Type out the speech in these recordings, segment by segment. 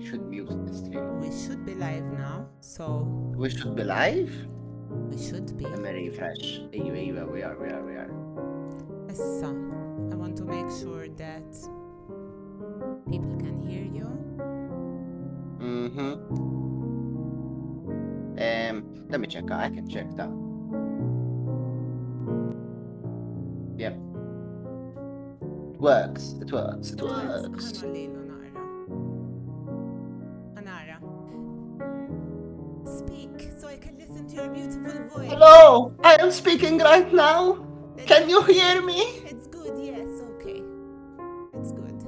should mute the stream. We should be live now, so We should be live. we should be. Let me refresh. ايوه we are. Issa, I want to make sure that people can hear you. Let me check. I can check that. Yep. It works. ħanollilu naqra. Ħanara. Speak so I can listen to your beautiful voice. Hello, I am speaking right now. Can you hear me? It's good, yes, okay. It's good.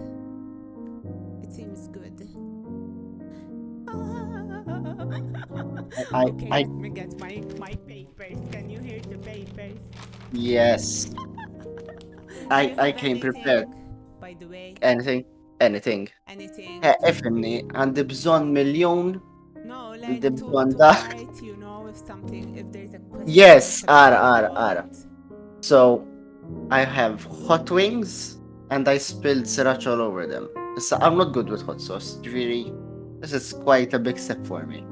It seems good. Okay, let me get my papers. Can you hear the papers? Yes. I came Anything, prepared. by the way. Anything. Anything. Ifni, għandi bżon miljon. No, like The to one that- write, you know, if something, if there's a question. Yes, about ara. So, I have hot wings and I spilled sriracha all over them. So I'm not good with hot sauce. Really, this is quite a big step for me.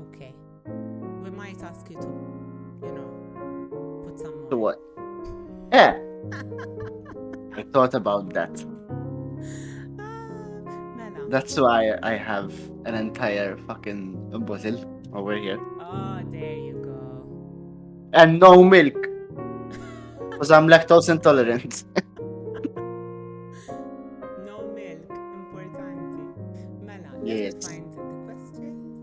Okay. We might ask you to, you know, put some more. So what? Yeah. I thought about that. Mela. That's why I have an entire fucking bottle over here. Oh, there you go. And no milk. Because I'm lactose intolerant. No milk, importante. Mela, Yes. let's find the questions.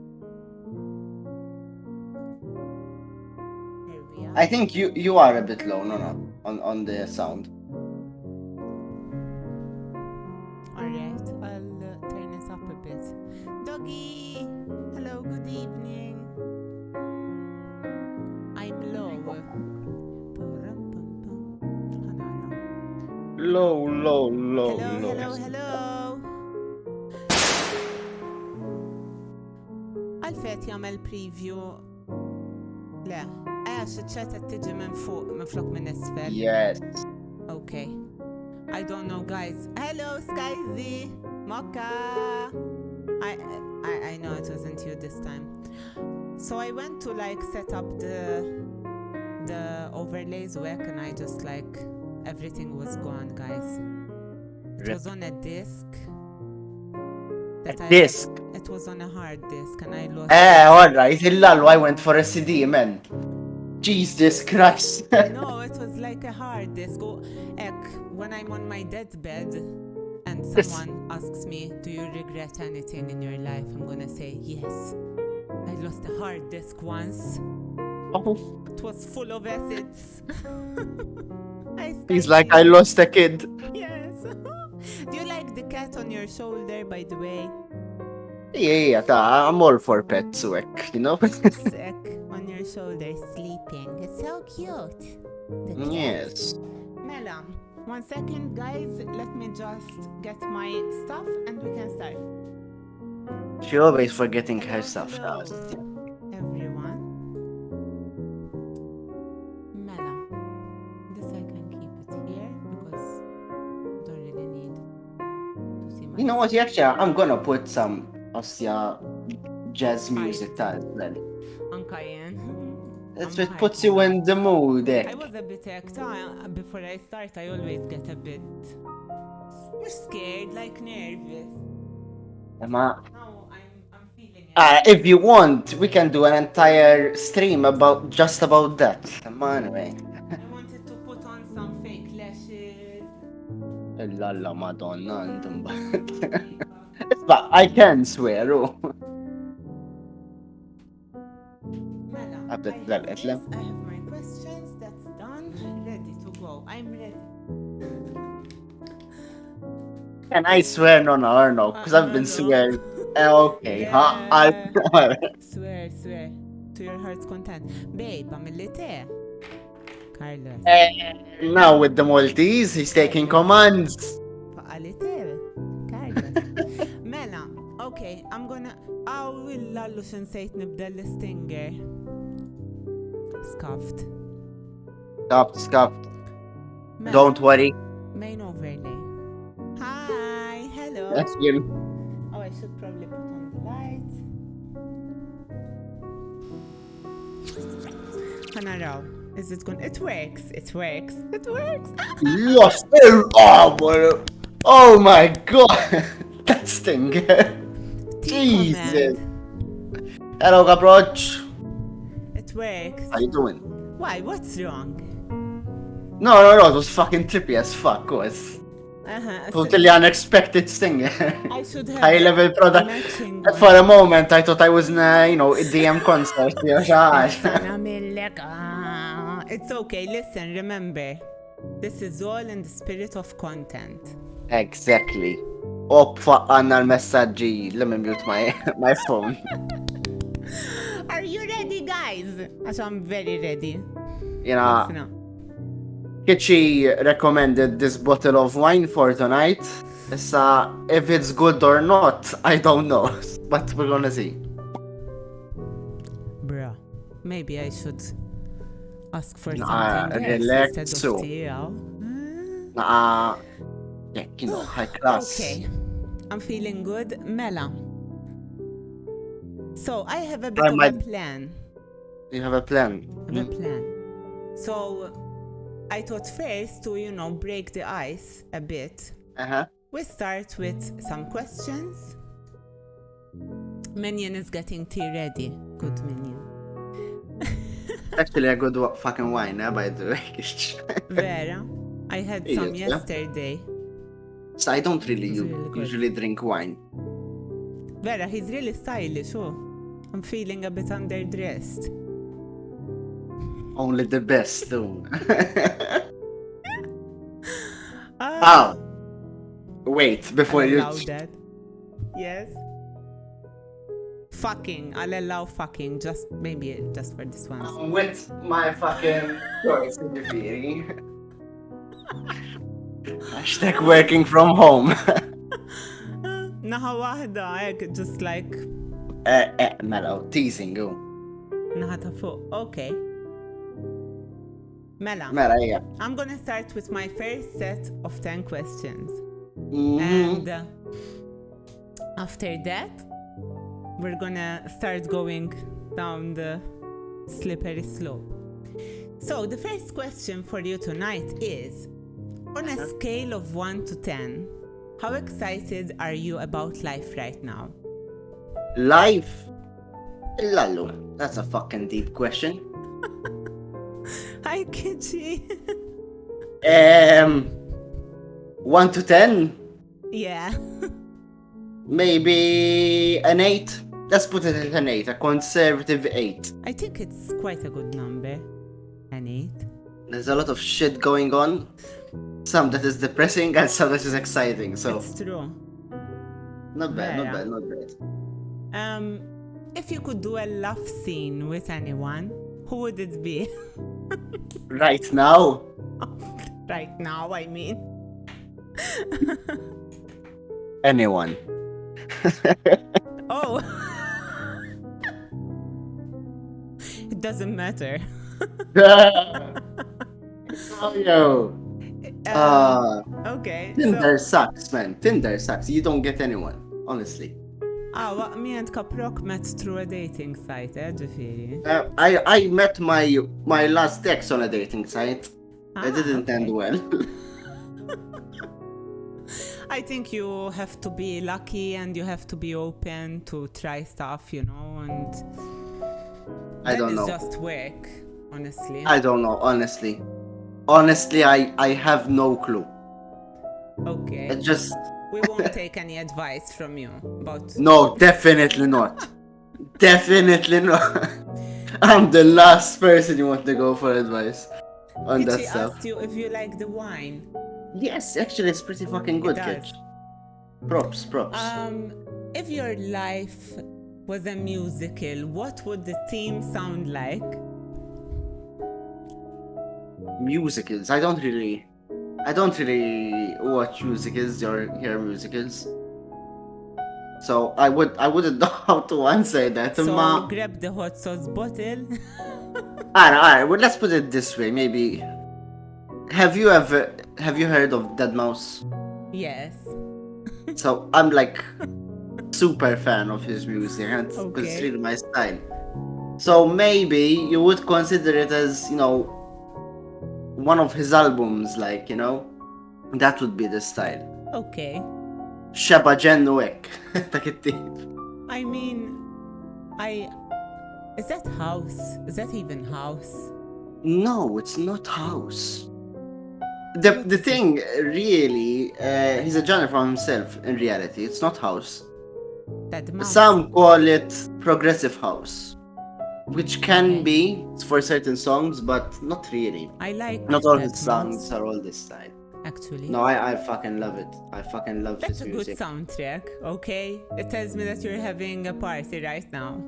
Here we are. I think you are a bit low, no, on the sound. Alright, I'll turn this up a bit. Doggy! Hello, good evening. I'm low. Low. Hello. Għalfet jagħmel preview. Le, għax iċ-chat tiġi minn fuq, minn flok minn isfel. Yes. Okay. I don't know, guys. Hello, Skyzy. Mocha. I know it wasn't you this time. So I went to like set up the overlays work and I just like everything was gone, guys. It was on a disk. Disc. It was on a hard disk and I lost. Alright. I went for a CD, man. Jesus Christ. No, it was like a hard disk. When I'm on my deathbed and someone asks me, do you regret anything in your life? I'm gonna say, yes. I lost a hard disk once. Oh. It was full of acids. He's like, I lost a kid. Yes. Do you like the cat on your shoulder, by the way? Yeah, I'm all for pets, you know? Sick on your shoulder, sleeping. It's so cute. The cat. Yes. Mela, 1 second, guys. Let me just get my stuff and we can start. She always forgetting her stuff. Hello, everyone. Mela, this I can keep it here because I don't really need to see my. You know what, actually, I'm gonna put some jazz music as well. Anka jen. It puts you in the mood. I was a bit before I start. I always get a bit scared, like nervous. Now I'm feeling it. if you want, we can do an entire stream just about that. Anyway. I wanted to put on some fake lashes. La Madonna. But I can swear. Oh. Mela, I have my questions. That's done. Ready to go. I'm ready. Can I swear no, because I've been swearing. Okay, Swear to your heart's content. Babe, I'm a little. Carlos. Now with the Maltese, he's taking commands. A little. Carlos. Mela, okay, I'm gonna. Lallu xinsejt nibda l-stinger. Scuffed. Scuffed. Mela, Don't worry. Main overlay. Hi, hello. That's you. Oh, I should probably put on the lights. Hanaraw. Is it going? It works. It works. It works. Yes! Oh my god! That stinger! Jesus! Hello, Caproach! It works. How you doing? Why? What's wrong? No, it was fucking trippy as fuck, was. Totally unexpected stinger. I should have High level product. matching For a moment, I thought I was in a, DM concert. It's okay, listen, remember. This is all in the spirit of content. Exactly. Għanna l-messagġi. Let me mute my phone. Are you ready, guys? As I'm very ready. Kitchi recommended this bottle of wine for tonight. Issa, if it's good or not, I don't know. But we're gonna see. Bruh, maybe I should ask for something relax, instead of tea. High class. Okay, I'm feeling good. Mela. So, I have a bit of a plan. You have a plan? I have a plan. So, I thought first to, break the ice a bit. We start with some questions. Minion is getting tea ready. Good Minion. Actually, a good fucking wine, by the way. Vera, I had some yesterday. So I don't really usually drink wine. Vera, he's really stylish, I'm feeling a bit underdressed. Only the best, though. Wait, before you... Allow that. Yes. Fucking. I'll allow fucking. Maybe just for this one. I'm with my fucking choice in the theory. Hashtag working from home. Naħa wahda, just like... Mela, teasing, go. Naħa ta' fuq, okay. Mela, yeah. I'm gonna start with my first set of 10 questions. Mm-hmm. And after that, we're gonna start going down the slippery slope. So, the first question for you tonight is, on a scale of 1 to 10, how excited are you about life right now? Life? Lallo, that's a fucking deep question. Hi, Kitchi. 1 to 10? Yeah. Maybe an 8? Let's put it at an 8, a conservative 8. I think it's quite a good number. An 8. There's a lot of shit going on. Some that is depressing and some that is exciting, so... It's true. Not bad. If you could do a love scene with anyone, who would it be? Right now? Right now, I mean. Anyone. Oh. It doesn't matter. Oh, yo. Okay. Tinder sucks, man. Tinder sucks. You don't get anyone, honestly. Me and Caprock met through a dating site, ġifiri. I met my last ex on a dating site. It didn't end well. I think you have to be lucky and you have to be open to try stuff, and I don't know. It's just work, honestly. I don't know, honestly. Honestly, I have no clue. Okay. It just... We won't take any advice from you about... No, definitely not. Definitely not. I'm the last person you want to go for advice on that stuff. She asked you if you like the wine. Yes, actually it's pretty fucking good, Kitch. Props. If your life was a musical, what would the theme sound like? Musicals. I don't really watch musicals or hear musicals. So I wouldn't know how to answer that. So grab the hot sauce bottle. Alright, well, let's put it this way, maybe. Have you heard of Dead Mouse? Yes. So I'm like super fan of his music, and it's Okay. really my style. So maybe you would consider it as, one of his albums, like, that would be the style. Okay. Sheba Genwick. Ta' kittib. I mean, is that house? Is that even house? No, it's not house. The thing, really, he's a genre for himself, in reality. It's not house. That mouse. Some call it progressive house, which can Okay. be for certain songs, but not really. I like Not all that his songs mouse, are all this style. actually. No, I fucking love it. I fucking love That's his a good music. soundtrack, okay? It tells me that you're having a party right now.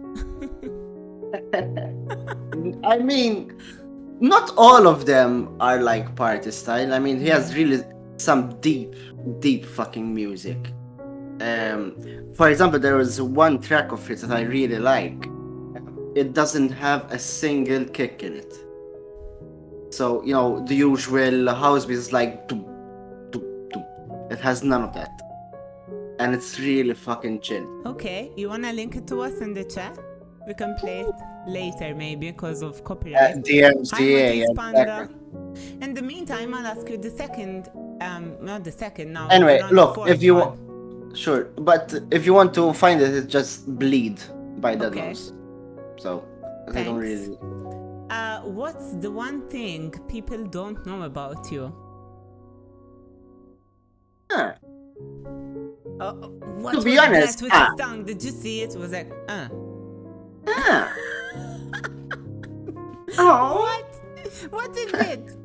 I mean, not all of them are like party style. I mean, he has really some deep, deep fucking music. For example, there was one track of it that I really like. It doesn't have a single kick in it. So, the usual house beat is like doom, doom, doom. It has none of that. And it's really fucking chill. Okay, you wanna link it to us in the chat? We can play it later, maybe, because of copyright. DMs, Hi, yeah, Matisse Panda. exactly. In the meantime, I'll ask you the second, not the second now. Anyway, we're on the look, fourth if you one. sure, but if you want to find it, it's just Bleed by Dead Okay. Mouse. So, I don't Thanks. really. What's the one thing people don't know about you? Huh. What To be was honest, that with his tongue? Did you see it? It was like, Ah. Oh. What? What is it?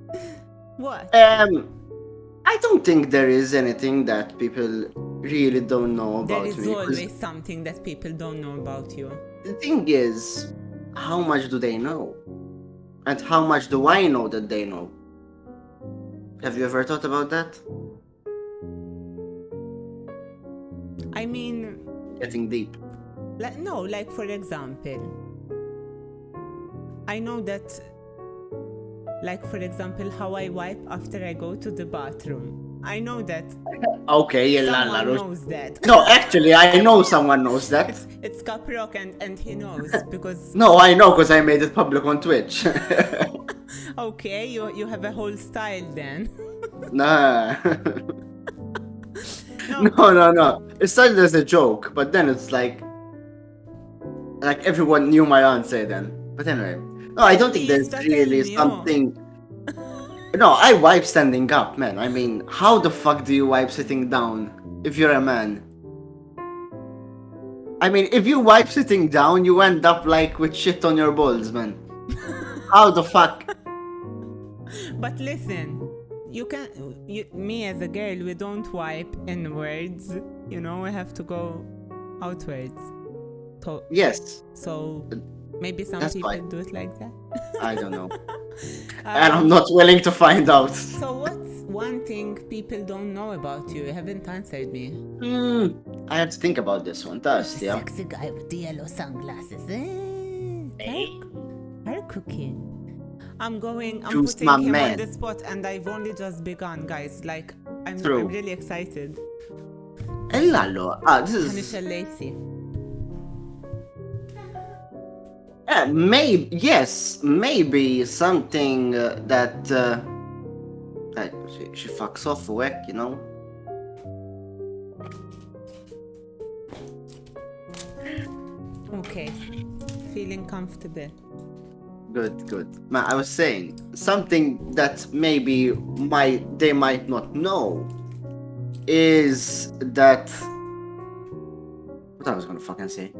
What? I don't think there is anything that people really don't know about There is me. 'Cause always something that people don't know about you. the thing is, how much do they know? And how much do I know that they know? Have you ever thought about that? I mean, Getting deep. like for example, I know that, like for example, how I wipe after I go to the bathroom. I know that Okay, yeah, someone knows that. No, actually, I know someone knows that. It's Caprock and he knows because No, I know because I made it public on Twitch. okay, you have a whole style then. Nah. No. No. It started as a joke, but then it's like everyone knew my answer then. But anyway, no, I don't think there's Please, really tell me, something. No, I wipe standing up, man. I mean, how the fuck do you wipe sitting down if you're a man? I mean, if you wipe sitting down, you end up like with shit on your balls, man. How the fuck? But listen, me as a girl, we don't wipe inwards. We have to go outwards. Yes. So maybe some That's people fine. do it like that. I don't know. And I'm not willing to find out. So what's one thing people don't know about you? You haven't answered me. I have to think about this one. Dust, yeah. Sexy guy with the yellow sunglasses. Arkuking. I'm Choose putting my him man. on the spot, and I've only just begun, guys. Like, I'm True. really excited. Lalo. This is. Tanisha Lacey. Maybe something that she fucks off work, Okay. Feeling comfortable. Good. Man, I was saying something that maybe they might not know is that what I was gonna fucking say.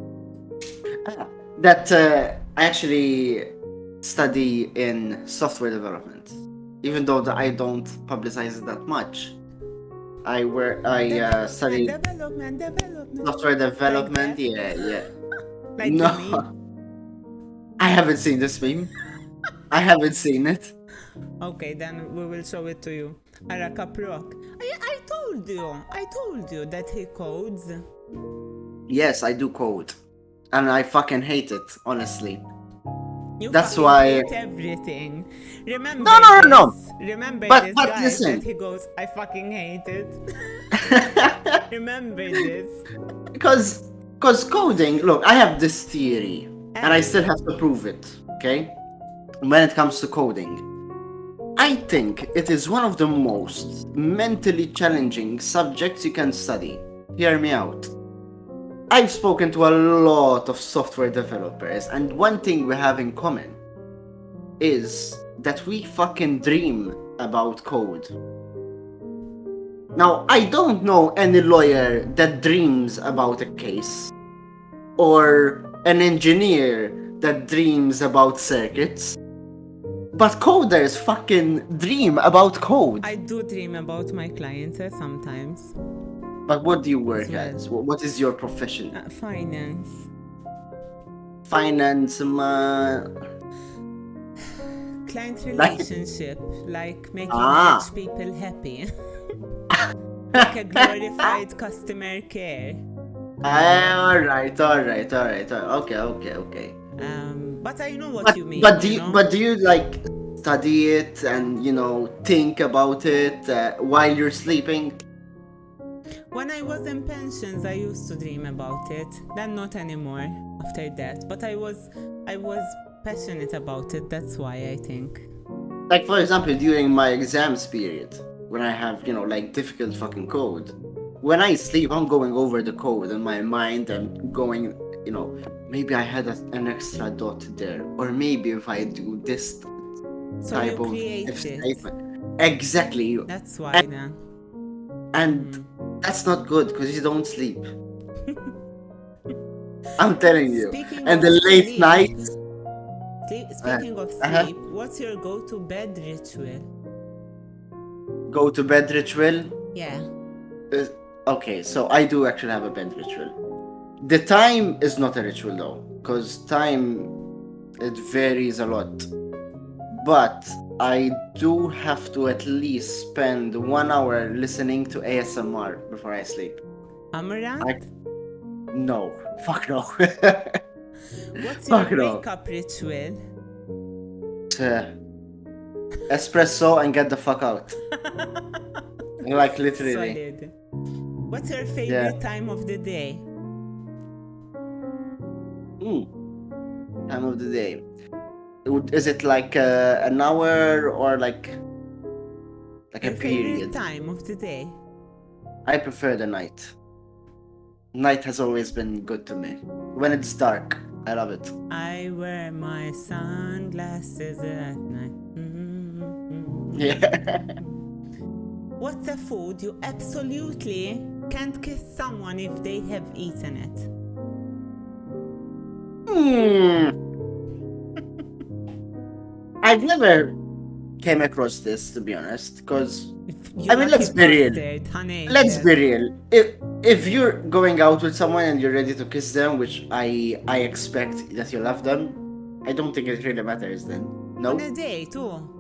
That I actually study in software development, even though I don't publicize it that much. I study Development. software development. Like Yeah. Like No. the meme? I haven't seen this meme. I haven't seen it. Okay, then we will show it to you. Araka Proc. I told you that he codes. Yes, I do code. And I fucking hate it, honestly. You That's fucking why. hate everything. Remember No, no, no, no. this. Remember But this, but guys, listen. that he goes, I fucking hate it. Remember this. Because coding. Look, I have this theory, and I And still have to prove it. Okay. When it comes to coding, I think it is one of the most mentally challenging subjects you can study. Hear me out. I've spoken to a lot of software developers, and one thing we have in common is that we fucking dream about code. Now, I don't know any lawyer that dreams about a case, or an engineer that dreams about circuits. But coders fucking dream about code. I do dream about my clients sometimes. But what do you work well. as? What is your profession? Finance. Finance, Client relationship, like making Ah. rich people happy. Like a glorified customer care. Alright. Okay. But I know what you mean. But do you like study it and think about it while you're sleeping? When I was in pensions, I used to dream about it. Then not anymore after that. But I was passionate about it. That's why I think. Like, for example, during my exams period, when I have like difficult fucking code, when I sleep, I'm going over the code in my mind and going, maybe I had an extra dot there, or maybe if I do this So type you of create if it. statement. Exactly. That's why then. And that's not good because you don't sleep. I'm telling you. Speaking And of the late sleep, nights. Speaking of sleep, what's your go-to bed ritual? Go to bed ritual? Yeah. Okay, so I do actually have a bed ritual. The time is not a ritual though, because time, it varies a lot. But I do have to at least spend 1 hour listening to ASMR before I sleep. Amaranth? No. Fuck no. What's your Fuck no. wake-up ritual? Espresso and get the fuck out. Like literally. Solid. What's your favorite time of the day? Time of the day. Is it like an hour or like a Your period? favorite time of the day? I prefer the night. Night has always been good to me. When it's dark, I love it. I wear my sunglasses at night. Yeah. What's a food you absolutely can't kiss someone if they have eaten it? I've never came across this, to be honest, because let's be real. Let's be real. If you're going out with someone and you're ready to kiss them, which I expect that you love them, I don't think it really matters then. No. On a day too.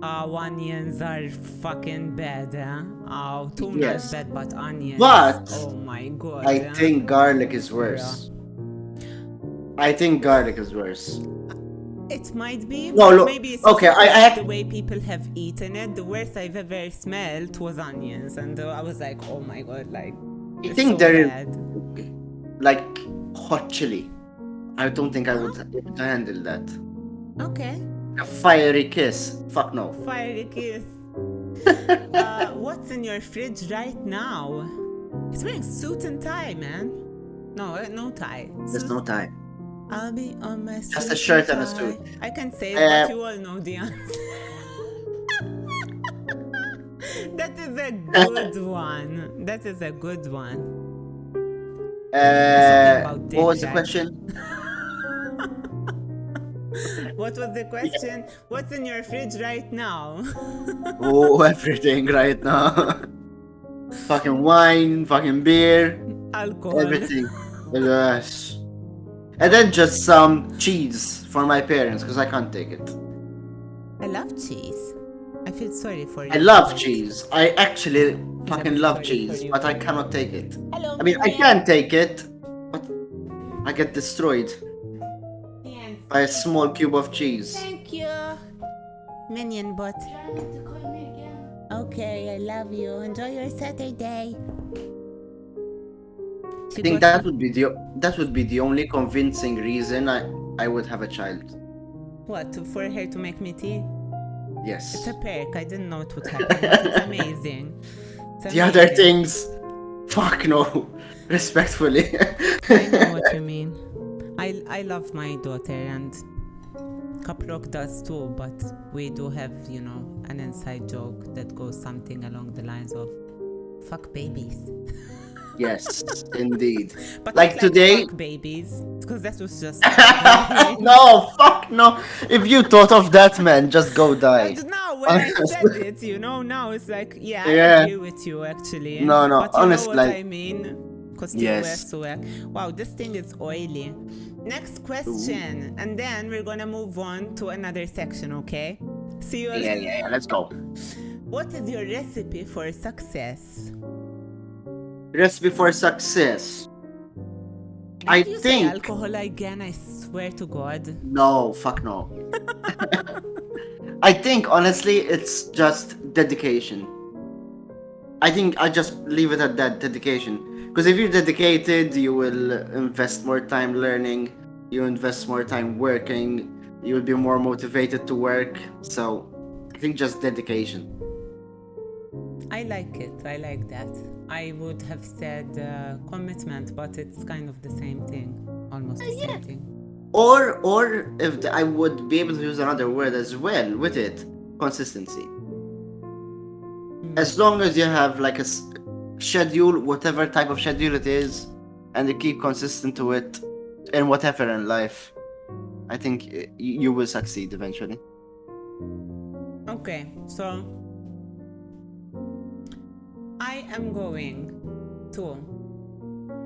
Onions are fucking bad, huh? Oh, tuna is bad, but onions. But oh my god. I think garlic is worse. I think garlic is worse. It might be. No, look. Maybe it's okay. the way people have eaten it. The worst I've ever smelled was onions, and I was like, oh my god, like. I think so there bad. is like hot chili. I don't think I would handle that. Okay. A fiery kiss. Fuck no. Fiery kiss. What's in your fridge right now? He's wearing suit and tie, man. No tie. There's no tie. I'll be on my suit. Just a shirt and a suit. I can say it, but you all know the answer. That is a good one. That is a good one. What was the question? What was the question? What's in your fridge right now? Oh, everything right now. Fucking wine, fucking beer, alcohol, everything. Yes. And then just some cheese for my parents because I can't take it. I love cheese. I feel sorry for you. I love cheese. I actually fucking love cheese, but I cannot take it. I mean, I can take it, but I get destroyed. A small cube of cheese. Thank you. Minion bot. Trying to call me again. Okay, I love you. Enjoy your Saturday. I think that would be the only convincing reason I would have a child. What, for her to make me tea? Yes. It's a perk. I didn't know it would happen, but it's amazing. It's The other amazing. things, fuck no. Respectfully. I know what you mean. I love my daughter, and Caprock does too, but we do have, an inside joke that goes something along the lines of fuck babies. Yes, indeed. But Like not today. fuck babies, because that was just No, fuck no. If you thought of that, man, just go die. And now when I said it, now it's like, yeah, I Yeah. agree with you actually. No, But you honestly, know what I mean? Yes. Wow, this thing is oily. Next question, and then we're gonna move on to another section, okay? See you. Yeah, let's go. What is your recipe for success? Recipe for success. I If you say think. alcohol again, I swear to God. No, fuck no. I think honestly, it's just dedication. I think I just leave it at that, dedication. Because if you're dedicated, you will invest more time learning, you invest more time working, you will be more motivated to work. So I think just dedication. I like it. I like that. I would have said commitment, but it's kind of the same thing. Almost the same thing. Or if I would be able to use another word as well with it, consistency. As long as you have like a schedule, whatever type of schedule it is, and you keep consistent to it in whatever in life, I think you will succeed eventually. Okay, so I am going to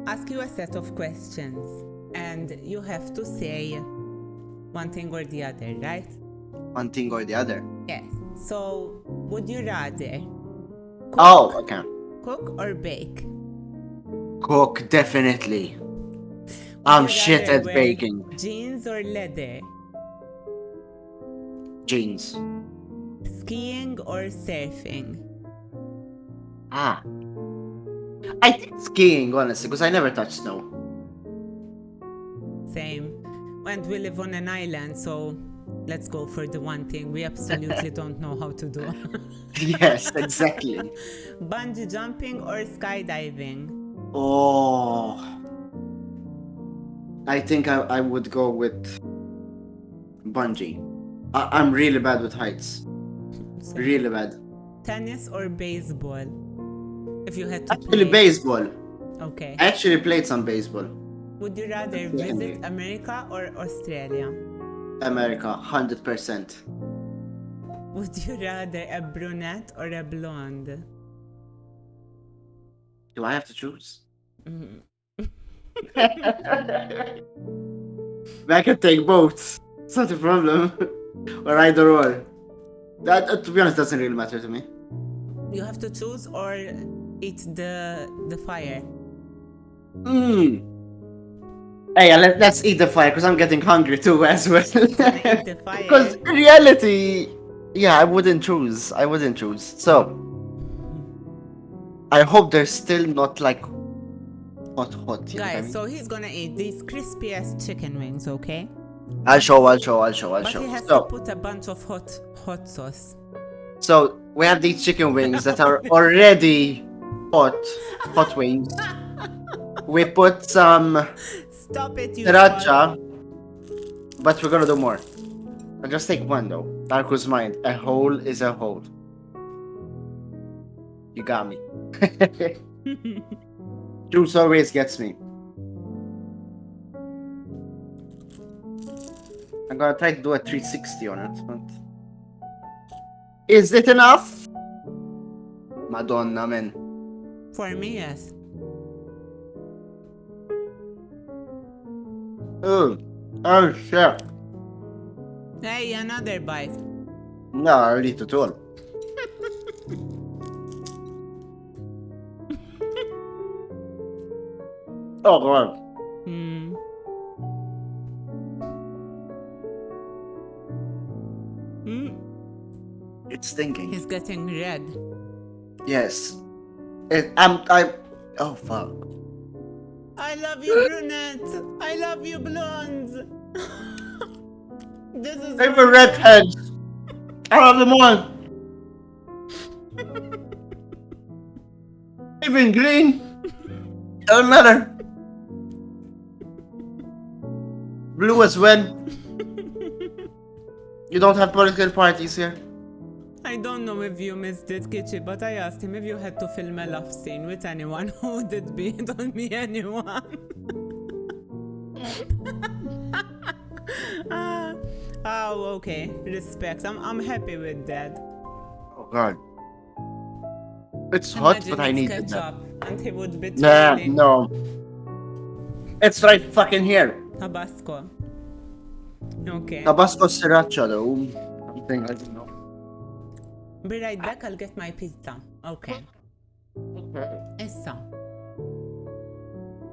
ask you a set of questions, and you have to say one thing or the other, right? One thing or the other. Yes. So, would you rather Okay. cook or bake? Cook, definitely. Would I'm you shit rather at wear baking. Jeans or leather? Jeans. Skiing or surfing? I think skiing, honestly, because I never touch snow. Same. And we live on an island, so let's go for the one thing we absolutely don't know how to do. Yes, exactly. Bungee jumping or skydiving? Oh. I think I would go with bungee. I'm really bad with heights. Same. Really bad. Tennis or baseball? If you had to Actually, play. baseball. Okay. I actually played some baseball. Would you rather visit America or Australia? America, 100%. Would you rather a brunette or a blonde? Do I have to choose? Mhm. I can take both. It's not a problem. Or either or. That, to be honest, doesn't really matter to me. You have to choose or eat the fire. Hey, let's eat the fire because I'm getting hungry too as well. Eat the fire. Because in reality, yeah, I wouldn't choose. So, I hope there's still not like hot. You know what I Guys, mean? so he's gonna eat these crispy ass chicken wings, okay? I'll show. But he has to put a bunch of hot sauce. So we have these chicken wings that are already hot wings. We put some Stop it, you sriracha, but we're gonna do more. I'll just take one though. Darko's mind. A hole is a hole. You got me. Juice always gets me. I'm gonna try to do a 360 on it, but... Is it enough? Madonna, man. For me, yes. Oh shit. Hey, another bite. No, I'll eat it all. Oh god. It's stinking. He's getting red. Yes. Oh fuck. I love you, brunettes. I love you, blondes. This is Even wonderful. redheads. I love them all. Even green. Doesn't matter. Blue as well. You don't have political parties here. I don't know if you missed it, Kichi, but I asked him if you had to film a love scene with anyone, who would it be? Don't be anyone. Oh, okay. Respect. I'm happy with that. Oh god. It's hot, Imagine but I it's need ketchup, and he would be Nah, twirling no. It's right fucking here. Tabasco. Okay. Tabasco sriracha though. Something I don't know. Be right back, I'll get my pizza. Okay. Issa.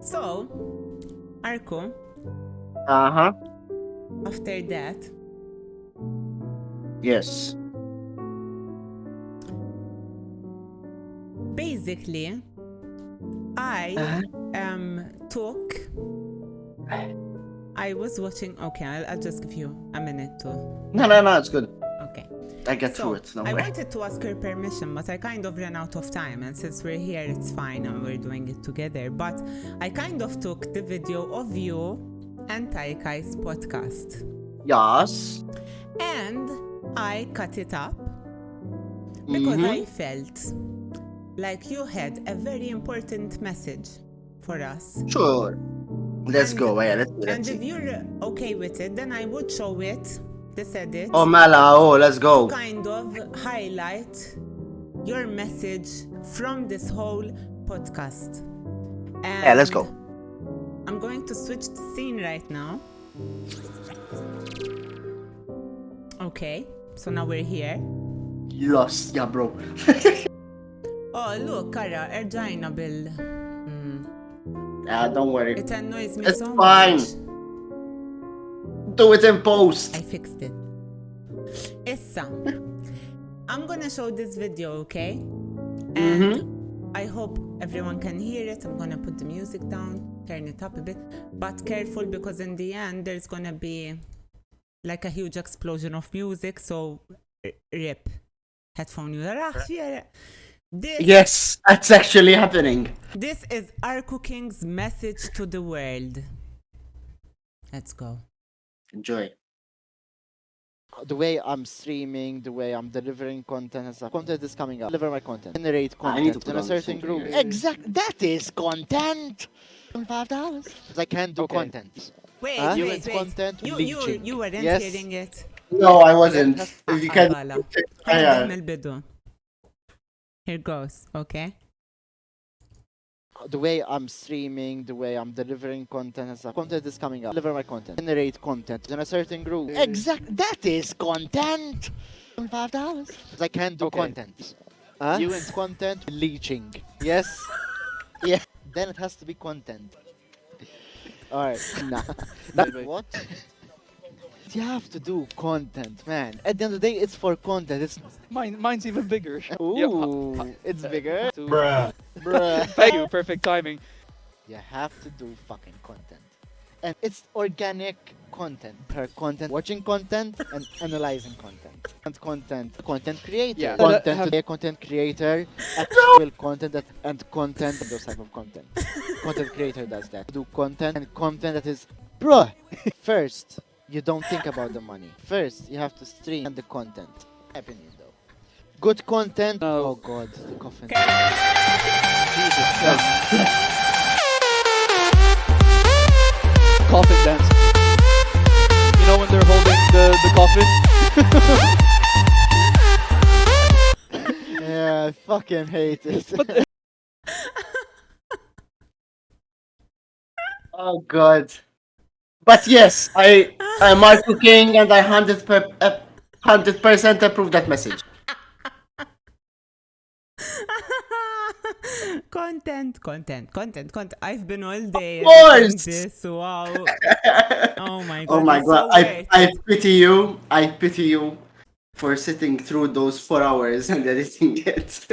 So, Arku, Uh-huh. after that, Yes. basically, I I was watching. Okay, I'll just give you a minute to. No, it's good. Okay. I get So, through it. No I way. wanted to ask her permission, but I kind of ran out of time. And since we're here, it's fine and we're doing it together. But I kind of took the video of you and Taikai's podcast. Yes. And I cut it up because Mhm. I felt like you had a very important message for us. Sure. Let's And- go. Yeah, let's do And that. if you're okay with it, then I would show it, this edit, Oh, Mala. Oh, let's go. kind of highlight your message from this whole podcast. And Yeah, let's go. I'm going to switch the scene right now. Okay, so now we're here. Yes, yeah, bro. Oh, look, Kara, erġajna bil... Don't worry. It annoys me It's so fine. much. Do it in post. I fixed it. Issa, I'm gonna show this video, okay? And I hope everyone can hear it. I'm gonna put the music down, turn it up a bit, but careful because in the end there's gonna be like a huge explosion of music, so rip. Headphone user. Yes, that's actually happening. This is Arkuking's message to the world. Let's go. Enjoy. The way I'm streaming, the way I'm delivering content and stuff. Content is coming up. Deliver my content. Generate I need to content put in a on certain something group. here. Exact. That is content. $5. I can't do Okay. content. Wait, Huh? wait, Human wait. content, You leeching. weren't Yes. hearing it. No, I wasn't. If you can. Għala. Yeah. mill-bidu. Here goes, okay? The way I'm streaming, the way I'm delivering content and stuff. Content is coming up. Deliver my content. Generate content in a certain group. Exact. That is content. $5. I can't do Okay. content. You and content leeching. Yes. Yeah. Then it has to be content. Alright. Nah. Wait. What? You have to do content, man. At the end of the day, it's for content. It's Mine's even bigger. ooh, it's bigger. Bruh. Bruh. Thank you, perfect timing. You have to do fucking content. And it's organic content. Per content, watching content and analyzing content. And content creator. Yeah. Content creator, actual content and content, those type of content. Content creator does that. Do content and content that is, bruh. First, you don't think about the money. First, you have to stream and the content. Opinion though. Good content. No. Oh god, the coffin. Jesus Christ. Coffin dance. You know when they're holding the coffin? Yeah, I fucking hate it. Oh god. But yes, I'm Arkuking and I 100% approve that message. Content. I've been all day Of editing course. this. Wow. Oh my god. Oh my it's god, so weird. I pity you. I pity you. for sitting through those 4 hours and editing it.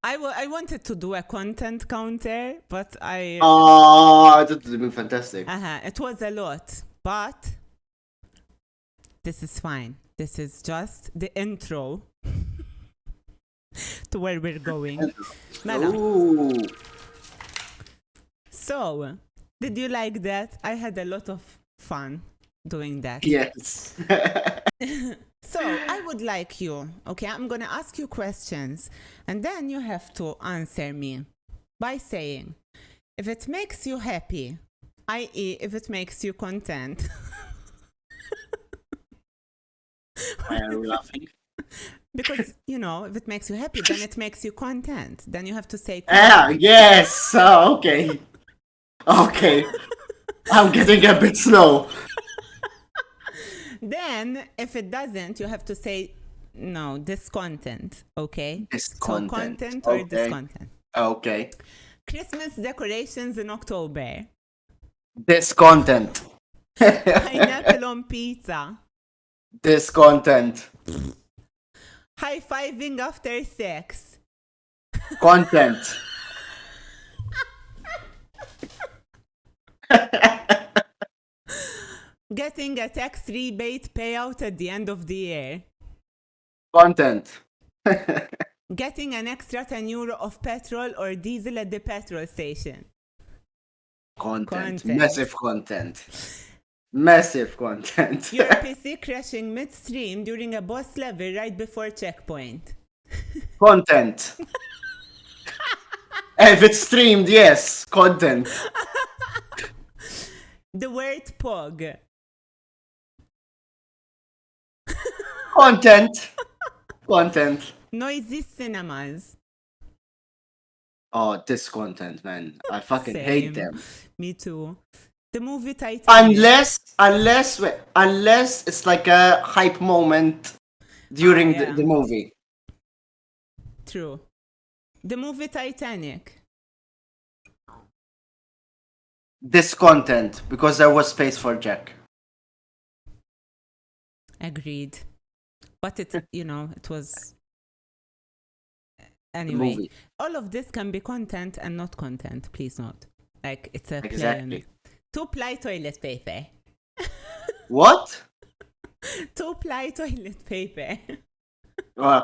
I wanted to do a content counter, but Oh, that would have been fantastic. it was a lot. But this is fine. This is just the intro to where we're going. Mela. Ooh. So, did you like that? I had a lot of fun doing that. Yes. So, I would like you, okay, I'm gonna ask you questions and then you have to answer me by saying, if it makes you happy, i.e., if it makes you content. Why are we laughing? Because, if it makes you happy, then it makes you content. Then you have to say Yes. Oh, okay. Okay. I'm getting a bit slow. Then, if it doesn't, you have to say, no, this content, okay? Discontent. So, content or Okay. discontent. Okay. Christmas decorations in October. Discontent. Pineapple on pizza. Discontent. High-fiving after sex. Content. Getting a tax rebate payout at the end of the year. Content. Getting an extra €10 of petrol or diesel at the petrol station. Content. Content. Massive content. Massive content. Your PC crashing midstream during a boss level right before checkpoint. Content. If it's streamed, yes. Content. The word pog. Content. Content. Noisy cinemas. Oh, this content, man. I fucking Same. hate them. Me too. The movie Titanic. Unless it's like a hype moment during yeah. the movie. True. The movie Titanic. This content, because there was space for Jack. Agreed. But it was... The Anyway, movie. all of this can be content and not content. Please note. Like, it's a Exactly. Two-ply toilet paper. What? Two-ply toilet paper.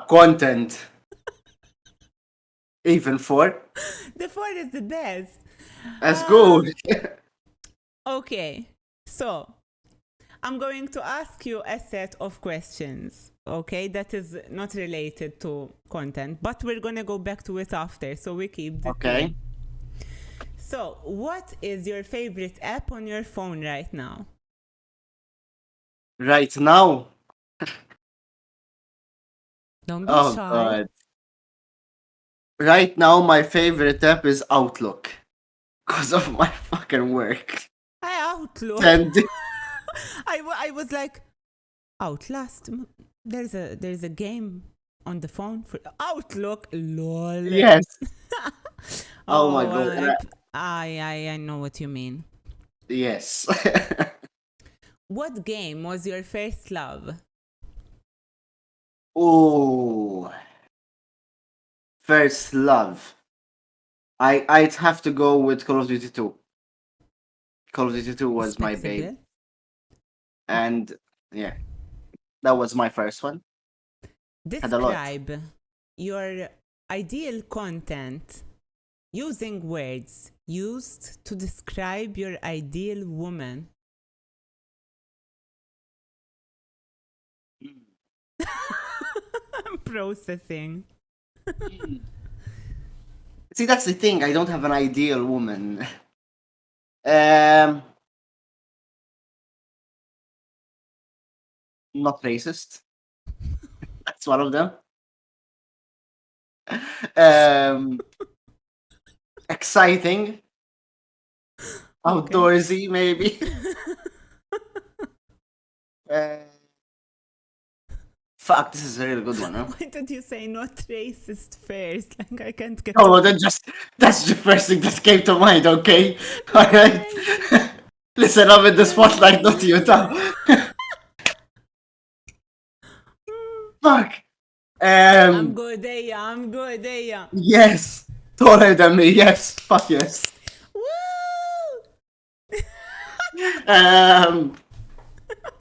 Content. Even 4. The 4 is the best. That's good. Okay, so I'm going to ask you a set of questions, okay, that is not related to content, but we're going to go back to it after, so we keep the Okay. theme. So, what is your favorite app on your phone right now? Right now. Don't be Oh, shy. God. Right now, my favorite app is Outlook. Because of my fucking work. Outlook. And I was like, Outlast. There's a game on the phone for Outlook. Lol. yes. Oh my God. I know what you mean. Yes. What game was your first love? Oh. First love. I'd have to go with Call of Duty 2. Call of Duty 2 was my babe. Respectable. And yeah. That was my first one. Had a lot. Describe your ideal content using words used to describe your ideal woman. I'm processing. See, that's the thing. I don't have an ideal woman. Not racist. That's one of them. Exciting. Outdoorsy, maybe. Fuck, this is a really good one, huh? Why did you say not racist first? Like, I can't get Oh, that's the first thing that came to mind, okay? Alright. Listen, I'm in the spotlight, not you, Tom. Fuck. I'm good, I'm good, Yes. Taller than me. Yes. Fuck yes. Woo!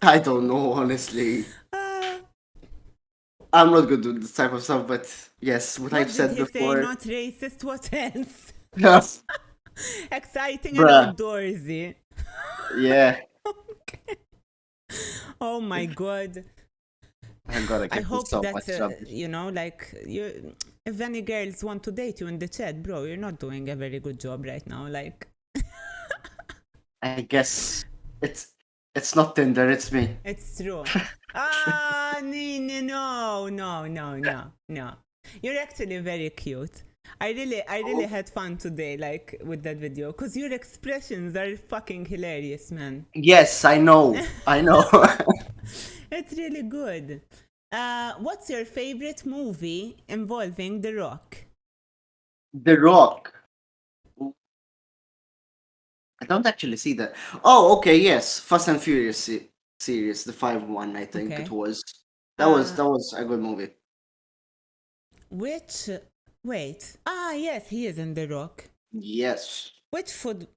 I don't know, honestly. Ah, I'm not good with this type of stuff, but yes, what I've what did said he say? before. Not racist, what else? Yes. Exciting and Bruh. outdoorsy. Yeah. Oh my god. I'm gonna I get hope so that, much trouble. you know, like, if any girls want to date you in the chat, bro, you're not doing a very good job right now. Like, I guess it's not Tinder, it's me. it's true. No. You're actually very cute. I really had fun today, like, with that video, because your expressions are fucking hilarious, man. Yes, I know. I know. It's really good. What's your favorite movie involving The Rock? The Rock. I don't actually see that. Oh, okay, yes. Fast and Furious series, the 5-1, I think Okay. it was. That was a good movie. Which, wait. Yes, he is in The Rock. Yes. Which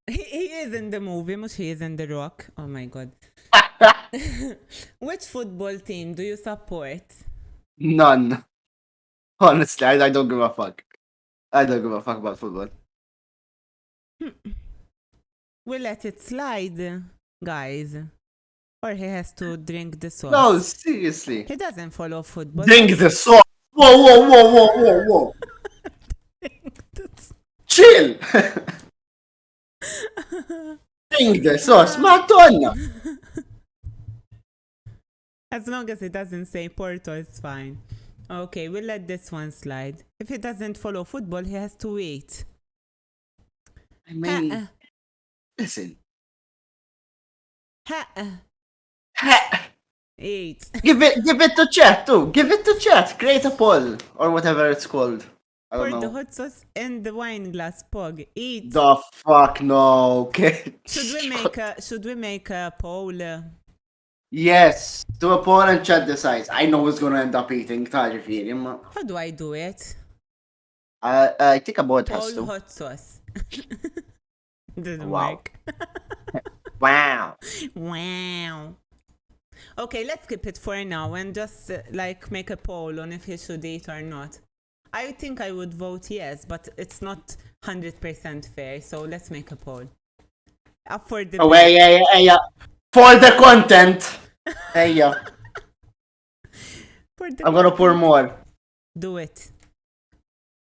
he is in the movie, but he is in The Rock. Oh my god. Which football team do you support? None. Honestly, I don't give a fuck. I don't give a fuck about football. We'll let it slide, guys. Or he has to drink the sauce. No, seriously. He doesn't follow football. Drink the sauce. Whoa. Chill. Drink the sauce. Madonna. As long as it doesn't say Porto, it's fine. Okay, we'll let this one slide. If he doesn't follow football, he has to wait. I mean, listen. Eat. Give it to chat too. Give it to chat. Create a poll or whatever it's called. I Pour don't the know. hot sauce in the wine glass, Pog. Eat. The fuck no. Okay. Should we make a poll? Yes. Do a poll and chat decides. I know who's gonna end up eating tajifiri. How do I do it? I think a bot has Poll to. hot sauce. Didn't Wow. work. Wow. Wow. Okay, let's skip it for now and just like make a poll on if he should eat or not. I think I would vote yes, but it's not 100% fair, so let's make a poll. Up for the Oh, yeah. For the content. Hey, yeah. I'm gonna pour more. Do it.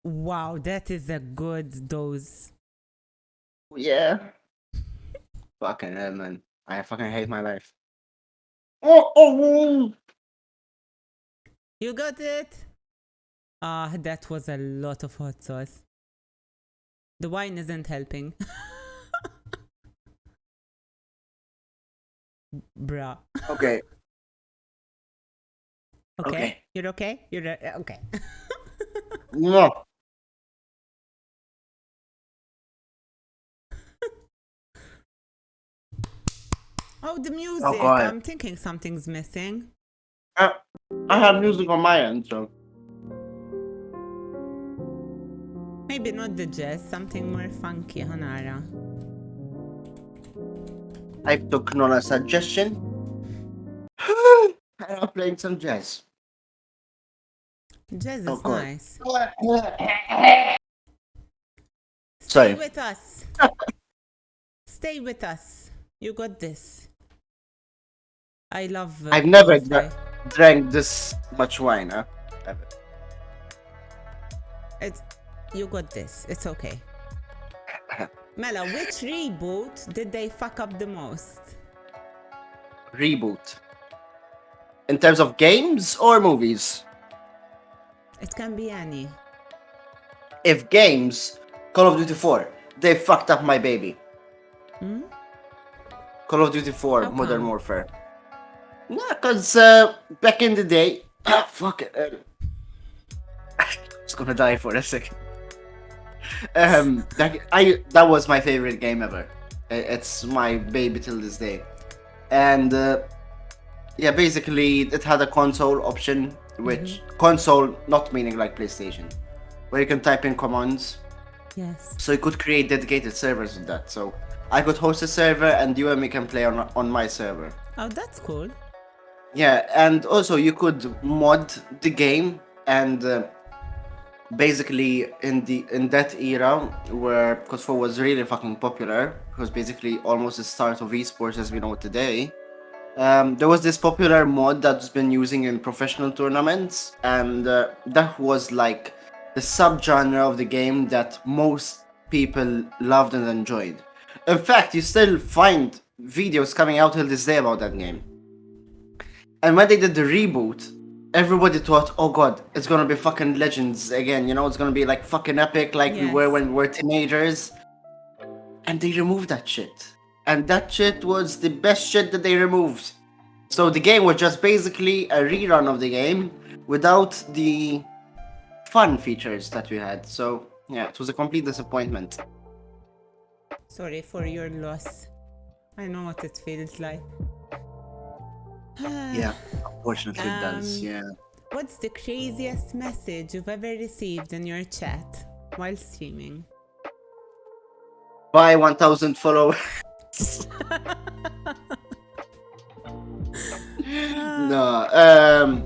Wow, that is a good dose. Yeah. Fucking hell, man. I fucking hate my life. Oh. You got it? That was a lot of hot sauce. The wine isn't helping. Bruh. Okay. Okay. You're okay? You're okay. No. Oh, the music. Oh, God. I'm thinking something's missing. I have music on my end, so. Maybe not the jazz, something more funky, Hanara. I took Nona's suggestion. I'm playing some jazz. Jazz Oh, is God. nice. Sorry. Stay with us. Stay with us. You got this. I love. I've never lo-fi. drank this much wine, huh? Ever. You got this. It's okay. Mela, which reboot did they fuck up the most? Reboot. In terms of games or movies? It can be any. If games, Call of Duty 4. They fucked up my baby. Hmm? Call of Duty 4 How Modern come? Warfare. Nah, cause back in the day, fuck it. Just gonna die for a second. That was my favorite game ever. It's my baby till this day. And yeah, basically it had a console option which console, not meaning like PlayStation, where you can type in commands. Yes. So you could create dedicated servers with that. So I could host a server, and you and me can play on my server. Oh, that's cool. Yeah, and also you could mod the game, and basically in that era where COD 4 was really fucking popular, it was basically almost the start of esports as we know it today. There was this popular mod that's been using in professional tournaments, and that was like the subgenre of the game that most people loved and enjoyed. In fact, you still find videos coming out till this day about that game. And when they did the reboot, everybody thought, oh god, it's gonna be fucking Legends again, you know, it's gonna be like fucking epic like we were Yes. when we were teenagers. And they removed that shit. And that shit was the best shit that they removed. So the game was just basically a rerun of the game without the fun features that we had. So yeah, it was a complete disappointment. Sorry for your loss. I know what it feels like. Yeah, unfortunately it does, Um, yeah. What's the craziest message you've ever received in your chat while streaming? Buy 1,000 followers. No,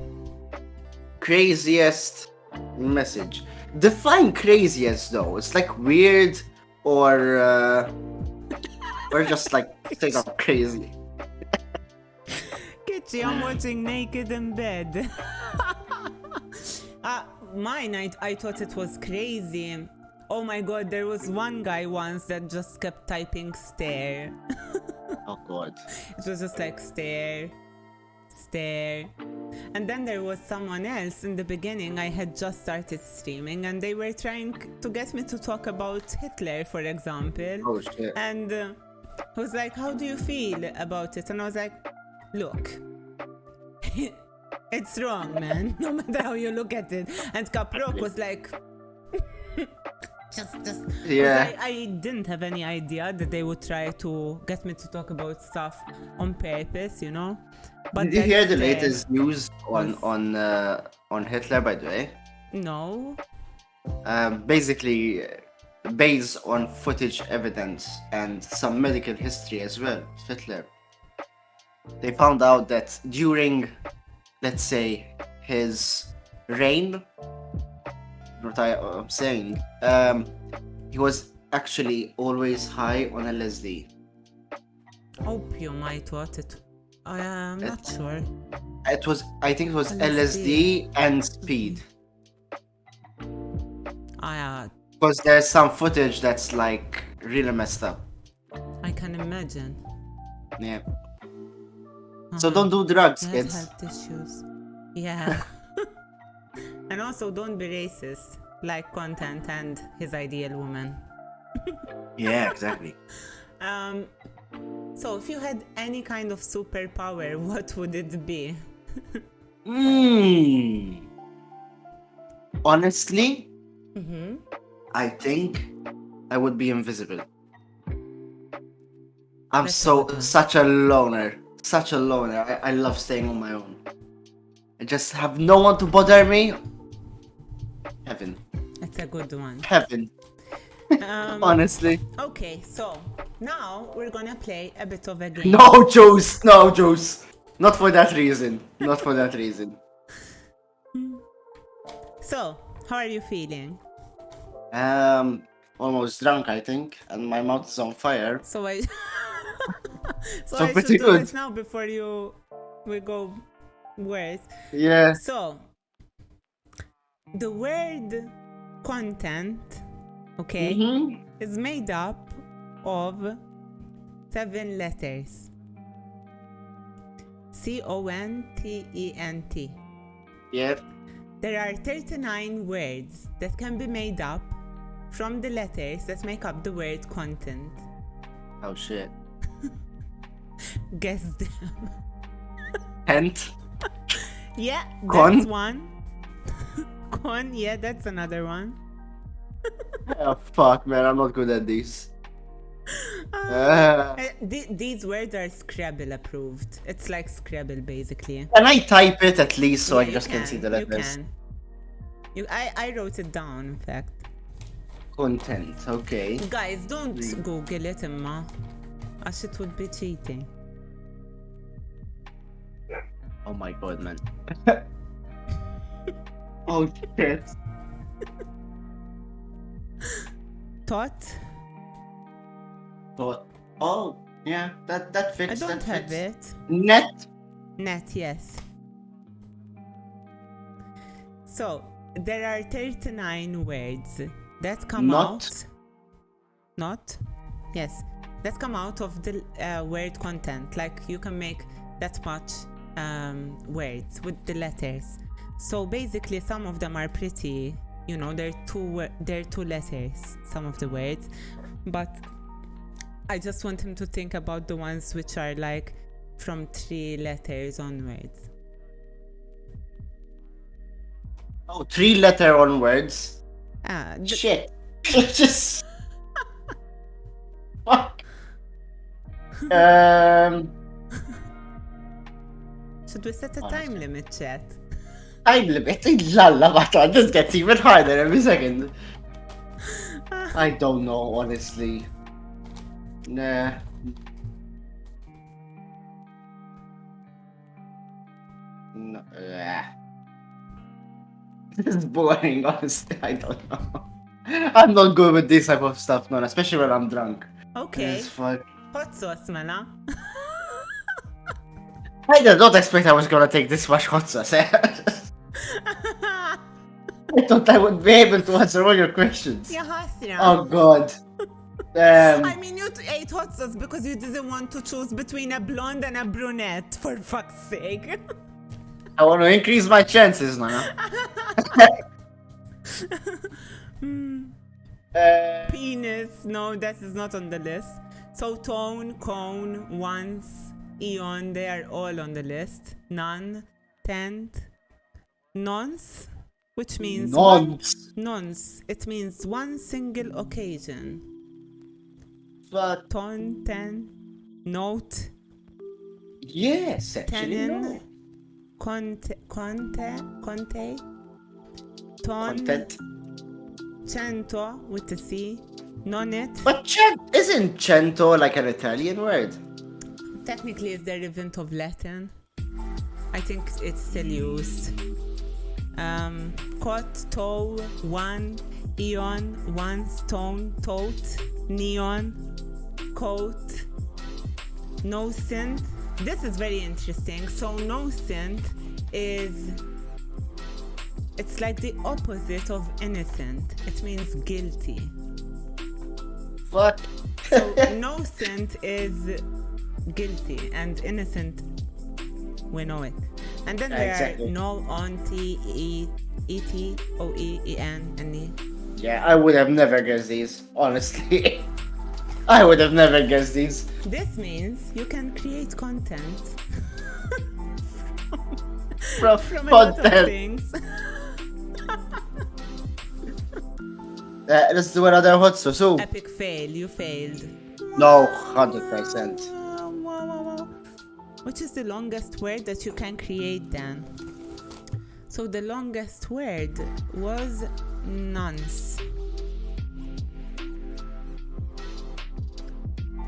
craziest message. Define craziest though. It's like weird or just like straight up crazy. Kitchi, I'm watching Naked in Bed. Mine, I thought it was crazy. Oh my god, there was one guy once that just kept typing stare. Oh god. It was just like stare, stare. And then there was someone else in the beginning. I had just started streaming and they were trying to get me to talk about Hitler, for example. Oh shit. And he was like, how do you feel about it? And I was like, look, it's wrong, man, no matter how you look at it. And Caproc was like, just Yeah. I didn't have any idea that they would try to get me to talk about stuff on purpose, you know. But Did you hear the that's, latest news on Hitler, by the way? No. Basically, based on footage evidence and some medical history as well, of Hitler. They found out that during, let's say, his reign, what I'm saying, he was actually always high on LSD. Opium, I thought it. I'm not sure. I think it was LSD. LSD and speed. I Because there's some footage that's like really messed up. can imagine. Yeah. So don't do drugs, He has kids. health issues. Yeah. And also don't be racist, like content and his ideal woman. Yeah, exactly. So if you had any kind of superpower, what would it be? Honestly, Mm-hmm. I think I would be invisible. I'm That's a good one. such a loner. Such a loner. I love staying on my own. I just have no one to bother me. Heaven. That's a good one. Heaven. Um, Honestly. Okay, so now we're gonna play a bit of a game. No, Juice. No, Juice. Not for that reason. Not for that reason. So, how are you feeling? Almost drunk, I think, and my mouth is on fire. So I so So I pretty should do good. it now before we go worse. Yeah. So the word content, okay, Mm-hmm. is made up of 7 letters. CONTENT. Yeah. There are 39 words that can be made up from the letters that make up the word content. Oh shit. Guess them. Hint. Yeah, Con? that's one. Con, yeah, that's another one. Oh fuck, man, I'm not good at these. These words are Scrabble approved. It's like Scrabble basically. Can I type it at least so I Yeah, just can see the you letters? can. I wrote it down, in fact. Content, okay. Guys, don't Google it, Imma. As it would be cheating. Oh my god, man. Oh shit. Thought? But, oh, yeah, that fits. I don't that have fits. it. Net. Net, yes. So, there are 39 words that come Not. out. Not? Yes. That come out of the word content. Like, you can make that much words with the letters. So basically, some of them are pretty, you know, they're two letters, some of the words. But I just want him to think about the ones which are like from 3 letters onwards. Oh, 3-letter onwards. The Shit. Just. Fuck. Should we set a time limit, chat? Time limit. Lalla, bata. This gets even harder every second. I don't know, honestly. Nah. No, this is boring, honestly. I don't know. I'm not good with this type of stuff, no, especially when I'm drunk. Okay. It's fun. Hot sauce, mela. I did not expect I was gonna take this much hot sauce. I thought I would be able to answer all your questions. Ya ħasra. Oh god. I mean, you ate hot sauce because you didn't want to choose between a blonde and a brunette, for fuck's sake. I want to increase my chances, Nana. Penis, no, that is not on the list. So tone, cone, once, eon, they are all on the list. None, tent, nonce, which means Nonce. nonce. It means one single occasion. But Ton, ten, note, yes, actually, no. tenon, conte, ton, Content. cento with the C, nonnet. But isn't cento like an Italian word? Technically, it's derivative of Latin. I think it's still used. Cot, toe, one, eon, once, tone, tote, neon, coat, no synth. This is very interesting. So no synth is, it's like the opposite of innocent. It means guilty. Fuck. So no synth is guilty, and innocent, we know it. And then there Exactly. are no, on, T, E, E-T, O-E, E-N, and E. Yeah, I would have never guessed these, honestly. I would have never guessed these. This means you can create content From from a lot of content. things. Let's do another hot sauce. So, Epic fail, you failed. no, 100%. Wow. Which is the longest word that you can create then? So the longest word was nonce.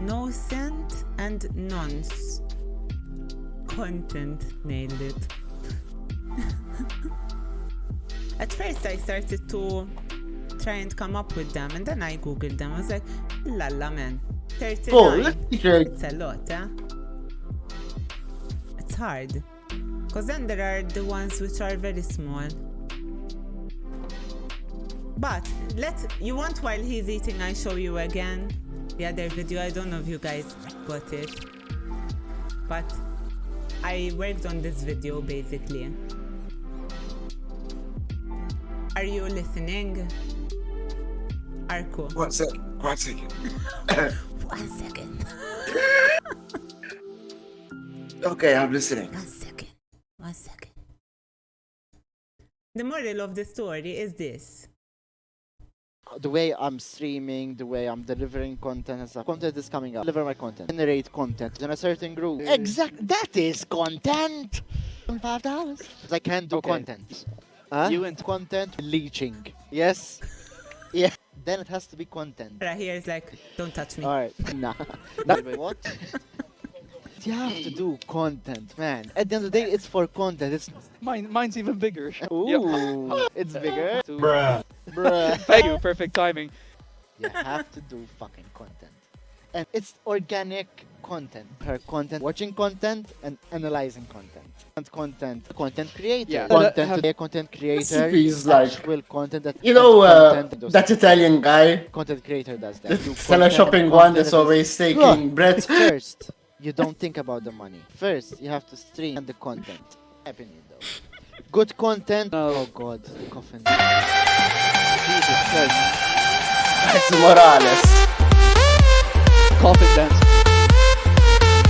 No scent and nonce. Content, nailed it. At first I started to try and come up with them, and then I googled them. I was like, lala man, 39. Oh, let's check. It's a lot, eh? It's hard. Because then there are the ones which are very small. But you want while he's eating I show you again the other video. I don't know if you guys got it. But I worked on this video basically. Are you listening? Arku. 1 second. 1 second. 1 second. Okay, I'm listening. 1 second. 1 second. The moral of the story is this. the way I'm streaming, the way I'm delivering content and stuff. Content is coming up. Deliver my content. Generate content in a certain group. Exact. That is content. $5. I can do Okay. content. Huh? You and Content leeching. Yes. Yeah. Then it has to be content. Right here is like, don't touch me. All right. Nah. What? You have to do content, man. At the end of the day, it's for content. It's mine's even bigger. ooh, it's bigger. Bruh. Bruh. Thank you. Perfect timing. You have to do fucking content. And it's organic content. Her content, watching content and analyzing content. And content creator. Yeah. Content creator. Recipes like- actual content that You know, content, that Italian guy, content creator does that. the Do seller content- shopping one content that's that is- always taking bread. First, you don't think about the money. First, you have to stream the content. Opinion though. Good content. No. Oh god, the coffin. Jesus Christ. It's Morales. Coffin dance.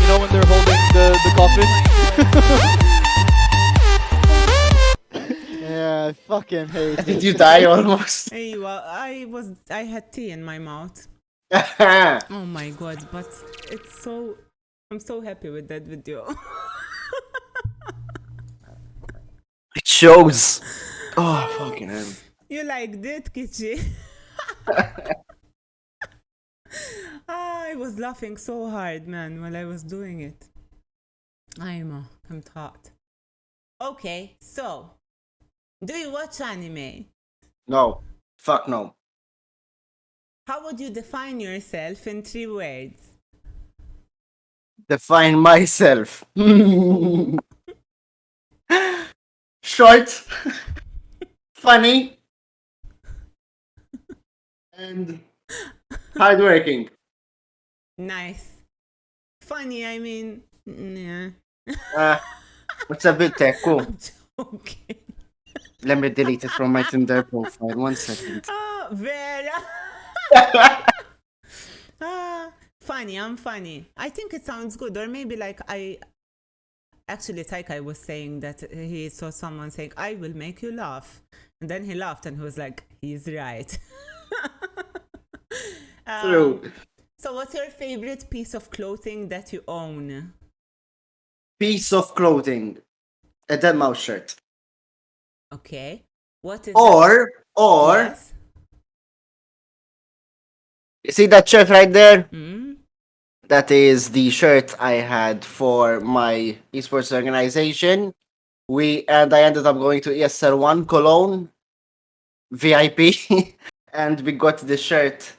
You know when they're holding the coffin? Yeah, I fucking hate it. Did you die almost? Hey, well, I had tea in my mouth. It Oh my god, but it's so, I'm so happy with that video. shows. Oh, fucking hell. You liked it, Kichi? I was laughing so hard, man, while I was doing it. I'm hot. Okay, so, do you watch anime? No. Fuck no. How would you define yourself in 3 words? Define myself. Short, funny, and hardworking. Nice. Funny, I mean, yeah. What's a bit cool? I'm joking. Let me delete it from my Tinder profile. 1 second. Oh, Vera. Funny, I'm funny. I think it sounds good. Or maybe like actually Taika was saying that he saw someone saying, I will make you laugh. And then he laughed and he was like, he's right. True. So what's your favorite piece of clothing that you own? Piece of clothing. A dead mouse shirt. Okay. What is Or, Yes? you see that shirt right there? Mm? That is the shirt I had for my esports organization. And I ended up going to ESL1 Cologne VIP, and we got the shirt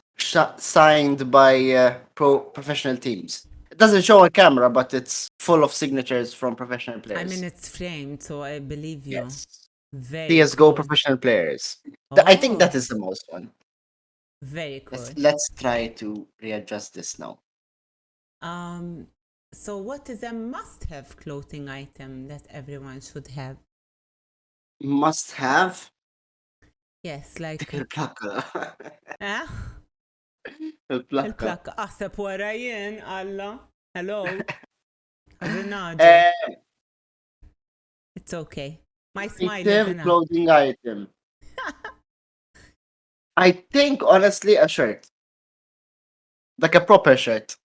signed by professional teams. It doesn't show on camera, but it's full of signatures from professional players. I mean, it's framed, so I believe you. yes, Very CS:GO cool. professional players. Oh, I think that is the most one. very cool. Let's try to readjust this now. So what is a must-have clothing item that everyone should have? Must have Yes, like il-plakka. eh? Il-plakka. Il-plakka. Aħseb wara jien, Alla. Hello. Rinnaġa. It's okay. My smile is Active enough. clothing item. I think honestly a shirt. Like a proper shirt.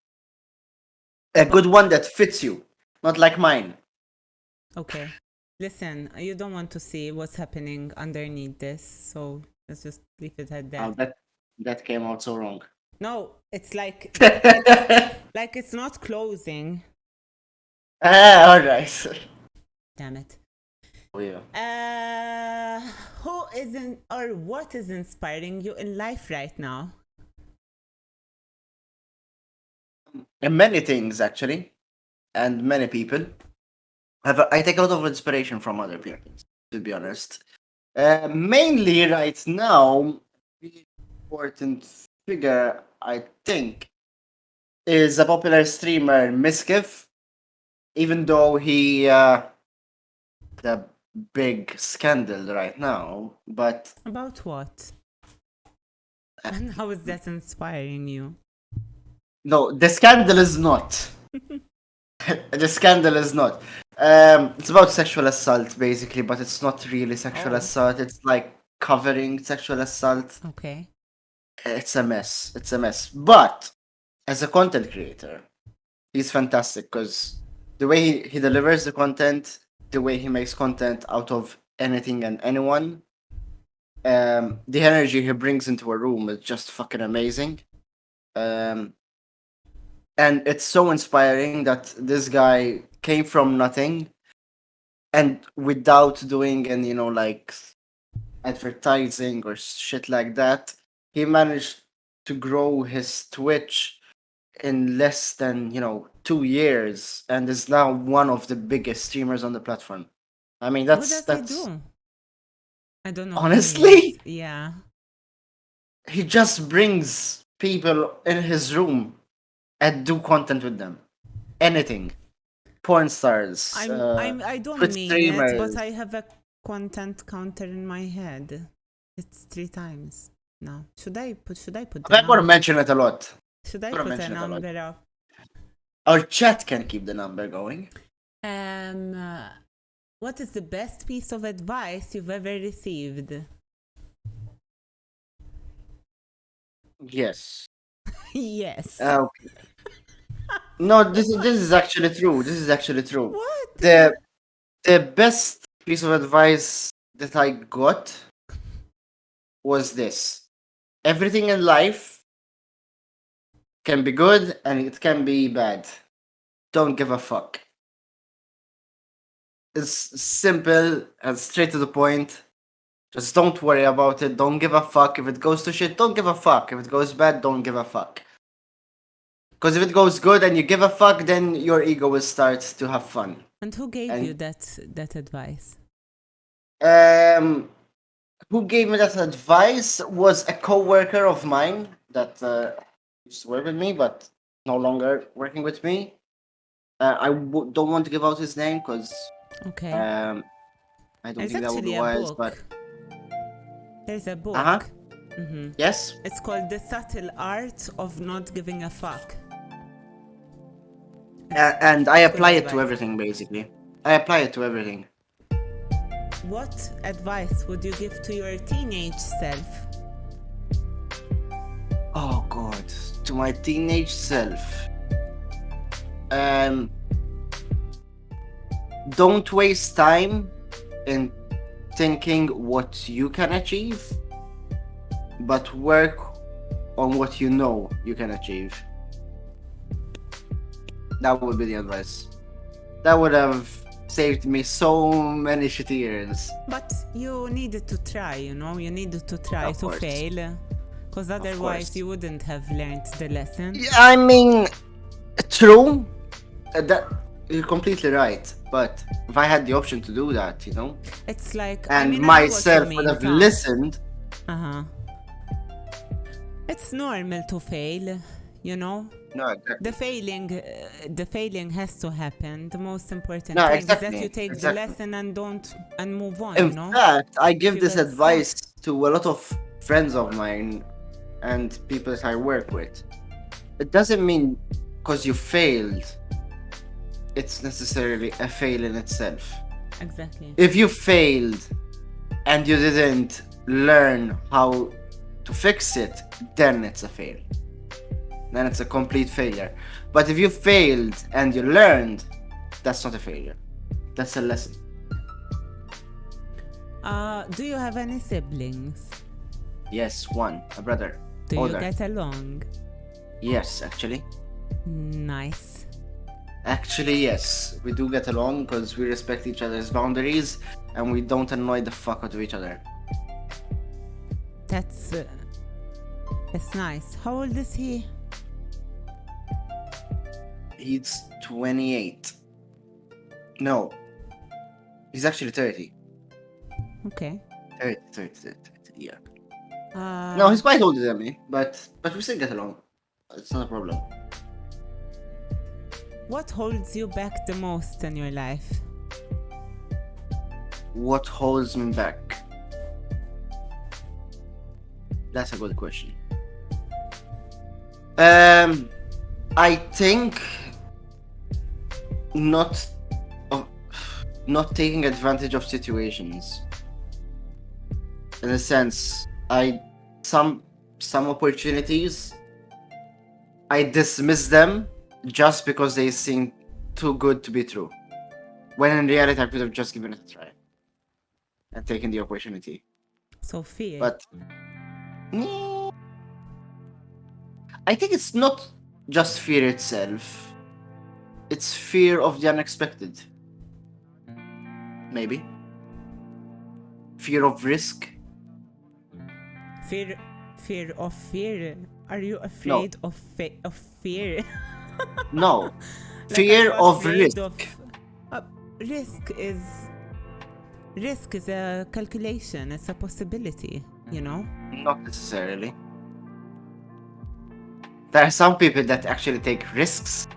A good one that fits you. Not like mine. Okay. Listen, you don't want to see what's happening underneath this, so let's just leave it at that. Oh, that came out so wrong. No, it's like it's not closing. Alright. Damn it. Oh, yeah. Who isn't or what is inspiring you in life right now? And many things actually. And many people. I take a lot of inspiration from other people, to be honest. Mainly right now, the important figure I think is a popular streamer Miskiv. Even though he the big scandal right now, but About what? And how is that inspiring you? no, the scandal is not. The scandal is not. It's about sexual assault basically, but it's not really sexual Oh. assault. It's like covering sexual assault. Okay. it's a mess. It's a mess. But as a content creator, he's fantastic because the way he delivers the content, the way he makes content out of anything and anyone, the energy he brings into a room is just fucking amazing. And it's so inspiring that this guy came from nothing and without doing any, like advertising or shit like that, he managed to grow his Twitch in less than 2 years and is now one of the biggest streamers on the platform. I mean, What that's does he do? I don't know. who he honestly, is. Yeah. he just brings people in his room and do content with them. Anything, porn stars, I don't Twitch mean streamers. it, but I have a content counter in my head. It's 3 times now. Should I put the I'm not gonna number? mention it a lot. Should I gonna put a mention it a lot. number up? Our chat can keep the number going. What is the best piece of advice you've ever received? Yes. Yes. Okay. No, this is actually true. This is actually true. What? The best piece of advice that I got was this: everything in life can be good and it can be bad. Don't give a fuck. It's simple and straight to the point. Just don't worry about it. Don't give a fuck. If it goes to shit, don't give a fuck. If it goes bad, don't give a fuck. Because if it goes good and you give a fuck, then your ego will start to have fun. And who gave And- you that advice? Who gave me that advice was a co-worker of mine that used to work with me, but no longer working with me. Don't want to give out his name because Okay. I don't There's think that would actually be a wise. book. But There's a book. Uh-huh. hmm yes, It's called The Subtle Art of Not Giving a Fuck. and I apply it to advice. everything basically. I apply it to everything. What advice would you give to your teenage self? Oh god, to my teenage self. Don't waste time in thinking what you can achieve, but work on what you know you can achieve. That would be the advice. That would have saved me so many shitty years. But you needed to try, you needed to try Of to course. fail. Because otherwise course. you wouldn't have learned the lesson. I mean, true. That you're completely right. But if I had the option to do that, It's like, and I mean, myself I know would what have you mean, listened. Uh-huh. It's normal to fail, No, exactly. The failing has to happen. The most important No, thing is exactly, that you take exactly. the lesson and move on, In fact, I give you this get advice to a lot of friends of mine and people that I work with. It doesn't mean because you failed, it's necessarily a fail in itself. Exactly. If you failed and you didn't learn how to fix it, then it's a fail. Then it's a complete failure. But if you failed and you learned, that's not a failure. That's a lesson. Do you have any siblings? Yes, one, a brother. Do Older. you get along? Yes, actually. Nice. Actually, yes. We do get along because we respect each other's boundaries and we don't annoy the fuck out of each other. That's nice. How old is he? He's 28. No. He's actually 30. Okay. 30, yeah. Uh, No, he's quite older than me, but we still get along. It's not a problem. What holds you back the most in your life? What holds me back? That's a good question. I think not taking advantage of situations. In a sense, some opportunities, I dismiss them just because they seem too good to be true. When in reality, I could have just given it a try and taken the opportunity. So fear. But mm, I think it's not just fear itself. It's fear of the unexpected. Maybe. Fear of risk. Fear of fear. Are you afraid of fear? No. Like, Fear are you of afraid risk. Risk is a calculation. It's a possibility. You know. Not necessarily. There are some people that actually take risks,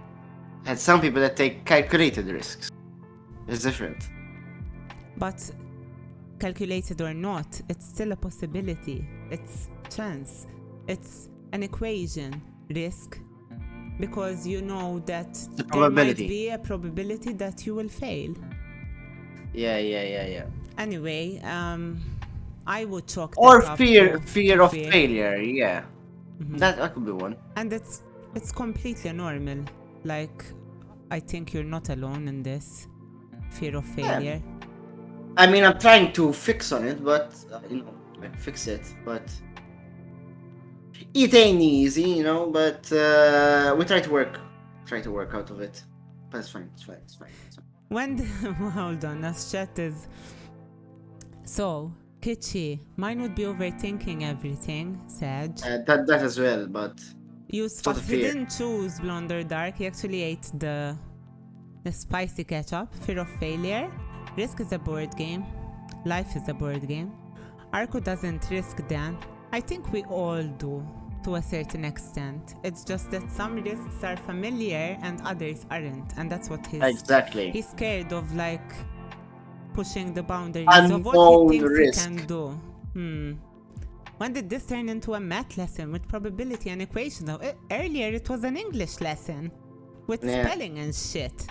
and some people that take calculated risks. It's different. But calculated or not, it's still a possibility. It's chance. It's an equation. Risk. Because you know that The there might probability. be a probability that you will fail. Yeah. Anyway, I would chalk that Or up fear to of fear. failure, yeah. Mhm. That could be one. And it's completely normal. Like, I think you're not alone in this fear of failure. I mean, I'm trying to fix on it, but like fix it. But it ain't easy, But we try to work out of it. But it's fine. It's fine. When hold on, as chat is so kitschy. Mine would be overthinking everything. Sag. That as well, but Yusuf, sort of he fear. didn't choose blonde or dark. He actually ate the spicy ketchup. Fear of failure. Risk is a board game. Life is a board game. Arko doesn't risk Dan. I think we all do, to a certain extent. It's just that some risks are familiar and others aren't, and that's what Exactly. he's scared of, like pushing the boundaries of what Unknown he thinks risk. he can do. When did this turn into a math lesson with probability and equations? Earlier it was an English lesson with Yeah. spelling and shit.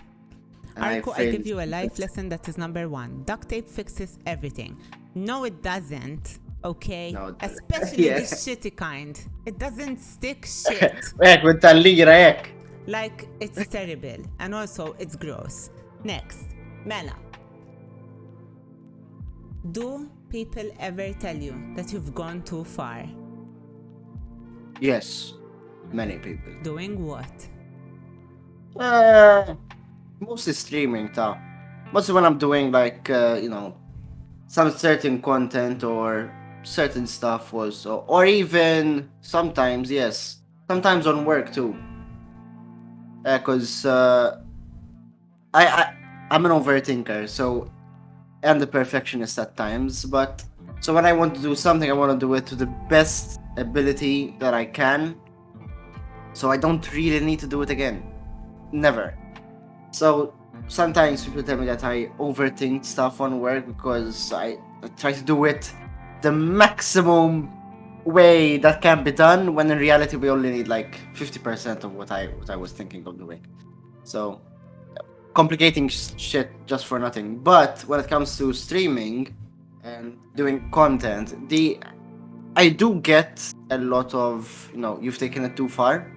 And I Arko, I failed. give you a life lesson that is number 1. Duct tape fixes everything. No, it doesn't. Okay? No, it doesn't. Especially Yeah. the shitty kind. It doesn't stick shit. هيك بالتليرة هيك. Like, it's terrible. And also, it's gross. Next. Mela. Do people ever tell you that you've gone too far? Yes, many people. Doing what? Mostly streaming, ta. Mostly when I'm doing like some certain content or certain stuff also, or even sometimes sometimes on work too. Cause I'm an overthinker, so and the perfectionist at times. But so when I want to do something, I want to do it to the best ability that I can. So I don't really need to do it again. Never. So sometimes people tell me that I overthink stuff on work because I try to do it the maximum way that can be done, when in reality we only need like 50% of what I was thinking of doing. So complicating shit just for nothing. But when it comes to streaming and doing content, I do get a lot of you've taken it too far,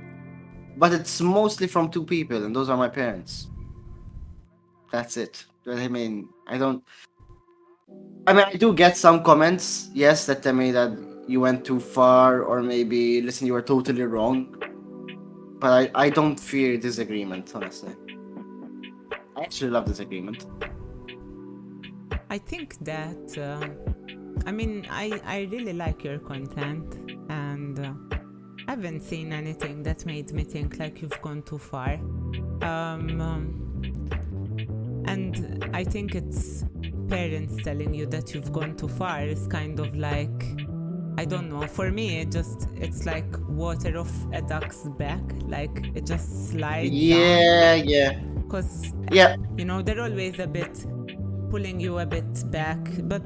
but it's mostly from two people, and those are my parents. That's it. I mean, I do get some comments, yes, that tell me that you went too far, or maybe, listen, you were totally wrong. But I don't fear disagreement, honestly. I actually love disagreement. I think that, I really like your content, and I haven't seen anything that made me think like you've gone too far. And I think it's parents telling you that you've gone too far is kind of like, I don't know, for me it's like water off a duck's back, like it just slides down. Yeah. Because Yeah. they're always a bit pulling you a bit back, but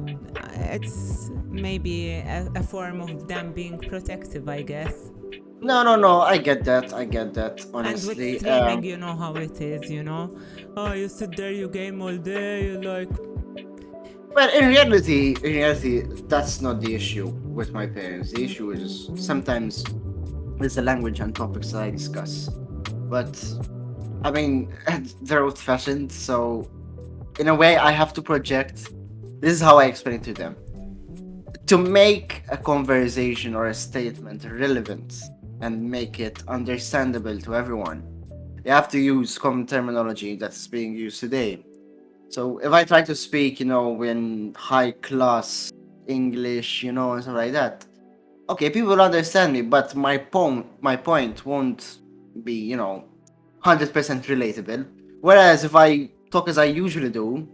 it's maybe a form of them being protective, I guess. No, I get that, honestly. And with streaming, you know how it is, Oh, you sit there, you game all day, you like... Well, in reality, that's not the issue with my parents. The issue is sometimes it's the language and topics that I discuss. But I mean, they're old-fashioned, so in a way, I have to project. This is how I explain it to them. To make a conversation or a statement relevant and make it understandable to everyone, you have to use common terminology that's being used today. So if I try to speak, in high class English, and stuff like that, okay, people will understand me, but my point won't be, 100% relatable. Whereas if I talk as I usually do,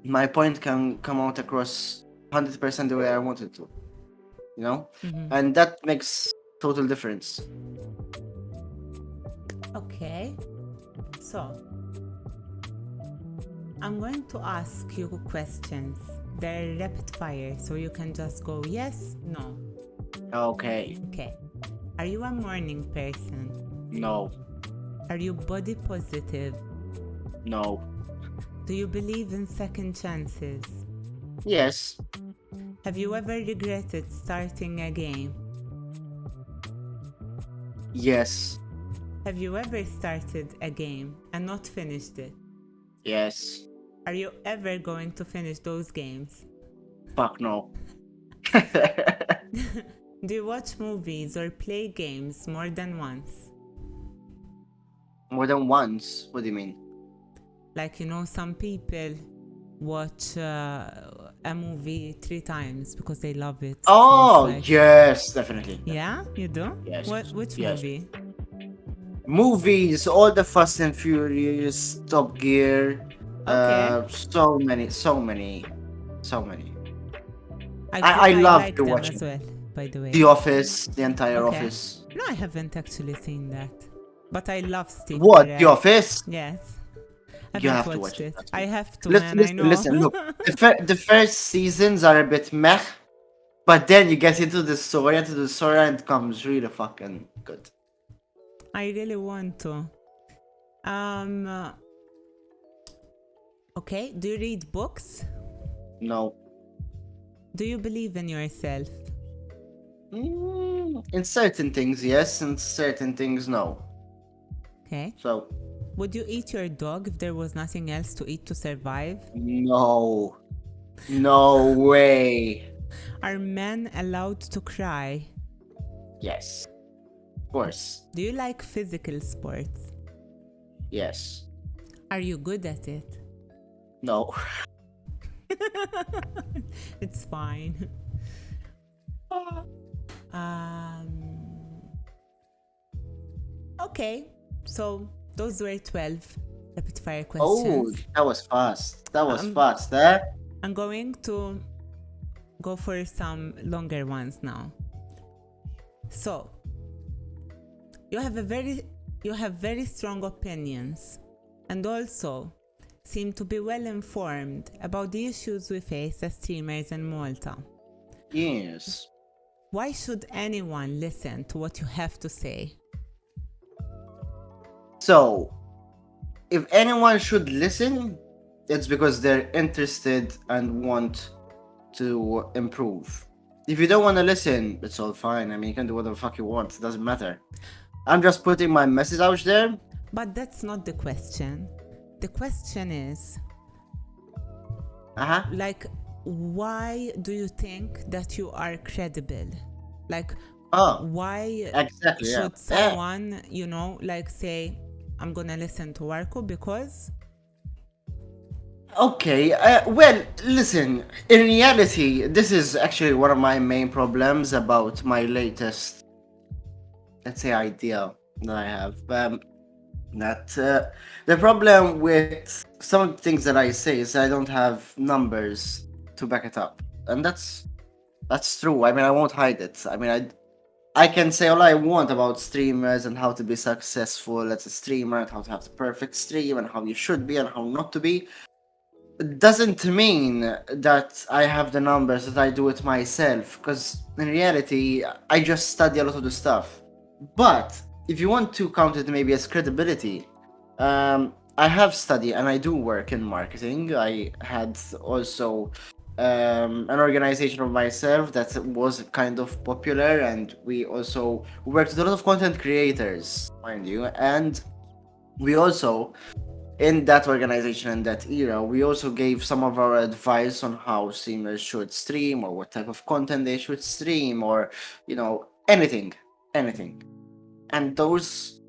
my point can come out across 100% the way I want it to, and that makes total difference. Okay. So, I'm going to ask you questions. They're rapid fire, so you can just go yes, no. Okay. Okay. Are you a morning person? No. Are you body positive? No. Do you believe in second chances? Yes. Have you ever regretted starting a game? Yes. Have you ever started a game and not finished it? Yes. Are you ever going to finish those games? Fuck no. Do you watch movies or play games more than once? More than once? What do you mean? Like, some people watch a movie 3 times because they love it. So Oh, it's like- yes, definitely. Yeah, you do? Yes. Which Yes. movie? Movies, all the Fast and Furious, Top Gear, Okay. so many. I love like to them watch as it. well, by the way. The Office, the entire Okay. Office. No, I haven't actually seen that. But I love Steve What? The Carell. Office? Yes. I You haven't have to watched watch it. it. That's I good. have to, Listen, man, I know. listen, look. The first seasons are a bit meh, but then you get into the story, and it comes really fucking good. I really want to. Okay, do you read books? No. Do you believe in yourself? In certain things, yes. In certain things, no. Okay. So, Would you eat your dog if there was nothing else to eat to survive? no. No way. Are men allowed to cry? Yes. Of course. Do you like physical sports? Yes. Are you good at it? No. It's fine. Okay, so those were 12 rapid fire Oh, questions. that was fast. That was Um, fast, eh? I'm going to go for some longer ones now. So, you have very strong opinions and also seem to be well informed about the issues we face as streamers in Malta. Yes. Why should anyone listen to what you have to say? So, if anyone should listen, it's because they're interested and want to improve. If you don't want to listen, it's all fine. I mean, you can do whatever the fuck you want. It doesn't matter. I'm just putting my message out there. But that's not the question. The question is, like, why do you think that you are credible? Like, Oh, why exactly. should Yeah. someone, like say, I'm gonna listen to Arko because Okay, well, listen, in reality, this is actually one of my main problems about my latest, let's say, idea that I have. The problem with some of the things that I say is I don't have numbers to back it up. And that's true. I mean, I won't hide it. I mean, I can say all I want about streamers and how to be successful as a streamer and how to have the perfect stream and how you should be and how not to be. It doesn't mean that I have the numbers, that I do it myself, because in reality, I just study a lot of the stuff. But if you want to count it maybe as credibility, I have studied and I do work in marketing. I had also an organization of myself that was kind of popular, and we also worked with a lot of content creators, mind you, and we also in that organization and that era, we also gave some of our advice on how streamers should stream or what type of content they should stream or, anything. And those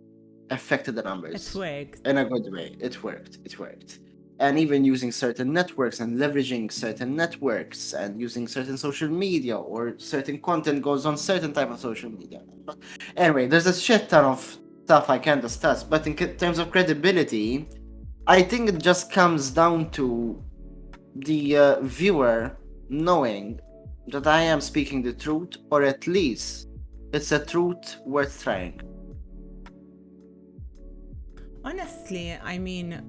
affected the numbers It worked. in a good way. It worked. And even using certain networks and leveraging certain networks and using certain social media or certain content goes on certain type of social media. Anyway, there's a shit ton of stuff I can't discuss, but in terms of credibility, I think it just comes down to the viewer knowing that I am speaking the truth, or at least it's a truth worth trying. Honestly, I mean,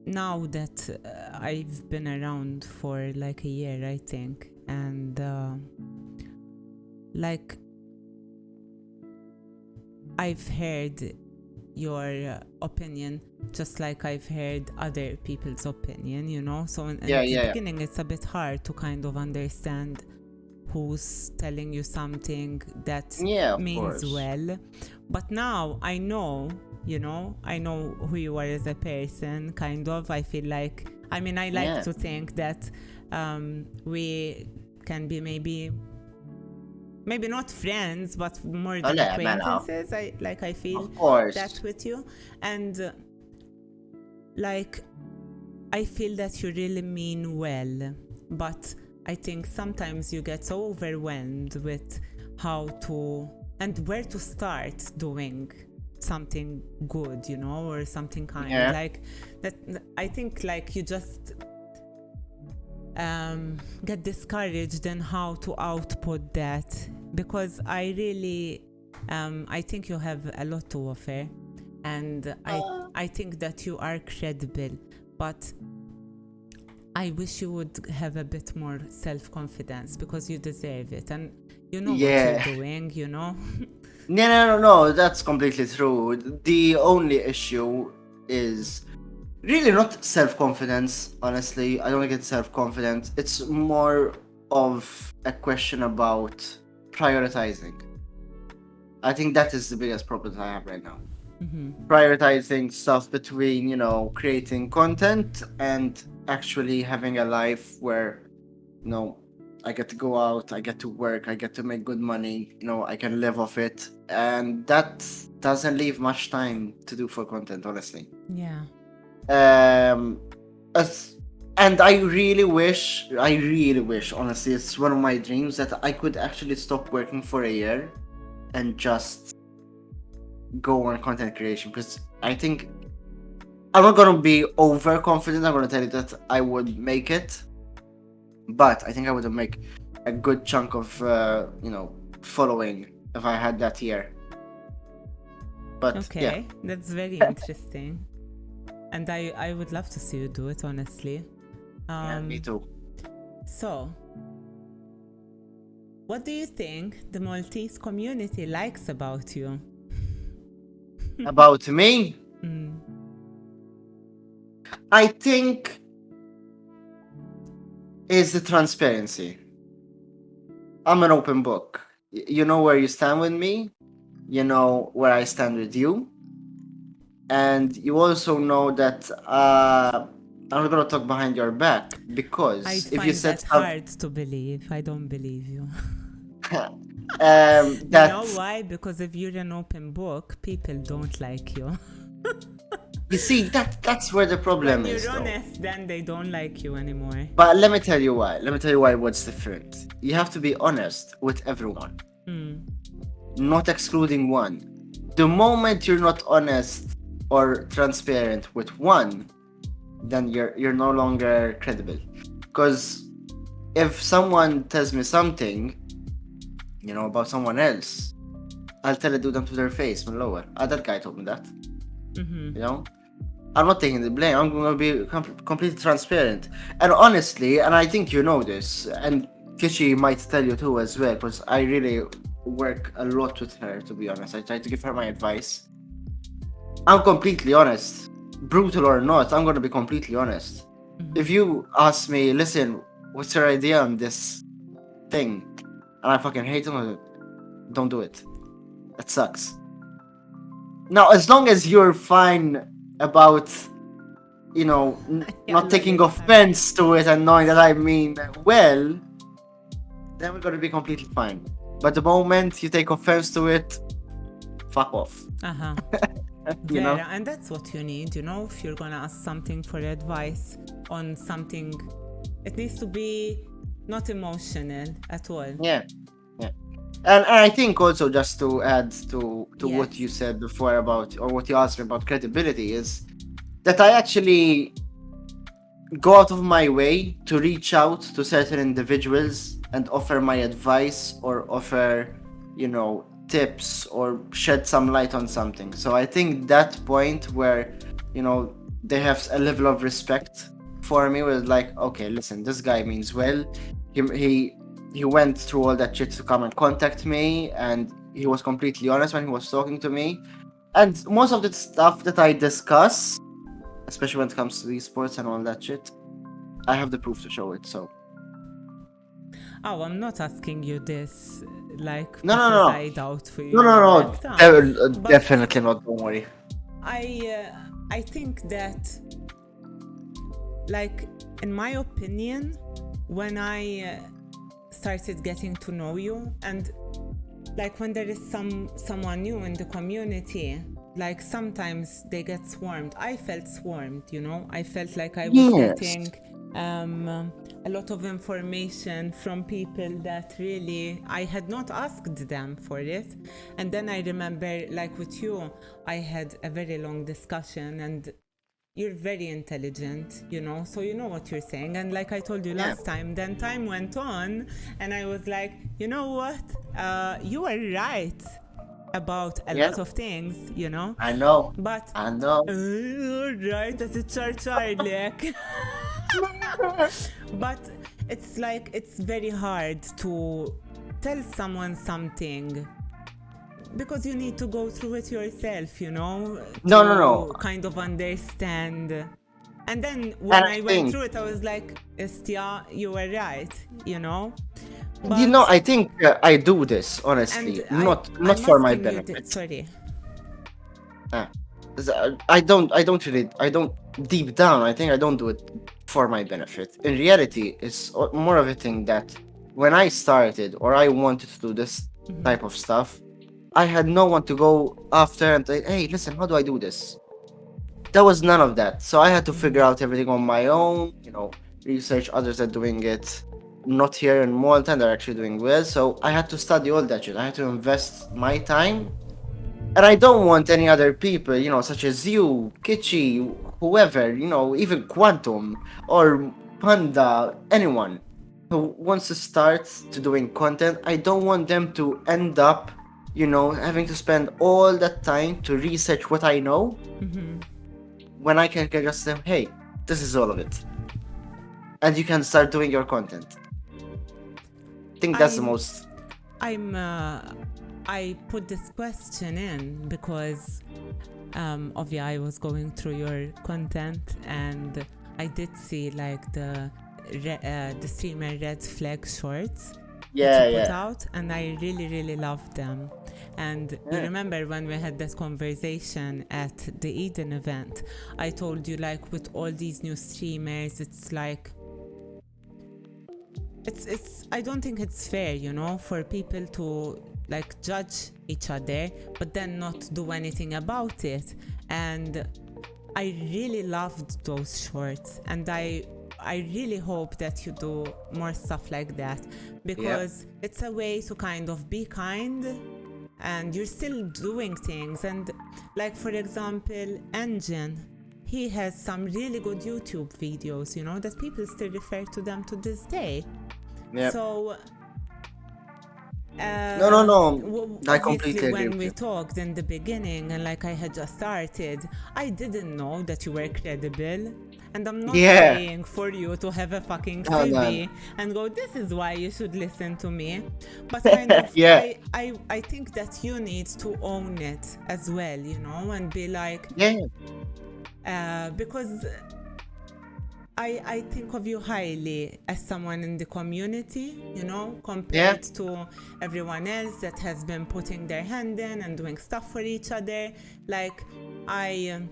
now that I've been around for like a year, I think, and like I've heard your opinion just like I've heard other people's opinion, so in the beginning it's a bit hard to kind of understand who's telling you something that means well, but now I know who you are as a person, kind of. I feel like, I mean, I like to think that we can be maybe not friends, but more than acquaintances. I feel that with you, and I feel that you really mean well, but I think sometimes you get so overwhelmed with how to and where to start doing something good, or something kind like that. I think you just get discouraged in how to output that, because I really I think you have a lot to offer, and I think that you are credible, but I wish you would have a bit more self-confidence, because you deserve it, and what you're doing, No, that's completely true. The only issue is really not self-confidence, honestly. I don't get self-confidence. It's more of a question about prioritizing. I think that is the biggest problem that I have right now. Prioritizing stuff between, creating content and actually having a life where, I get to go out, I get to work, I get to make good money, I can live off it. And that doesn't leave much time to do for content, honestly. Yeah. And I really wish, honestly, it's one of my dreams that I could actually stop working for a year and just go on content creation, because I think I'm not gonna be overconfident. I'm gonna tell you that I would make it, but I think I would make a good chunk of following if I had that year. But that's very interesting, and I would love to see you do it, honestly. Me too. So, what do you think the Maltese community likes about you? About me? I think is the transparency. I'm an open book. You know where you stand with me. You know where I stand with you. And you also know that I'm not going to talk behind your back, because if you said that hard to believe. I don't believe you. You know why? Because if you're an open book, people don't like you. You see, that's where the problem is. When you're honest, then they don't like you anymore. But let me tell you why. What's different. You have to be honest with everyone. Not excluding one. The moment you're not honest or transparent with one, then you're no longer credible. Because if someone tells me something, about someone else, I'll tell it to them to their face, from lower. That guy told me that. I'm not taking the blame. I'm going to be completely transparent. And honestly, and I think you know this, and Kishi might tell you too as well, because I really work a lot with her, to be honest. I try to give her my advice. I'm completely honest. Brutal or not, I'm going to be completely honest. If you ask me, listen, what's your idea on this thing? And I fucking hate it, don't do it. That sucks. Now, as long as you're fine about, not taking offense to it and knowing that I mean well, then we're gonna be completely fine. But the moment you take offense to it, fuck off. Uh-huh. You know? And that's what you need, if you're gonna ask something for advice on something, it needs to be not emotional at all. Yeah. And I think also, just to add to Yes. what you said before about, or what you asked me about credibility, is that I actually go out of my way to reach out to certain individuals and offer my advice or offer, tips or shed some light on something. So I think that point where, they have a level of respect for me was like, okay, listen, this guy means well. He went through all that shit to come and contact me, and he was completely honest when he was talking to me. And most of the stuff that I discuss, especially when it comes to esports and all that shit, I have the proof to show it. So Oh, I'm not asking you this, like, No. because I doubt for you. no, But definitely not. Don't worry. I think that, like, in my opinion, when I started getting to know you, and like when there is someone new in the community, like sometimes they get swarmed. I felt swarmed, I felt like I was Yes. getting a lot of information from people that really I had not asked them for it. And then I remember, like with you, I had a very long discussion, and you're very intelligent, so you know what you're saying. And like I told you last time, then time went on, and I was like, you know what? You were right about a lot of things, I know. But I know. right, that's a Charlie. But it's like, it's very hard to tell someone something, because you need to go through it yourself, No. kind of understand. And then when I went through it, I was like, Estia, you were right, But, I think I do this honestly, and not I'm for my asking you benefit. sorry. I don't really, deep down, I think I don't do it for my benefit. In reality, it's more of a thing that when I started, or I wanted to do this type of stuff, I had no one to go after and say, hey, listen, how do I do this? There was none of that. So I had to figure out everything on my own, research others are doing it, not here in Malta, and they're actually doing well. So I had to study all that shit. I had to invest my time. And I don't want any other people, such as you, Kichi, whoever, even Quantum or Panda, anyone who wants to start to doing content. I don't want them to end up, having to spend all that time to research what I know, when I can just say, hey, this is all of it. And you can start doing your content. I think that's the most... I put this question in because obviously I was going through your content, and I did see like the streamer Red Flag shorts that you put out, and I really, really loved them. And you remember when we had that conversation at the Eden event, I told you, like, with all these new streamers, it's like, it's I don't think it's fair, for people to like judge each other but then not do anything about it. And I really loved those shorts, and I really hope that you do more stuff like that, because it's a way to kind of be kind, and you're still doing things. And like, for example, Engine, he has some really good YouTube videos, that people still refer to them to this day. So No. I completely agree when with we you. talked in the beginning, and like I had just started, I didn't know that you were credible. And I'm not saying for you to have a fucking CV and go, this is why you should listen to me. But kind of, I think that you need to own it as well, and be like, because I think of you highly as someone in the community, you know, compared to everyone else that has been putting their hand in and doing stuff for each other. Like, I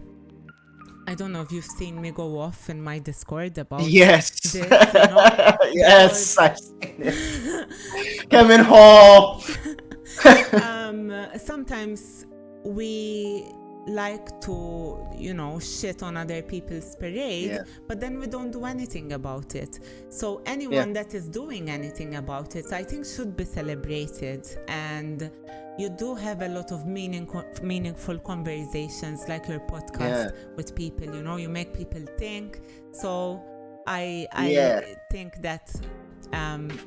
don't know if you've seen me go off in my Discord about Yes. this, you know? Yes, I've seen it. Coming home. Sometimes we like to, you know, shit on other people's parade, but then we don't do anything about it. So anyone that is doing anything about it, I think should be celebrated. And you do have a lot of meaningful conversations, like your podcast with people, you know, you make people think. So I think that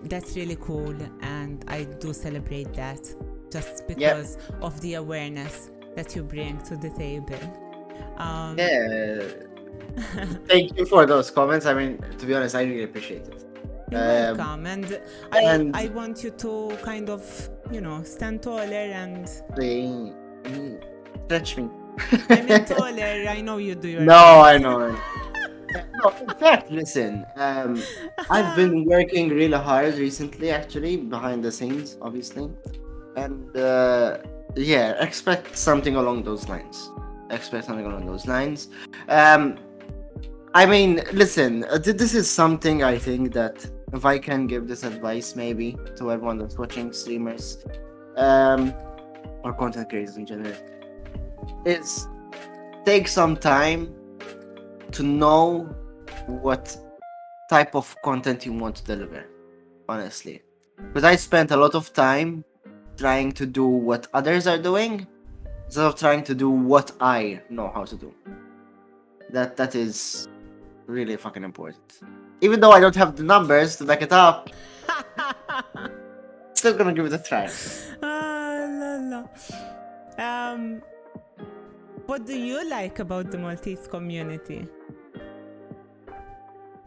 that's really cool, and I do celebrate that just because of the awareness that you bring to the table. Thank you for those comments. I mean, to be honest, I really appreciate it. You're welcome, and I want you to kind of, you know, stand taller and stretch me. I mean taller. I know you do your I know. No, in fact, listen, I've been working really hard recently, actually, behind the scenes, obviously. And expect something along those lines. I mean, listen, this is something I think that if I can give this advice maybe to everyone that's watching, streamers, or content creators in general, is take some time to know what type of content you want to deliver, honestly. Because I spent a lot of time trying to do what others are doing instead of trying to do what I know how to do. That is really fucking important. Even though I don't have the numbers to back it up, still gonna give it a try. What do you like about the Maltese community?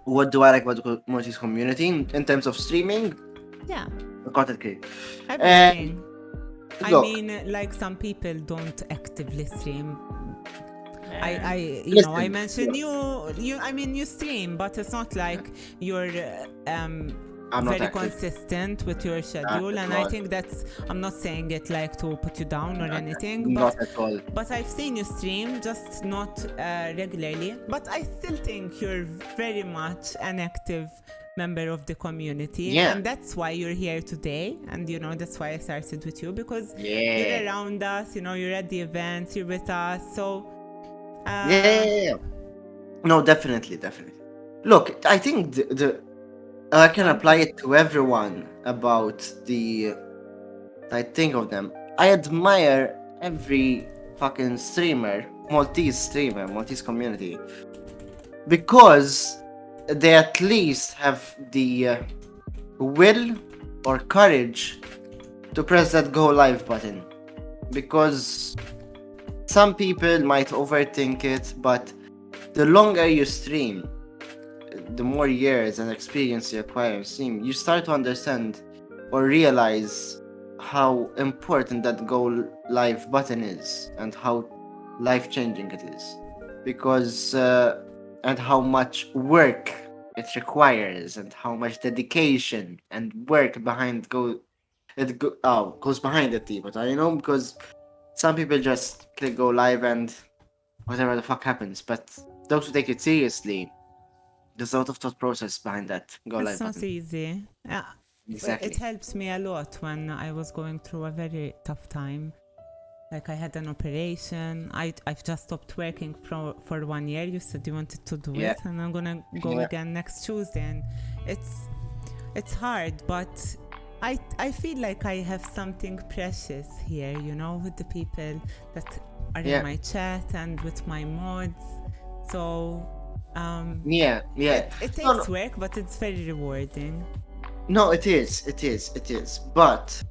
What do I like about the Maltese community in terms of streaming? Yeah. Content creating. Everything. I look, mean, like some people don't actively stream. I Listen, mentioned you stream, but it's not like you're I'm not very active. consistent with your schedule, and I think I'm not saying it like to put you down or anything, Not at all. but I've seen you stream, just not regularly. But I still think you're very much an active member of the community, and that's why you're here today. And you know, that's why I started with you, because you're around us, you know, you're at the events, you're with us. So no, definitely. Look, I think I can apply it to everyone about I think of them. I admire every fucking Maltese community, because they at least have the will or courage to press that go live button. Because some people might overthink it, but the longer you stream, the more years and experience you acquire in stream, you start to understand or realize how important that go live button is, and how life-changing it is. Because and how much work it requires, and how much dedication and work goes behind it, but you know, because some people just click go live and whatever the fuck happens, but those who take it seriously, there's a lot of thought process behind that go live it's not button. easy. Exactly. It helps me a lot when I was going through a very tough time. Like I had an operation. I've just stopped working for 1 year. You said you wanted to do it, and I'm gonna go again next Tuesday. And it's hard, but I feel like I have something precious here, you know, with the people that are in my chat and with my mods. So it takes work, but it's very rewarding. No, it is. But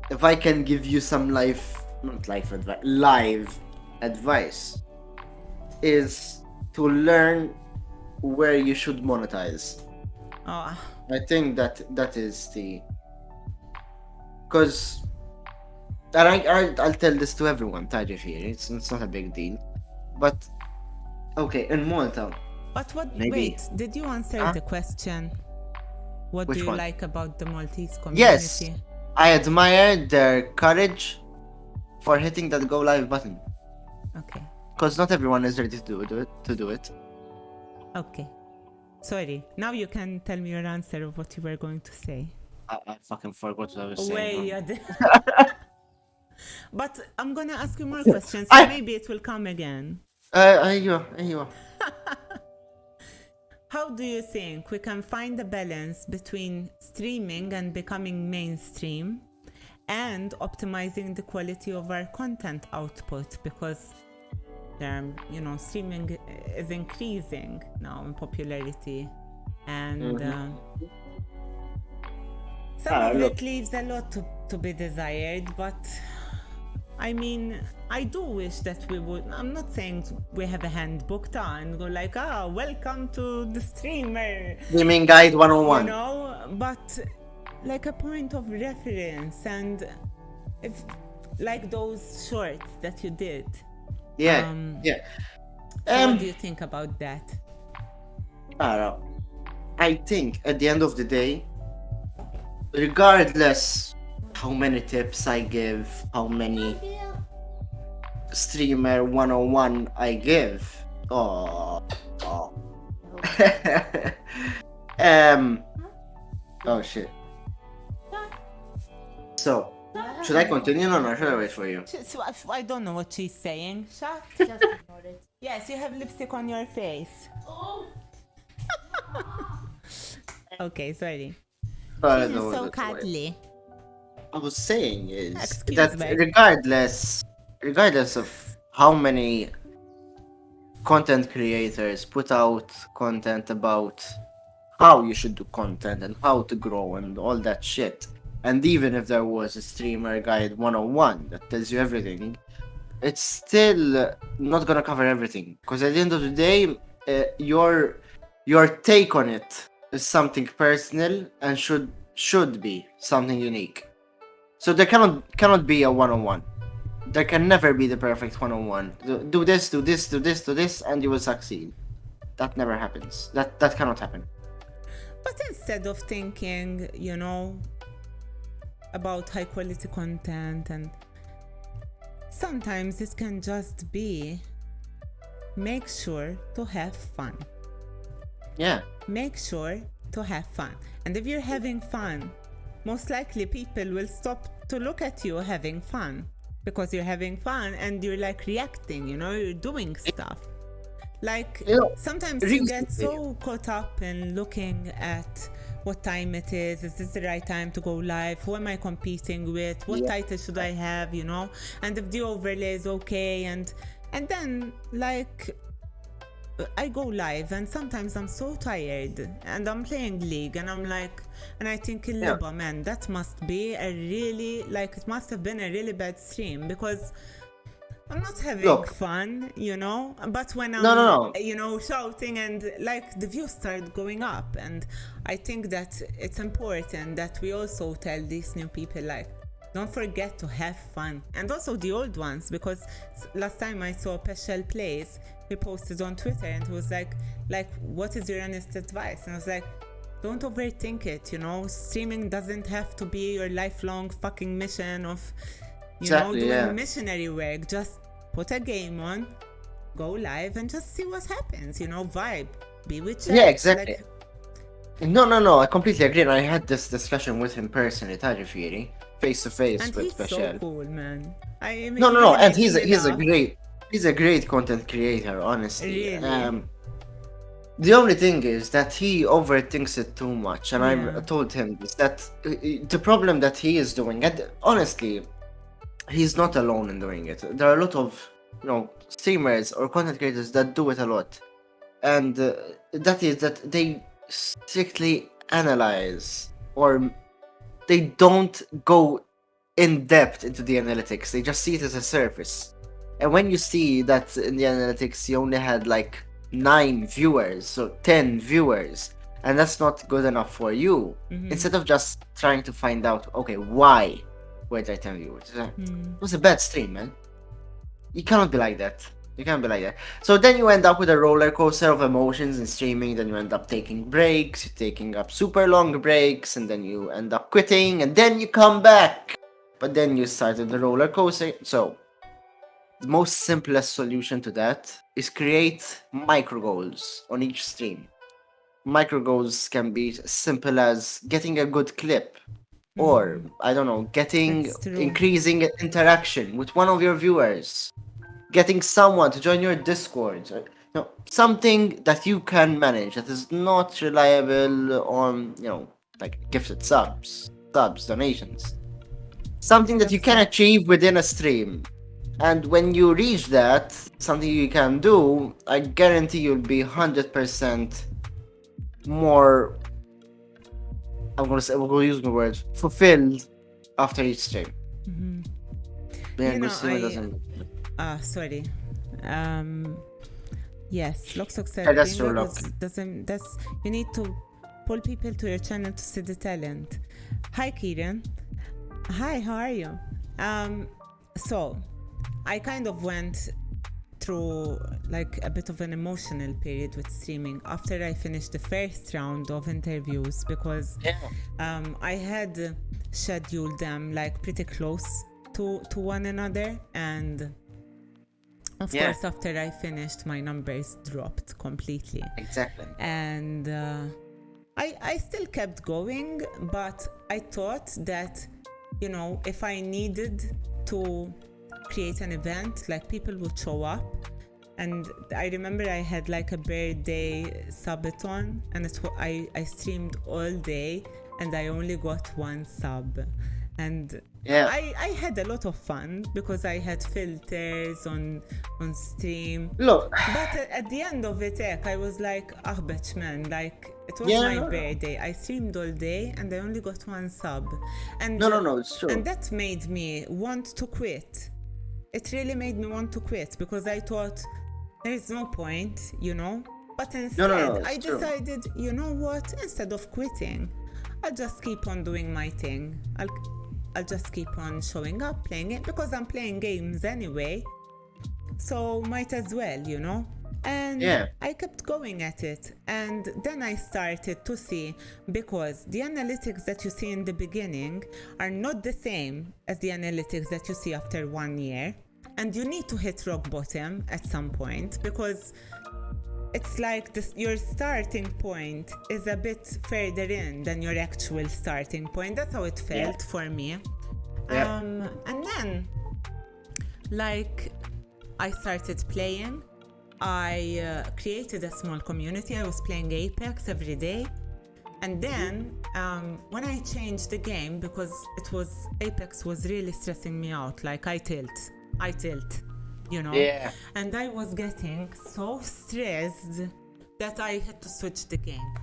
if I can give you some live advice, is to learn where you should monetize. I think that is the, because I'll tell this to everyone, Tajif here. It's not a big deal, but okay, in Malta, But what? Maybe. Wait, did you answer Huh? the question? What Which do you one? like about the Maltese community? Yes, I admire their courage for hitting that go live button. Okay. Because not everyone is ready to do it. Okay. Sorry. Now you can tell me your answer of what you were going to say. I fucking forgot what I was saying. Wait, now. you did. But I'm gonna ask you more questions, so maybe it will come again. ايوه. How do you think we can find a balance between streaming and becoming mainstream and optimizing the quality of our content output? Because streaming is increasing now in popularity, and some of look. it leaves a lot to be desired, but I mean, I do wish that we would. I'm not saying we have a handbook and go like, welcome to the streamer, Streaming Guide you 101. know, but like a point of reference, and if like those shorts that you did. Yeah. So what do you think about that? I don't know. I think at the end of the day, regardless how many tips I give, how many streamer 101 I give, oh shit. So, should I continue or should I wait for you? I don't know what she's saying. Shut. Just ignore it. Yes, you have lipstick on your face. Okay, sorry. I She's don't know so what that's cuddly. I was saying is Excuse that me. regardless of how many content creators put out content about how you should do content and how to grow and all that shit, and even if there was a streamer guide 101 that tells you everything, it's still not gonna cover everything, because at the end of the day, your take on it is something personal and should be something unique. So there cannot be a 101. There can never be the perfect 101. Do this, and you will succeed. That never happens. That cannot happen. But instead of thinking, about high quality content, and sometimes it can just be make sure to have fun. Yeah. Make sure to have fun. And if you're having fun, most likely people will stop to look at you having fun, because you're having fun and you're like reacting, you're doing stuff. Like sometimes you get so caught up in looking at what time it is this the right time to go live, who am I competing with, what title should I have, and if the overlay is okay, and then like I go live and sometimes I'm so tired and I'm playing League and I'm like, and I think man, that must be it must have been a really bad stream, because I'm not having fun, but when I'm shouting and like the views start going up, and I think that it's important that we also tell these new people like, don't forget to have fun, and also the old ones, because last time I saw Peshel Plays, he posted on Twitter and he was like what is your honest advice? And I was like, don't overthink it, streaming doesn't have to be your lifelong fucking mission of doing missionary work. Just put a game on, go live and just see what happens, vibe, be with chat. Yeah, exactly. No, I completely agree, and I had this discussion with him personally, face to face with Bashar. And he's so cool, man. No, and he's a great content creator, honestly. Really? The only thing is that he overthinks it too much, and I told him this, that the problem that he is doing, and honestly, he's not alone in doing it. There are a lot of streamers or content creators that do it a lot, and that is that they strictly analyze, or they don't go in depth into the analytics. They just see it as a surface. And when you see that in the analytics you only had like 9 viewers, so 10 viewers, and that's not good enough for you, instead of just trying to find out, okay, why were there 10 viewers? It was a bad stream, man. You cannot be like that. You can't be like that. So then you end up with a roller coaster of emotions in streaming. Then you end up taking breaks, you're taking up super long breaks, and then you end up quitting, and then you come back. But then you started the roller coaster. So the most simplest solution to that is create micro goals on each stream. Micro goals can be as simple as getting a good clip, or I don't know, That's true. increasing interaction with one of your viewers, getting someone to join your Discord, something that you can manage that is not reliable on, like gifted donations, something that you can achieve within a stream. And when you reach that, something you can do, I guarantee you'll be 100% more, I'm going to use the word, fulfilled after each stream. Being a good streamer doesn't. Sorry. Yes, Loxok said Yeah, that's being your a luck. that's you need to pull people to your channel to see the talent. Hi Kieran. Hi, how are you? So I kind of went through like a bit of an emotional period with streaming after I finished the first round of interviews because I had scheduled them like pretty close to one another, and of course after I finished my numbers dropped completely. Exactly. And I still kept going, but I thought that, you know, if I needed to create an event, like people would show up. And I remember I had like a birthday subathon, and I streamed all day and I only got one sub. And I had a lot of fun because I had filters on stream. Look, But at the end of it, I was like, bitch, man, like it was my birthday. I streamed all day and I only got one sub. And no, it's true. And that made me want to quit. It really made me want to quit because I thought there is no point, you know. But instead, I decided, you know what? Instead of quitting, I'll just keep on doing my thing. I'll just keep on showing up, playing it because I'm playing games anyway. So might as well, you know? And I kept going at it. And then I started to see, because the analytics that you see in the beginning are not the same as the analytics that you see after 1 year. And you need to hit rock bottom at some point because it's like your starting point is a bit further in than your actual starting point. That's how it felt for me. And then, like, I started playing. I created a small community. I was playing Apex every day. And then, when I changed the game, because Apex was really stressing me out, like I tilt, you know? Yeah. And I was getting so stressed that I had to switch the game.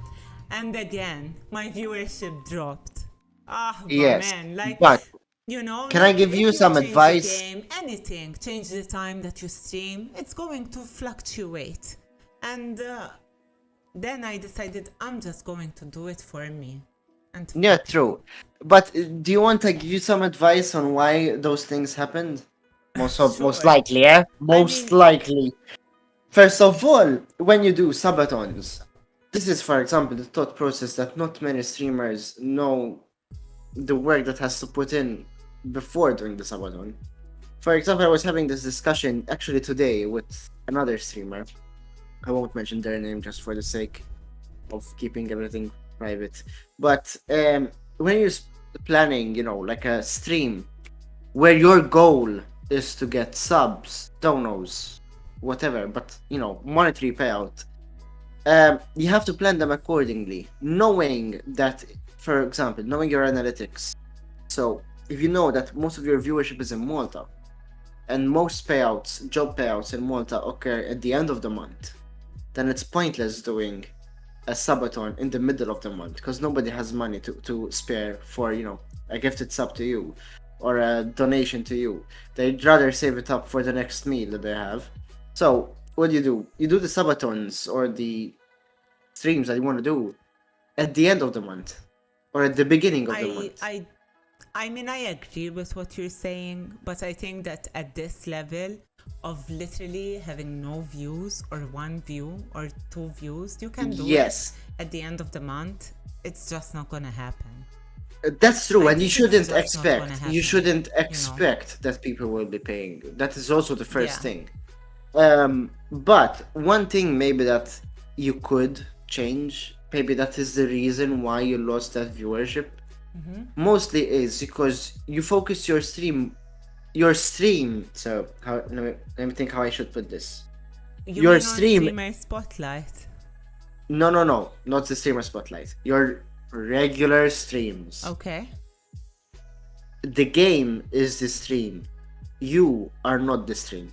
And again, my viewership dropped. Man, like, but you know, can like I give if you some change advice? The game, anything, change the time that you stream, it's going to fluctuate. And then I decided I'm just going to do it for me. And Yeah, true. But do you want to give you some advice on why those things happened? Most likely, yeah? Most likely. First of all, when you do subathons, this is, for example, the thought process that not many streamers know the work that has to put in before doing the subathon. For example, I was having this discussion actually today with another streamer. I won't mention their name just for the sake of keeping everything private. But when you're planning, you know, like a stream where your goal is to get subs, donos, whatever, but, you know, monetary payout, you have to plan them accordingly, knowing that, for example, knowing your analytics. So if you know that most of your viewership is in Malta, and most job payouts in Malta occur at the end of the month, then it's pointless doing a subathon in the middle of the month because nobody has money to spare for, you know, a gifted sub to you or a donation to you. They'd rather save it up for the next meal that they have. So what do? You do the subathons or the streams that you want to do at the end of the month or at the beginning of the month. I mean, I agree with what you're saying, but I think that at this level, of literally having no views or 1 view or 2 views, you can do Yes. it at the end of the month. It's just not gonna happen. That's true, Like, and you it's shouldn't just not gonna expect. happen, You shouldn't expect that people will be paying you. That is also the first Yeah. thing. But one thing maybe that you could change, maybe that is the reason why you lost that viewership. Mostly is because you focus your stream. So let me think how I should put this. You Your mean on stream. Streamer Spotlight? No, not the streamer spotlight. Your regular streams. Okay. The game is the stream. You are not the stream.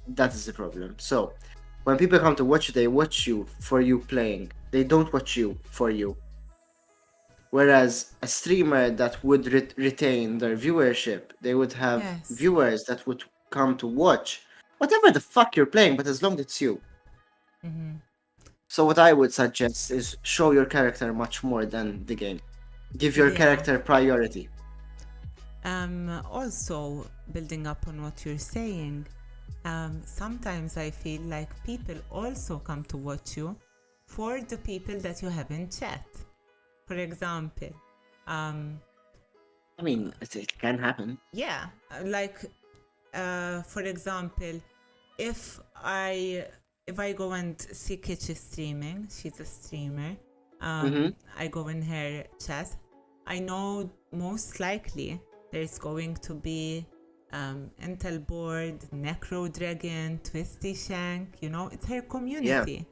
That is the problem. So, when people come to watch you, they watch you for you playing. They don't watch you for you. Whereas a streamer that would retain their viewership, they would have Yes. viewers that would come to watch whatever the fuck you're playing, but as long as it's you. So what I would suggest is show your character much more than the game. Give your Yeah. character priority. Also, building up on what you're saying, sometimes I feel like people also come to watch you for the people that you have in chat. For example, I mean, it can happen. yeah, like for example, if I go and see Kitchi streaming, she's a streamer. I go in her chat. I know most likely there's going to be Intel Board, Necro Dragon, Twisty Shank. You know, it's her community.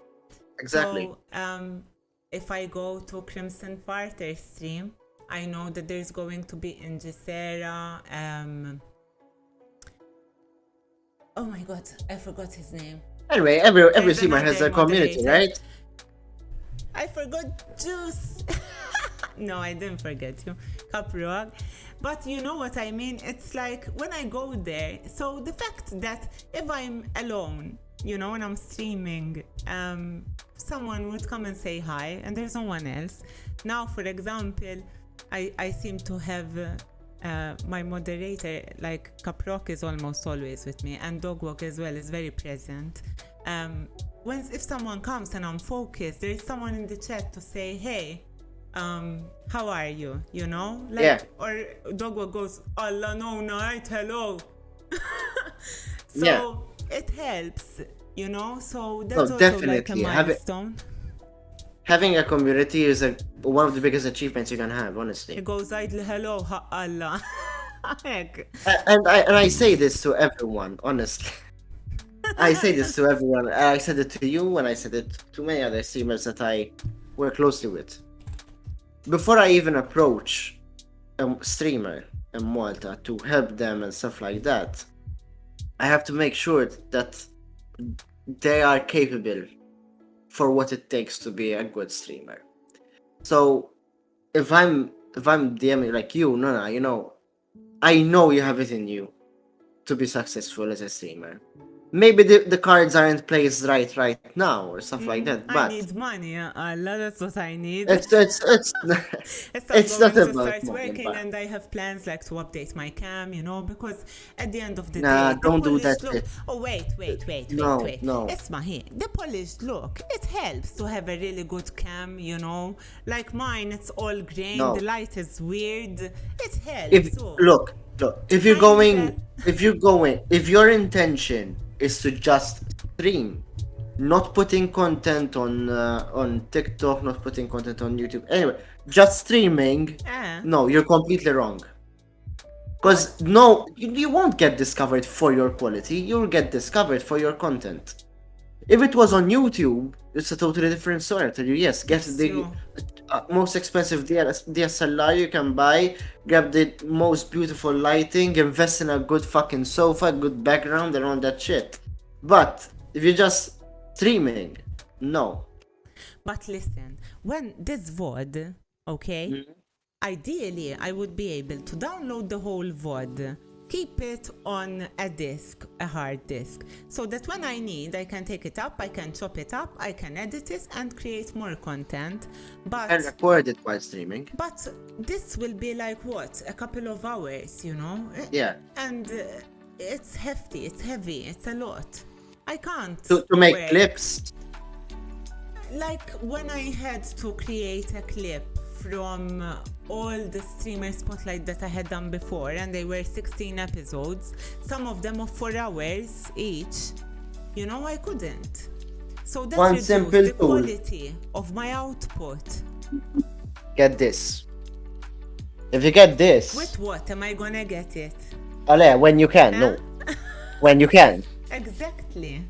Exactly. So if I go to Crimson Fighter stream, I know that there's going to be Injisera. Oh my god, I forgot his name. Anyway, every There's streamer has another their community, moderator. right? I forgot Juice. No, I didn't forget you. Caprog. But you know what I mean? It's like when I go there, so the fact that if I'm alone, you know, when I'm streaming, someone would come and say hi and there's no one else. Now, for example, I seem to have my moderator, like Caproc is almost always with me, and Dogwalk as well is very present. If someone comes and I'm focused, there is someone in the chat to say, hey, how are you? You know? Like, Yeah. Or Dogwalk goes, Allah no night, hello. So Yeah. it helps, you know? So that's No, also like a definitely. milestone. Having a community is one of the biggest achievements you can have, honestly. It goes, hello, Allah. Heck. And I say this to everyone, honestly. I say this to everyone. I said it to you, and I said it to many other streamers that I work closely with. Before I even approach a streamer in Malta to help them and stuff like that, I have to make sure that they are capable for what it takes to be a good streamer. So if I'm DMing like you, Nona, you know, I know you have it in you to be successful as a streamer. Maybe the cards aren't placed right now or stuff like that, I but need money, Allah, that's what I need. it's It's not going to about start money, working, but- and I have plans like to update my cam, you know, because at the end of the Nah, day, don't the do polished that look. shit. Oh wait. No. Esma here. The polished look, it helps to have a really good cam, you know. Like mine, it's all grain. No. The light is weird. It helps. If so. look, if your intention is to just stream, not putting content on TikTok, not putting content on YouTube, anyway, just streaming, no, you're completely wrong. Because no, you won't get discovered for your quality, you'll get discovered for your content. If it was on YouTube, it's a totally different story. I tell you, yes, get It's the true. most expensive DSLR you can buy, grab the most beautiful lighting, invest in a good fucking sofa, good background, and all that shit. But if you're just streaming, no. But listen, when this VOD, okay, ideally I would be able to download the whole VOD, keep it on a disk, a hard disk, so that when I need, I can take it up, I can chop it up, I can edit it and create more content. But And record it while streaming. this will be like what? A couple of hours, you know? Yeah. And it's hefty, it's heavy, it's a lot. I can't. To make wear- clips. Like when I had to create a clip from all the streamer spotlight that I had done before, and they were 16 episodes, some of them of 4 hours each, you know, I couldn't. So that One reduced simple the tool. quality of my output. Get this. If you get this, With what am I gonna get it? Ale, when you can, no. When you can. Exactly.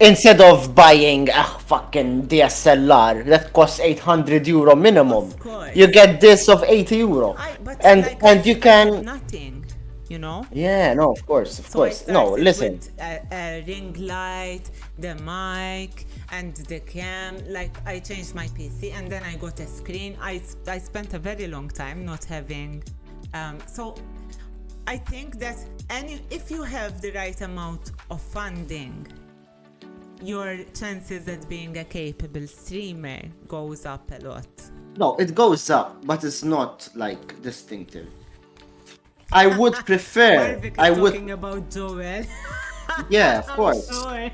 Instead of buying a fucking DSLR that costs €800 minimum, Of course. you get this of €80. But And like, and I you started can. nothing, you know. Yeah, no, of course, of So I course. No, started listen. with a ring light, the mic, and the cam. Like I changed my PC, and then I got a screen. I spent a very long time not having. So I think that if you have the right amount of funding, your chances at being a capable streamer goes up a lot. No, it goes up, but it's not like distinctive. I would prefer. Marvik is I would. talking about Joel. Yeah, of I'm course. sure.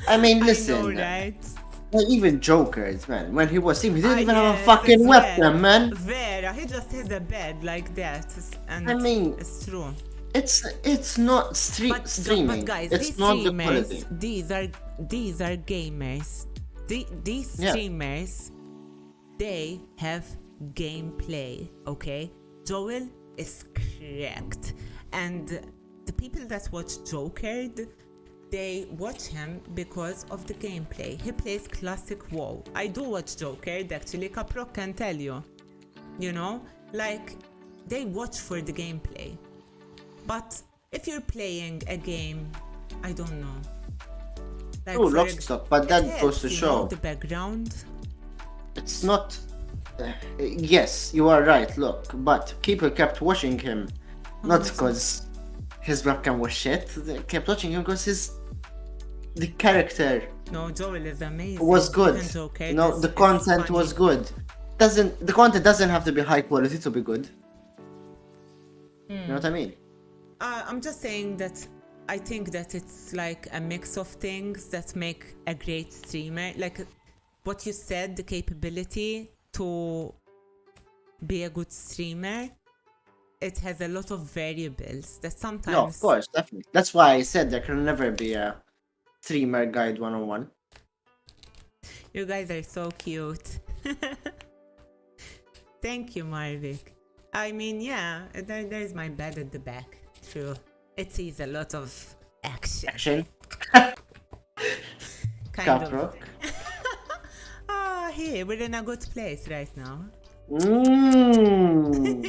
I mean, I know, listen. right? Well, even Joker's, man, when he was streaming, he didn't Ah, even have a yes, fucking it's webcam, man. Vera, he just has a bed like that, and I mean, it's true. It's not streaming. But guys, it's these not the streamers, quality. these are gamers. These Yeah. streamers, they have gameplay. Okay, Joel is cracked, and the people that watch Joker, they watch him because of the gameplay. He plays classic WoW. I do watch Joker, actually, Caprock can tell you. You know, like they watch for the gameplay. But if you're playing a game, I don't know. Like Oh, for lock stock, but that it goes to helps, you know, show the background. it's not. Yes, you are right. Look, but people kept watching him, not because his webcam was shit. They kept watching him because the character No, Joel is amazing. was good. Even Joker, You know, this the is content funny. was good. The content doesn't have to be high quality to be good. You know what I mean? I'm just saying that I think that it's like a mix of things that make a great streamer. Like what you said, the capability to be a good streamer, it has a lot of variables that sometimes. No, of course, definitely. That's why I said there can never be a streamer guide 101. You guys are so cute. Thank you, Marvik. I mean, yeah, there's my bed at the back. True. It sees a lot of action. Action. Kind of. Caprock. Ah, here, we're in a good place right now. Mmm.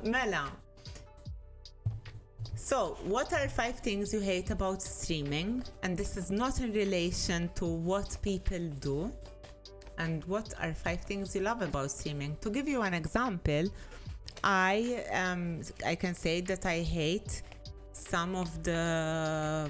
Mela. So, what are 5 things you hate about streaming? And this is not in relation to what people do. And what are 5 things you love about streaming? To give you an example, I can say that I hate some of the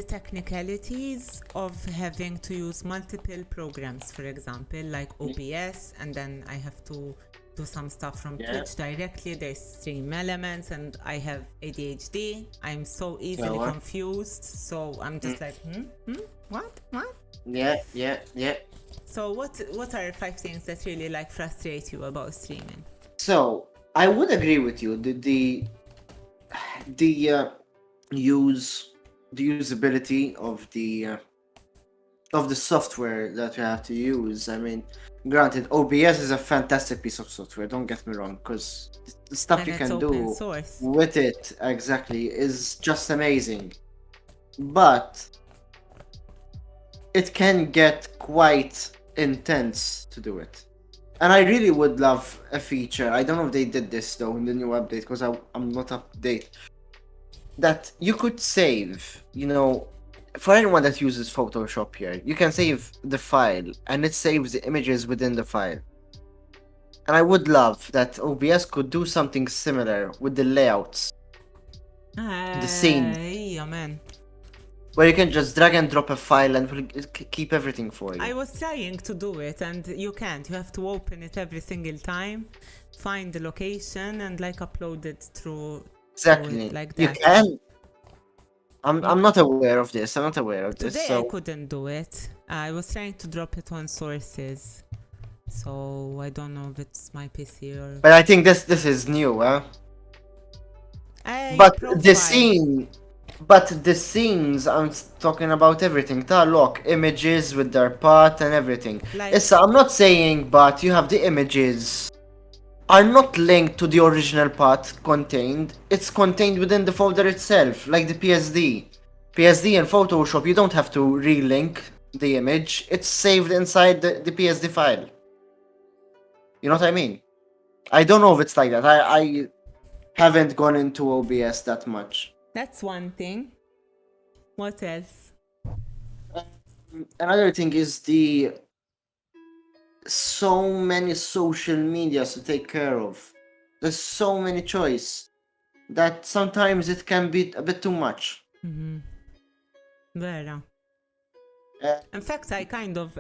technicalities of having to use multiple programs, for example, like OBS, and then I have to do some stuff from Twitch directly. There's stream elements, and I have ADHD. I'm so easily confused, so I'm just like, what? Yeah. So what are 5 things that really like frustrate you about streaming? So I would agree with you. The usability of the software that you have to use. I mean, granted, OBS is a fantastic piece of software. Don't get me wrong, because the stuff And you it's can open do source. with it exactly is just amazing. But it can get quite intense to do it. And I really would love a feature. I don't know if they did this though in the new update, because I'm not up to date. That you could save, you know, for anyone that uses Photoshop here, you can save the file and it saves the images within the file. And I would love that OBS could do something similar with the layouts. The scene. Yeah, man. where you can just drag and drop a file and keep everything for you. I was trying to do it and you can't. You have to open it every single time, find the location and like upload it through Exactly. it like You that. can. I'm not aware of this. I'm not aware of this. Today So I couldn't do it. I was trying to drop it on sources. So I don't know if it's my PC or but I think this is new, huh? I But profile. the scenes, I'm talking about everything. Look, images with their path and everything. Like- I'm not saying, but you have the images are not linked to the original path contained. It's contained within the folder itself, like the PSD. PSD and Photoshop, you don't have to relink the image. It's saved inside the PSD file. You know what I mean? I don't know if it's like that. I haven't gone into OBS that much. That's one thing. What else? Another thing is the so many social medias to take care of. There's so many choice that sometimes it can be a bit too much. Vera. Uh, In fact, I kind of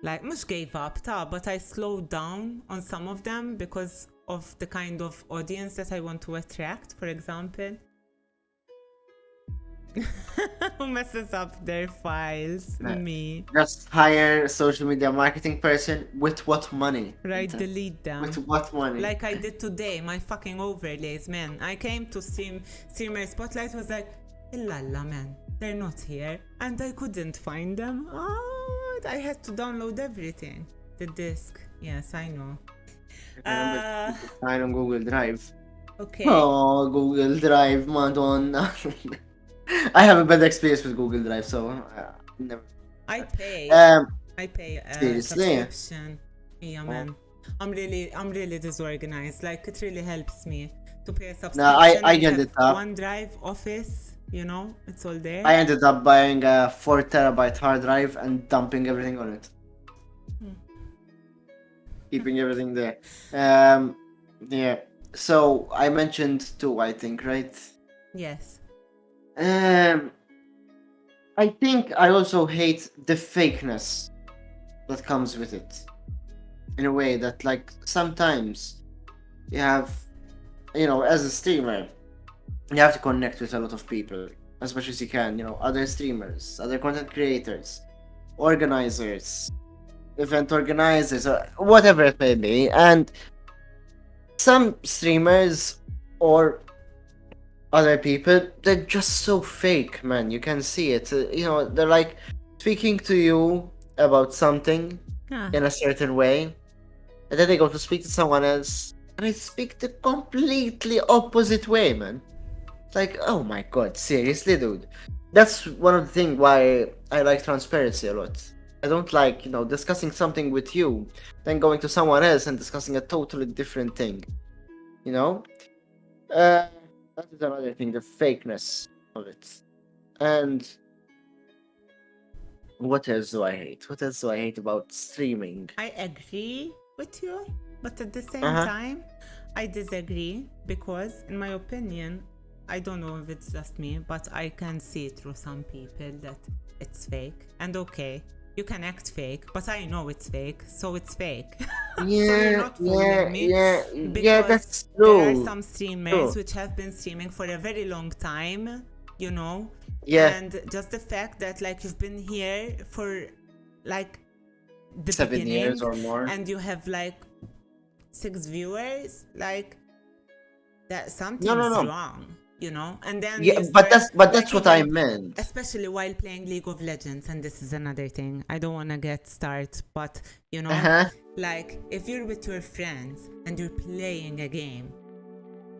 like مش gave up but I slowed down on some of them because of the kind of audience that I want to attract, for example. Who messes up their files? Yeah. Me. Just hire a social media marketing person with what money? Right, delete them. With what money? Like I did today, my fucking overlays, man. I came to Streamer Spotlight, was like, la man, they're not here. And I couldn't find them. Oh, I had to download everything. The disc. Yes, I know. I remember sign on Google Drive. Okay. Oh, Google Drive, Madonna. I have a bad experience with Google Drive, so never. I pay a seriously? subscription. Yeah, man. I'm really disorganized. Like it really helps me to pay a subscription. I and get have it up. OneDrive, Office, you know, it's all there. I ended up buying a 4 terabyte hard drive and dumping everything on it. Keeping everything there. Yeah. So I mentioned two, I think, right? Yes. I think I also hate the fakeness that comes with it. In a way that, like, sometimes you have, as a streamer, you have to connect with a lot of people as much as you can. Other streamers, other content creators, organizers, event organizers, or whatever it may be. And some streamers or other people, they're just so fake, man. You can see it. They're like speaking to you about something in a certain way, and then they go to speak to someone else, and they speak the completely opposite way, man. It's like, oh my god, seriously, dude. That's one of the things why I like transparency a lot. I don't like, discussing something with you, then going to someone else and discussing a totally different thing. That is another thing, the fakeness of it. And what else do I hate? What else do I hate about streaming? I agree with you, but at the same Uh-huh. time, I disagree because, in my opinion, I don't know if it's just me, but I can see through some people that it's fake. And okay, you can act fake, but I know it's fake, so it's fake. Yeah, not fooling me, yeah, because that's there are true. some streamers which have been streaming for a very long time, Yeah, and just the fact that like you've been here for like the 7 beginning years or more. and you have like 6 viewers, like that something's no. wrong, and then Yeah, you but start, that's like, what I even- meant. especially while playing League of Legends, and this is another thing, I don't want to get started, but Uh-huh. like if you're with your friends and you're playing a game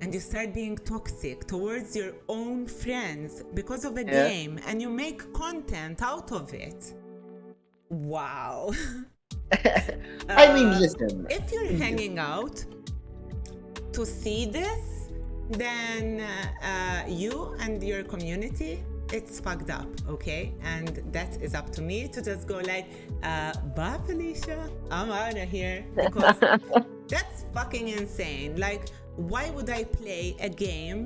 and you start being toxic towards your own friends because of a Yeah. game and you make content out of it, wow. I mean, listen. If you're hanging out to see this, then you and your community, it's fucked up, okay? And that is up to me to just go like, bye Felicia, I'm out of here, because that's fucking insane. Like, why would I play a game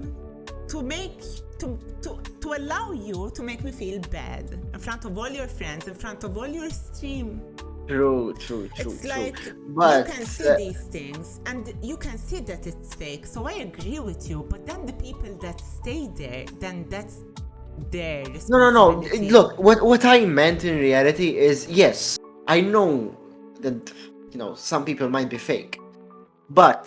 to make to allow you to make me feel bad in front of all your friends, in front of all your stream. True. It's like But you can see these things and you can see that it's fake. So I agree with you. But then the people that stay there, then that's their no. responsibility. Look, what I meant in reality is, yes, I know that some people might be fake, but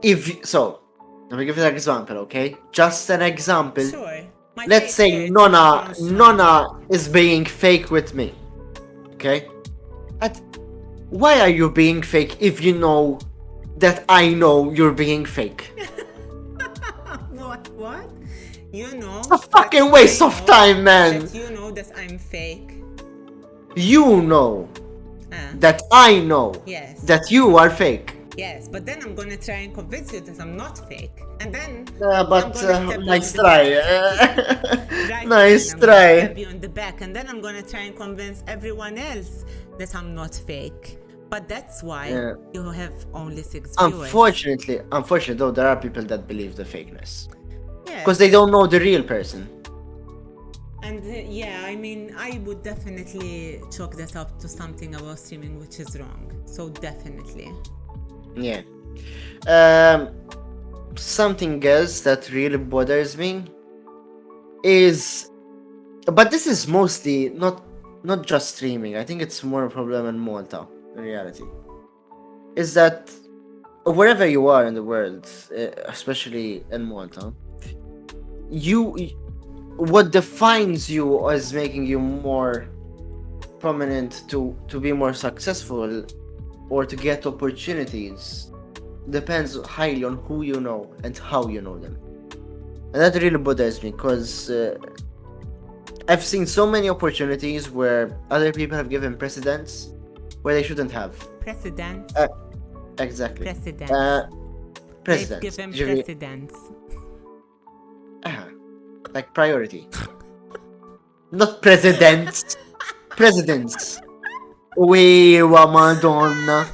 let me give you an example, okay? Just an example. Sure. My Let's fake say hurts, Nona my strong. is being fake with me, okay? But why are you being fake if you know that I know you're being fake? What? You know. It's a fucking waste of time, man. That you know that I'm fake. You know Ah, that I know yes. that you are fake. Yes, but then I'm gonna try and convince you that I'm not fake, and then But I'm gonna nice step you in try. the right Nice then, I'm gonna try. stab you in the back, and then I'm gonna try and convince everyone else that I'm not fake. But that's why Yeah. you have only 6 viewers. Unfortunately, though, there are people that believe the fakeness Yes. because they don't know the real person. And yeah, I mean, I would definitely chalk that up to something about streaming which is wrong. So definitely. Yeah. Something else that really bothers me is, but this is mostly not just streaming. I think it's more a problem in Malta. In reality, is that wherever you are in the world, especially in Malta, what defines you as making you more prominent to be more successful or to get opportunities depends highly on who you know and how you know them. And that really bothers me because I've seen so many opportunities where other people have given precedence where they shouldn't have. Precedent. Exactly. Precedent. They've Precedence. given Usually- precedence. like priority. Not presidents. Presidents. Wa Madonna.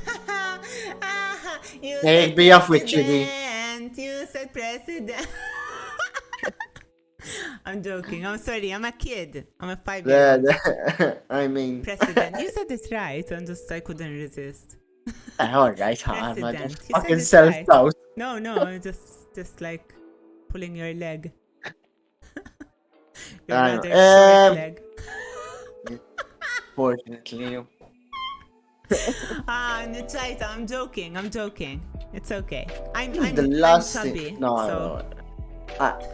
You Hey, said be off with you, B. president. You said president. I'm joking. I'm sorry. I'm a kid. I'm a 5-year-old. I mean, President. You said it right. I couldn't resist. alright, I'm not President. just You said fucking it self right. doubt. No, just like pulling your leg. Your I know. rather short leg. Fortunately. Nuchaita, I'm joking. It's okay. I'm The last chubby, thing. No, so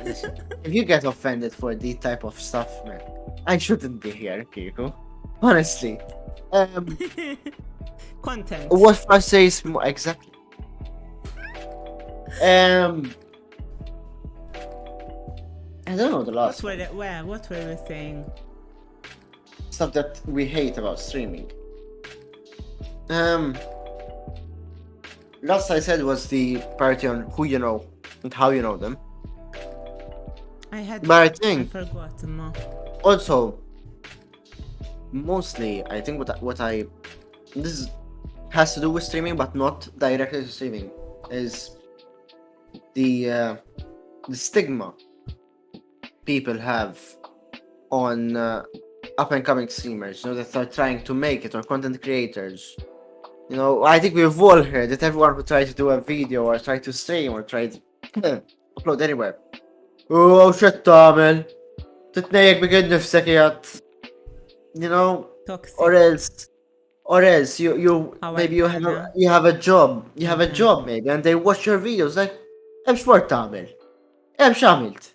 listen, if you get offended for this type of stuff, man, I shouldn't be here, Kiko. Honestly. content. What frustrates me exactly? I don't know the last What were we saying? stuff that we hate about streaming. Last I said was the priority on who you know and how you know them. But I think forgot. also mostly I think this has to do with streaming but not directly to streaming is the stigma people have on up and coming streamers, that are trying to make it, or content creators. I think we've all heard that everyone who tries to do a video or try to stream or try to upload anywhere. Oh shit تعمل تتنيك بجد نفسك يات. Toxic. or else you How maybe I know. you have a job maybe and they watch your videos like ايش فور تعمل ايش عملت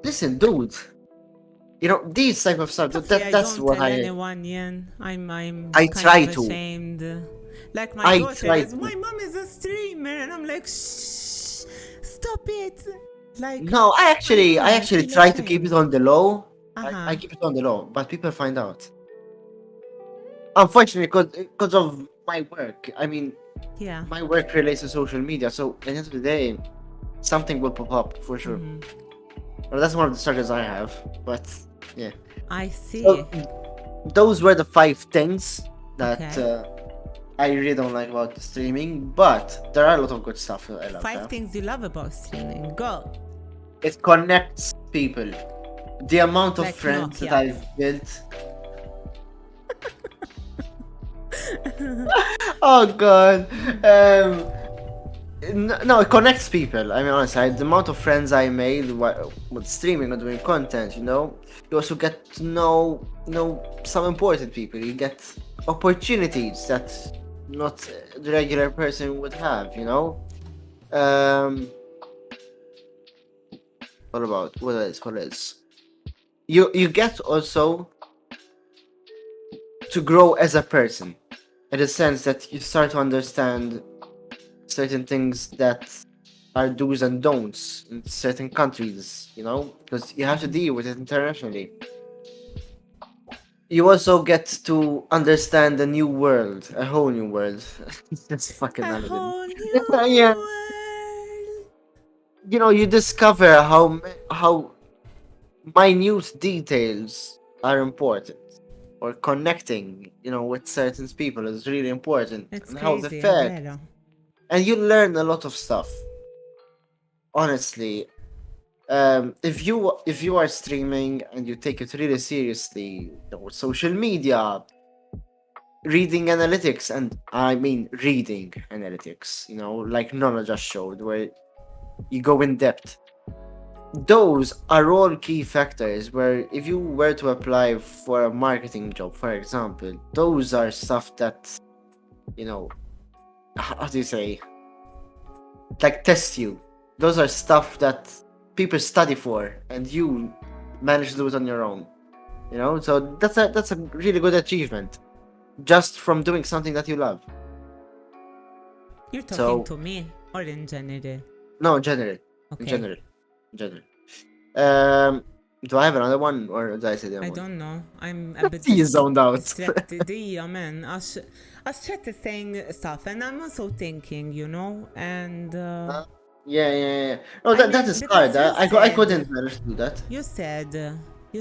listen dude, these type of stuff that's I what don't tell I anyone, Ian. I'm I kind try of to. ashamed. Like my I daughter try is, to. my mom is a streamer, and I'm like, shh, stop it. Like No, I actually feel try to keep it ashamed. on the low. Uh-huh. I keep it on the low, but people find out. Unfortunately, because of my work. I mean, Yeah. my work relates to social media, so at the end of the day, something will pop up for sure. Mhm. Well, that's one of the struggles I have. But yeah, I see. so, those were the 5 things that Okay. I really don't like about streaming, but there are a lot of good stuff that I love. 5 things you love about streaming. Go. It connects people. The amount of Like friends that Nokia. I've built. Oh god. No, it connects people. I mean, honestly, the amount of friends I made with streaming or doing content, you know, you also get to know some important people. You get opportunities that not the regular person would have, you know. What else? You get also to grow as a person, in the sense that you start to understand certain things that are do's and don'ts in certain countries, you know, because you have to deal with it internationally. You also get to understand a new world, a whole new world. That's fucking A relevant. whole new Yeah. world. You know, you discover how minute details are important, or connecting, you know, with certain people is really important, It's and how the crazy, fact, vero. and you learn a lot of stuff. Honestly, if you are streaming and you take it really seriously, you know, with social media, reading analytics, and I mean reading analytics, you know, like Nona just showed, where you go in depth. Those are all key factors where if you were to apply for a marketing job, for example, those are stuff that, you know, how do you say, like test you. Those are stuff that people study for, and you manage to do it on your own. You know, so that's a really good achievement, just from doing something that you love. You're talking So to me or in general? no, in general, in Okay. general, in general. Do I have another one, or did I say the other I one? don't know. I'm a bit You zoned out. distracted. Yeah, man. Ashret is saying stuff, and I'm also thinking, you know, and Yeah. No, I that mean, is because hard. I couldn't manage to do that. you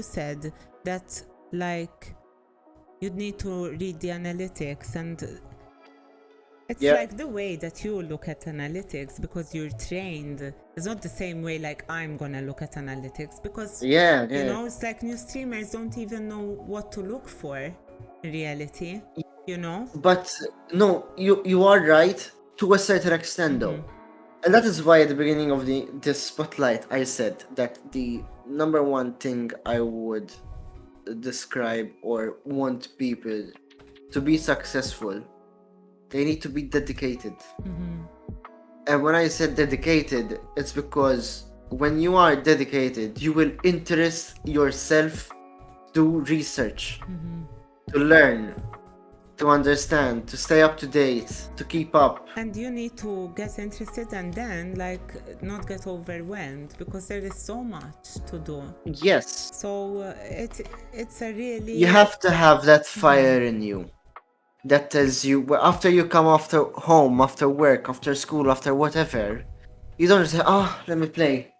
said that like you'd need to read the analytics, and it's Yeah. like the way that you look at analytics because you're trained is not the same way like I'm gonna look at analytics because Yeah. you know, it's like new streamers don't even know what to look for in reality, you know? But no, you are right to a certain extent, though. And that is why at the beginning of this spotlight, I said that the number one thing I would describe or want people to be successful, they need to be dedicated. And when I said dedicated, it's because when you are dedicated, you will interest yourself to research, to learn, to understand, to stay up to date, to keep up. And you need to get interested and then like not get overwhelmed because there is so much to do. Yes, So it's a really you have to have that fire in you that tells you after you come after home, after work, after school, after whatever, you don't say, let me play.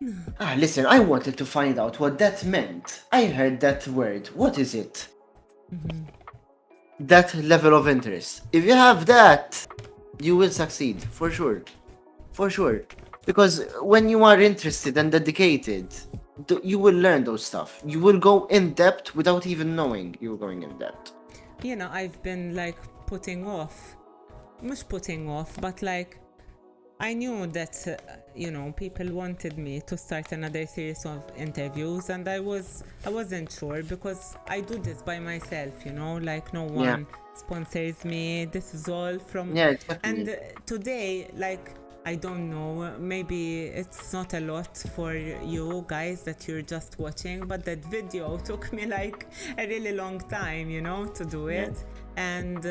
Listen, I wanted to find out what that meant. I heard that word. What is it? That level of interest. If you have that, you will succeed, for sure. For sure. Because when you are interested and dedicated, you will learn those stuff. You will go in depth without even knowing you're going in depth. You know, I've been like putting off, but like I knew that you know, people wanted me to start another series of interviews, and I wasn't sure because I do this by myself, you know, like no one sponsors me. This is all from Exactly. And today, like, I don't know, maybe it's not a lot for you guys that you're just watching, but that video took me like a really long time, you know, to do it. And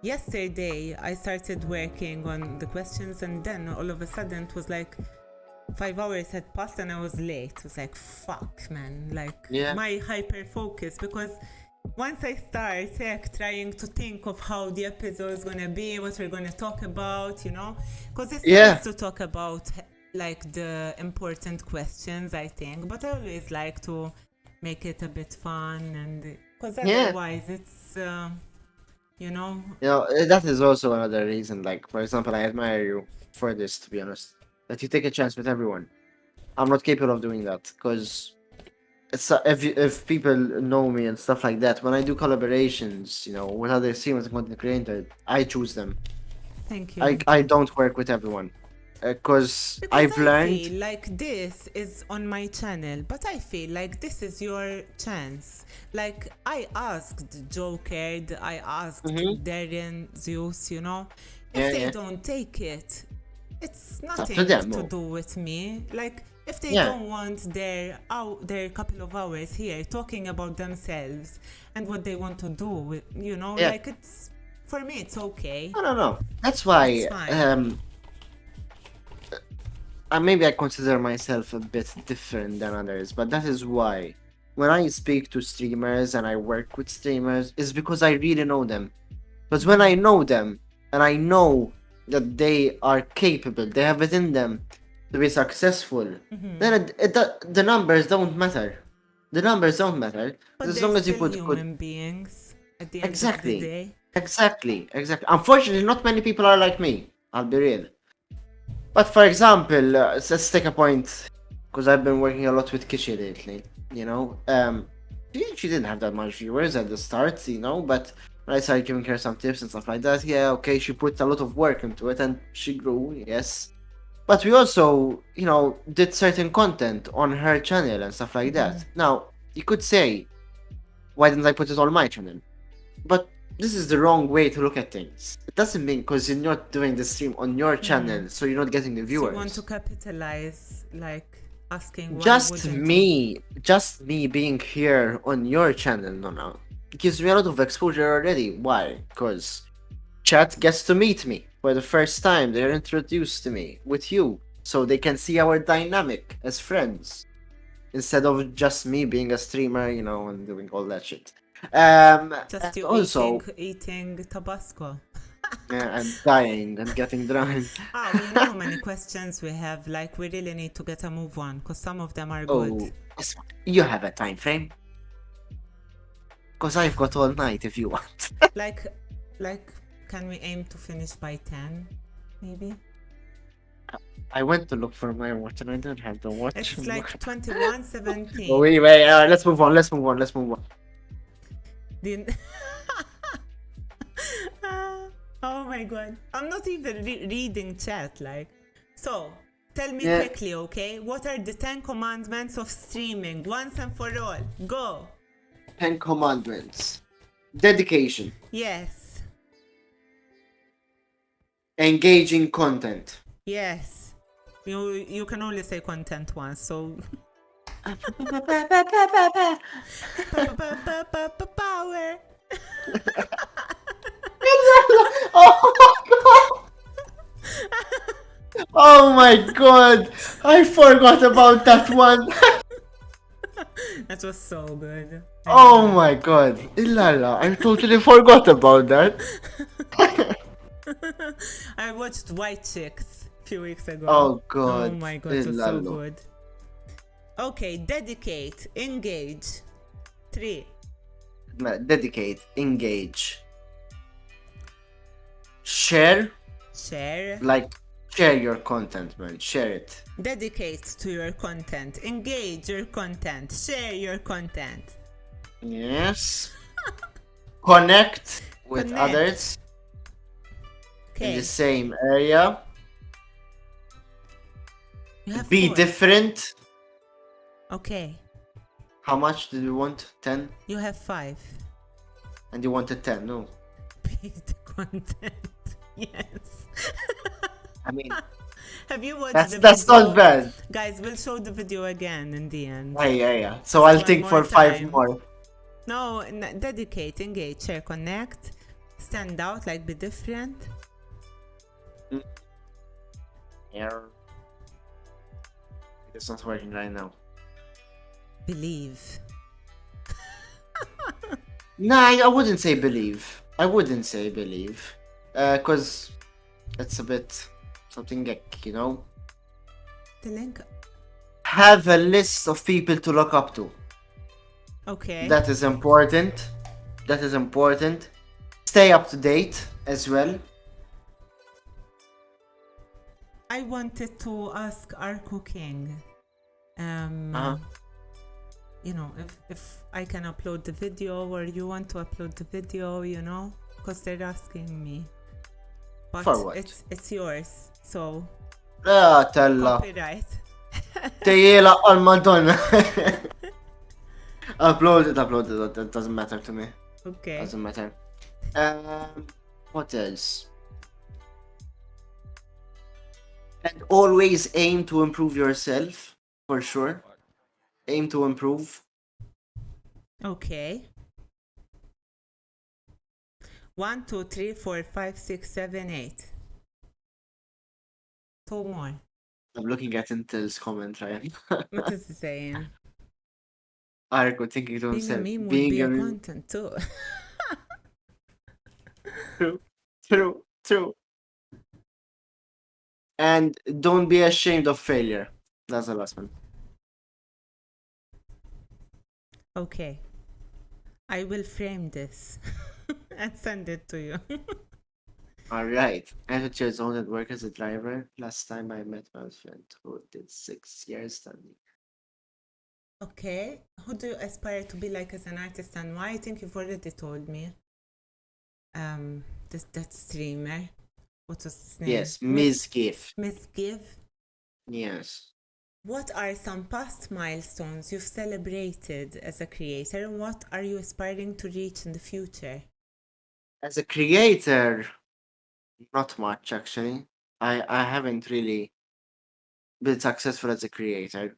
yesterday I started working on the questions, and then all of a sudden it was like 5 hours had passed and I was late. It was like, fuck, man, like my hyper focus, because once I start trying to think of how the episode is gonna be, what we're gonna talk about, you know, because it's nice to talk about like the important questions, I think, but I always like to make it a bit fun, and because otherwise it's You know? You know, that is also another reason. Like, for example, I admire you for this, to be honest. That you take a chance with everyone. I'm not capable of doing that because if people know me and stuff like that, when I do collaborations, you know, with other streamers and content creators, I choose them. Thank I you. I don't work with everyone because Because I've I learned. feel like this is on my channel, but I feel like this is your chance. Like I asked Joker, I asked Mhm. Darren, Zeus, you know, if Yeah, they yeah. don't take it, it's It's up to nothing them. to No. do with me. Like if they Yeah. don't want their couple of hours here talking about themselves and what they want to do with, you know, Yeah. like it's for me it's okay. No, no, no. That's It's why. fine. Maybe I consider myself a bit different than others, but that is why when I speak to streamers and I work with streamers, is because I really know them. Because when I know them and I know that they are capable, they have it in them to be successful, then the numbers don't matter. The numbers don't matter But as they're long as you still put good. human beings at the end of the Exactly, day. exactly. Unfortunately, not many people are like me. I'll be real. But for example, let's take a point because I've been working a lot with Kishi lately. You know, she didn't have that much viewers at the start, you know, but when I started giving her some tips and stuff like that, yeah, okay, she put a lot of work into it and she grew, yes. But we also, you know, did certain content on her channel and stuff like that. Now, you could say, why didn't I put it on my channel? But this is the wrong way to look at things. It doesn't mean because you're not doing the stream on your channel, so you're not getting the So you want to viewers. capitalize, like asking why Just wouldn't you? me being here on your channel, no, it gives me a lot of exposure already. Why? Because chat gets to meet me for the first time. They're introduced to me with you, so they can see our dynamic as friends instead of just me being a streamer, you know, and doing all that shit. Just And you also, eating Tabasco. and dying and getting drunk. You know how many questions we have? Like we really need to get a move on because some of them are good. Oh, you have a time frame? Because I've got all night if you want. Like, like, can we aim to finish by 10? Maybe? I went to look for my watch and I don't have the watch. It's like 21:17. Oh, wait, let's move on. The- oh my god. I'm not even reading chat, like. So, tell me Yeah. quickly, okay? What are the 10 commandments of streaming? Once and for all. Go. 10 commandments. Dedication. Yes. Engaging content. Yes. You can only say content once, so power. Oh my god! I forgot about that one. That was so good. Oh my god. Ilala, I totally forgot about that. I watched White Chicks a few weeks ago. Oh god. Oh my god, it was so Ilala. good. Okay, dedicate, engage. 3. Dedicate, engage, share, Share. like share your content, man. Share it. Dedicate to your content. Engage your content. Share your content. Yes. Connect with Connect. others in Okay. the same area. You have Be 4. different. Okay. How much did you want? 10? You have 5. And you wanted 10, no? Paid content. Yes. I mean, Have you watched that's the that's video? not bad. Guys, we'll show the video again in the end. Yeah. So I'll One think more for 5 time. more. No, dedicate, engage, share, connect, stand out, like be different. Yeah. It's not working right now. Believe. Nah, I wouldn't say believe. Because it's a bit something geek, you know? The link. Have a list of people to look up to. Okay. That is important. stay up to date as well. I wanted to ask Arkuking, Uh-huh. you know, if I can upload the video or you want to upload the video, you know, because they're asking me. But For what? it's yours, so لا تلا copyright. تيلا المادonna. Upload it. That doesn't matter to me. Okay. Doesn't matter. What else? And always aim to improve yourself, for sure. Aim to improve. Okay. 1, 2, 3, 4, 5, 6, 7, 8. 2 more. I'm looking at Intel's comment, Ryan. What is he saying? Arko thinking to Being a himself, meme would being be a a meme. content too. True. And don't be ashamed of failure. That's the last one. Okay. I will frame this and send it to you. Alright. I had to own and work as a driver. Last time I met my friend who did 6 years studying. Okay. Who do you aspire to be like as an artist and why? I think you've already told me. That streamer. What was his name? Yes, Ms. Gift. Miss Give. Yes. What are some past milestones you've celebrated as a creator and what are you aspiring to reach in the future? As a creator, not much actually. I haven't really been successful as a creator.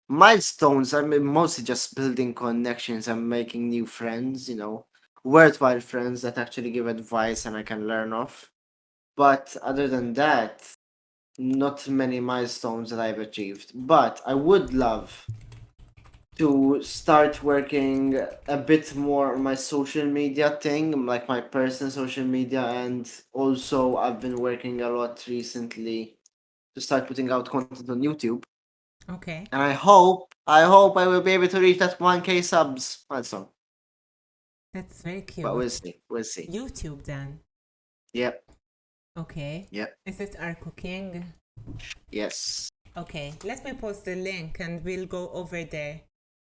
Milestones, I mean, mostly just building connections and making new friends, you know, worthwhile friends that actually give advice and I can learn off. But other than that, not many milestones that I've achieved. But I would love to start working a bit more on my social media thing, like my personal social media, and also I've been working a lot recently to start putting out content on YouTube. Okay. And I hope I will be able to reach that 1K subs milestone. That's very cute. But we'll see. We'll see. YouTube then. Yep. Okay. Yep. Is it Arkuking? Yes. Okay. Let me post the link and we'll go over there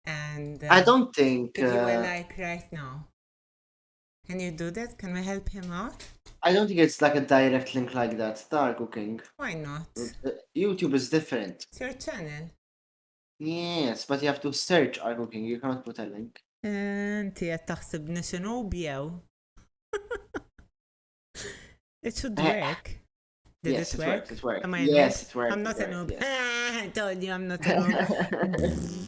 and I don't think give you a like right now. Can you do that? Can we help him out? I don't think it's like a direct link like that. Star Cooking. Why not? YouTube is different. It's your channel. Yes, but you have to search Arkuking. You cannot put a link. انت تحسبني شنو بيو. It should work. Did Yes, it it work? works. It works. Am I a Yes, noob? it works. I'm not it a noob. works, Ah, I told you I'm not a noob.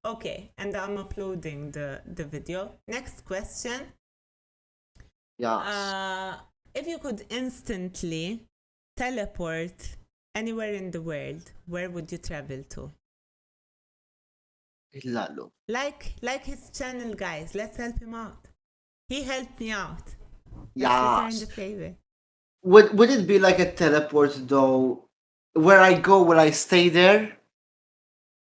Okay, and I'm uploading the video. Next question. Yes. If you could instantly teleport anywhere in the world, where would you travel to? Lalo. Like his channel, guys. Let's help him out. He helped me out. Let's return Yes. the favor. Would it be like a teleport though? Where I go, will I stay there?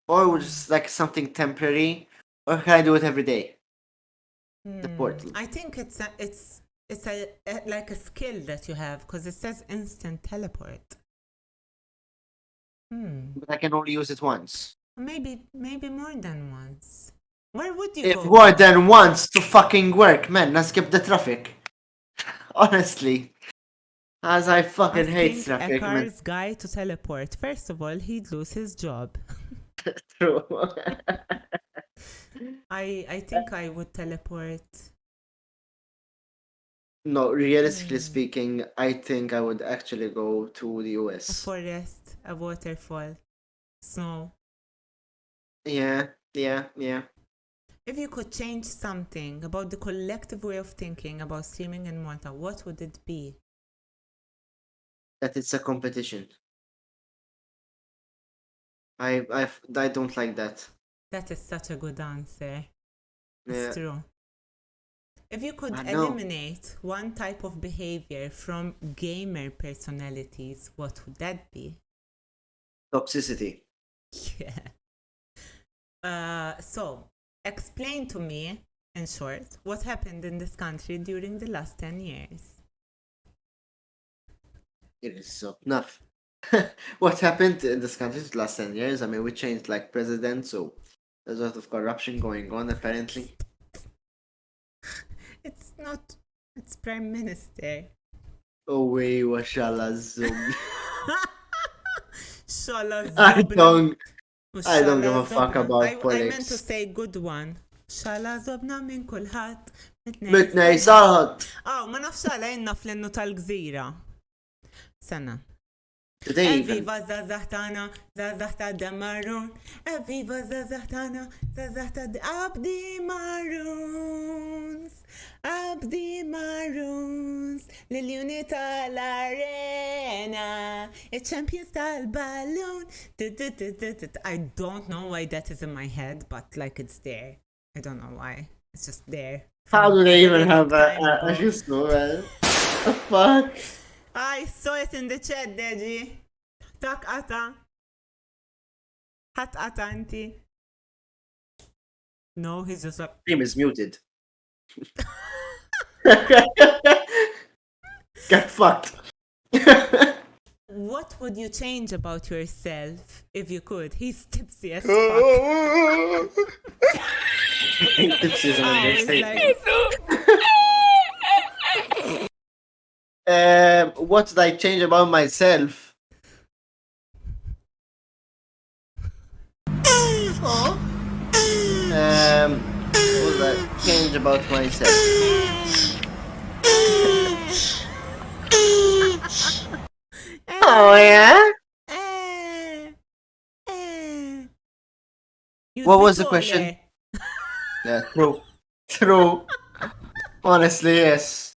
Or would just like something temporary? Or can I do it every day? The portal. I think it's like a skill that you have because it says instant teleport. But I can only use it once. Maybe more than once. Where would you If go? more than once to fucking work, man, let's skip the traffic. Honestly. As I fucking hate Asking traffic, a man. car's guy to teleport. First of all, he'd lose his job. True. I think I would teleport. No, realistically speaking, I think I would actually go to the A US. forest, a waterfall, snow. Yeah. If you could change something about the collective way of thinking about streaming in Malta, what would it be? That it's a competition. I don't like that. That is such a good answer. Yeah. It's true. If you could I know. eliminate one type of behavior from gamer personalities, what would that be? Toxicity. Yeah. So, explain to me In short, what happened in this country during the last 10 years? It is so enough. What happened in this country the last 10 years? I mean, we changed like president, so there's a lot of corruption going on apparently. It's not. It's Prime Minister. Oh, wait, washala zoom. Shala I zobna. don't. Mux I don't shala give a fuck zobna. about I meant to politics. say good one. Shala zobna min kulħadd. Mitnej saħat. Ma nafx għala jenna fl-innu tal-gżira. Sena. Today even. Evviva zazahtana, zazahta damarun. Evviva zazahtana, zazahta abdi maroons. Abdi maroons. Liljuni tal-arena. Champions tal-balloon. I don't know why that is in my head, but like it's there. I don't know why. It's just there. How do they even have Time a ago. just know, man? The fuck? I saw it in the chat, Deji. Tak ata. Hat ata anti. No, he's just like, Stream is muted. Get fucked. what would you change about yourself if you could? He's tipsy as fuck. This is an I was understatement. like, What did I change about myself? What did I change about myself? Oh yeah? You'd What be was the taller. question? Yeah, true. True. Honestly, yes.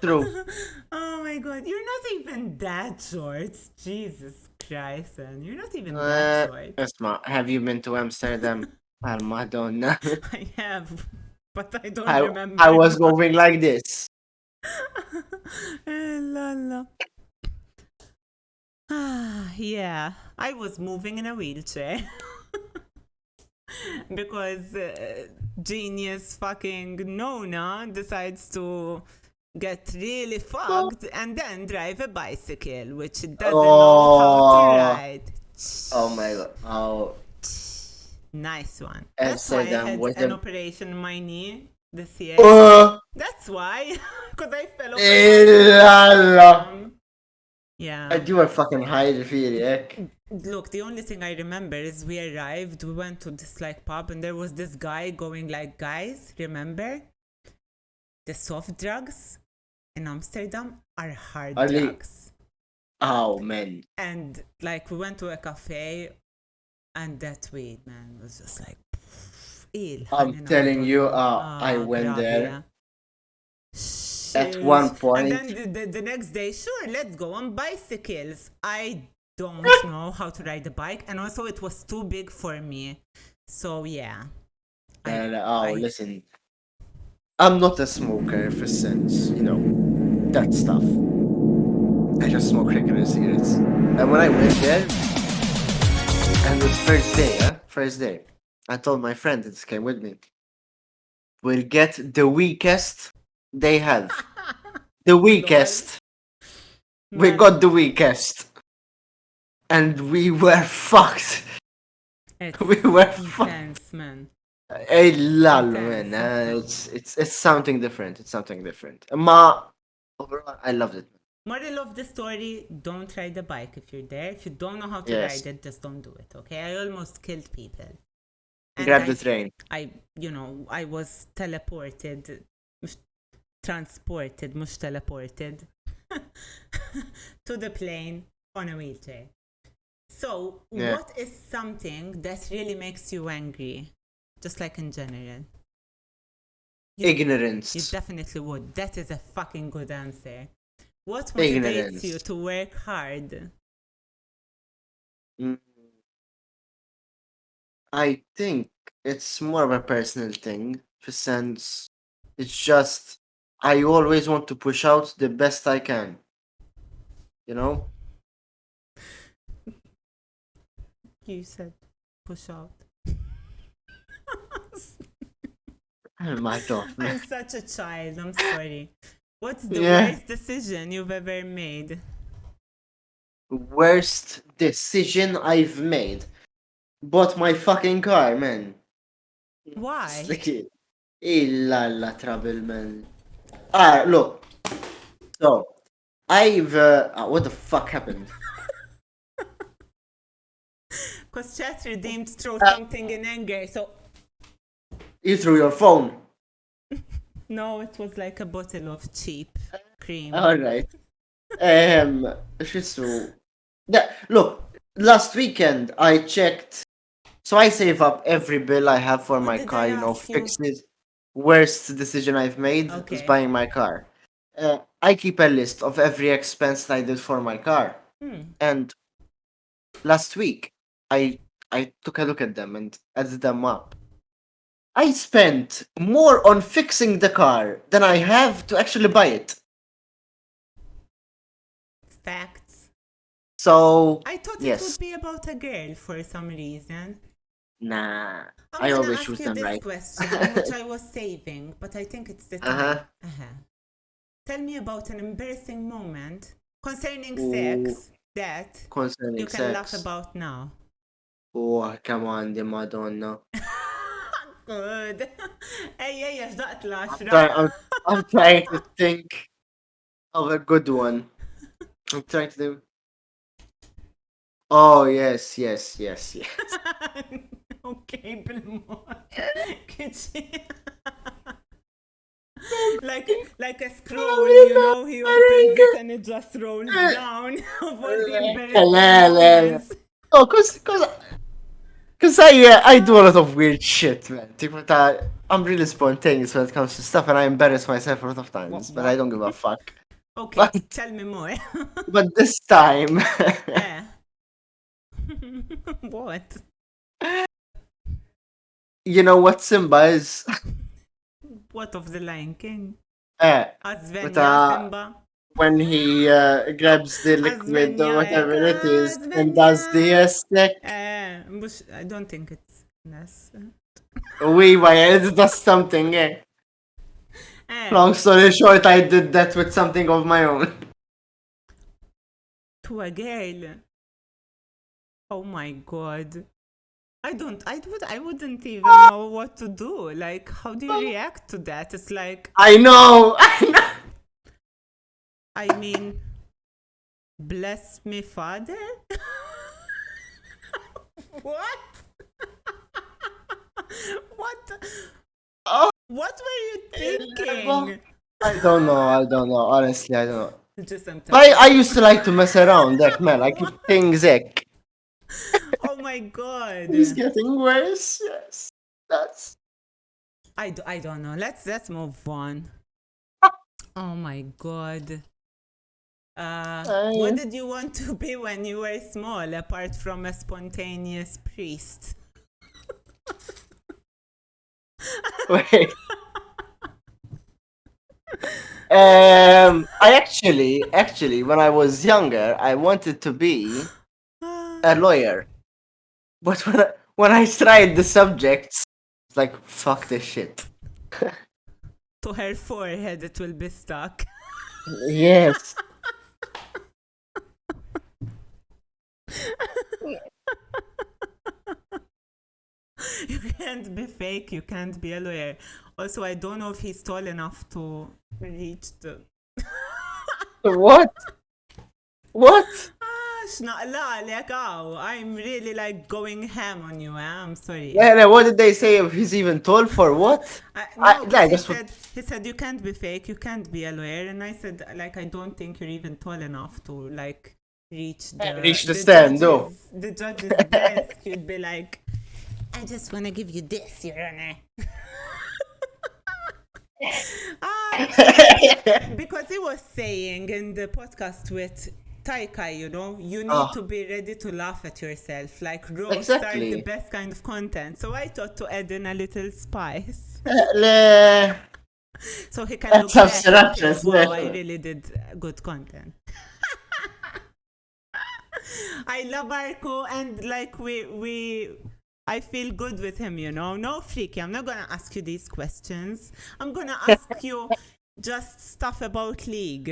True. Oh my god, you're not even that short. Jesus Christ, man. You're not even Uh, that short. Esma, have you been to Amsterdam? Madonna. I have, but I don't I, remember. I was moving like this. La. Yeah, I was moving in a wheelchair. Because genius fucking Nona decides to get really fucked and then drive a bicycle, which it doesn't know how to Oh. ride. Oh my god. Oh. Nice one. And That's why I said, had with an him. operation in my knee this year. That's why. Because I fell off. Lalla. Yeah. I do a fucking hide feeling. Look, the only thing I remember is we arrived, we went to this like pub, and there was this guy going like, guys, remember? The soft drugs in Amsterdam are hard Are they- drugs. Oh man. And like we went to a cafe, and that weed, man, was just like, I'm telling you, I went there. At one point. And then the next day, sure, let's go on bicycles. I don't know how to ride a bike, and also it was too big for me. So yeah. And I- listen, I'm not a smoker for sense, you know, that stuff. I just smoke regular cigarettes. And when I went there, and it was first day, I told my friend that came with me, we'll get the weakest they have. The weakest. We Man, got the weakest. And we were fucked. it's We were fucked. intense, man. Hey, lol, Intense, man. intense. It's something different. It's something different. Ma, overall, I loved it. Moral of the story, don't ride a bike if you're there. If you don't know how to Yes. ride it, just don't do it, okay? I almost killed people. And Grab I- the train. I was teleported, transported, mush teleported to the plane on a wheelchair. So, Yeah. what is something that really makes you angry? Just like in general. You Ignorance. definitely would. That is a fucking good answer. What motivates Ignorance. you to work hard? Mm. I think it's more of a personal thing, for sense it's just I always want to push out the best I can. You know? You said push out. My God, man. I'm such a child. I'm sorry. What's the Yeah. worst decision you've ever made? Worst decision I've made. Bought my fucking car, man. Why? It's like la trouble, man. Look. So, what the fuck happened? Because chat redeemed throw something in anger. So You threw your phone. no, it was like a bottle of cheap cream. Alright. So, yeah, look, last weekend I checked. So I save up every bill I have for What my did car, I you know, ask you? fix it. Worst decision I've made was Okay. buying my car. I keep a list of every expense I did for my car. And last week, I took a look at them and added them up. I spent more on fixing the car than I have to actually buy it. Facts. So, I thought it yes. would be about a girl for some reason. Nah, I'm I gonna always ask choose you them this right. question, which I was saving, but I think it's the time. Uh-huh. Tell me about an embarrassing moment concerning Ooh. sex that Concerning you can laugh sex. about now. Oh, come on, the Madonna. Good. Hey, ايش دقت I'm trying to think of a good one. I'm trying to think. Oh, yes. Okay, بالموت. like a scroll, you know, he opens it and it just rolls down of all the embarrassing moments. Oh, cause I do a lot of weird shit, man. I'm really spontaneous when it comes to stuff, and I embarrass myself a lot of times, but I don't give a fuck. Okay, But- tell me more. But this time, Eh. What? you know what Simba is? What of the Lion King? But, Asvenya, Simba. when he grabs the liquid or Asvenya, whatever it is and Asvenya. does the stick. I don't think it's this. Why it does something, eh? Long story short, I did that with something of my own. To a girl. Oh my god. I wouldn't even know what to do. Like, how do you react to that? It's like, I know. I mean, bless me, father? What? What? Oh. What were you thinking? I don't know. Honestly, I don't know. Just sometimes. But I used to like to mess around, like, man. I keep things like. Oh my god. It's getting worse. Yes, that's. I don't know. Let's move on. Oh my god. What did you want to be when you were small, apart from a spontaneous priest? Wait. I actually, when I was younger, I wanted to be a lawyer. But when I tried the subjects, it's like, fuck this shit. To her forehead, it will be stuck. Yes. You can't be fake, you can't be a lawyer. Also, I don't know if he's tall enough to reach the... What? What? I'm really like going ham on you, I'm sorry. Yeah, what did they say if he's even tall for what? He said you can't be fake, you can't be a lawyer, and I said like I don't think you're even tall enough to like reach the stand, though. The judge's desk. You'd be like, I just want to give you this, Your Honor. Because he was saying in the podcast with Taika, you know, you need to be ready to laugh at yourself. Like, roast are the best kind of content. So I thought to add in a little spice. So he can look back and think, wow, I really did good content. I love Arko, and like I feel good with him, you know. No, Freaky, I'm not gonna ask you these questions. I'm gonna ask you just stuff about League.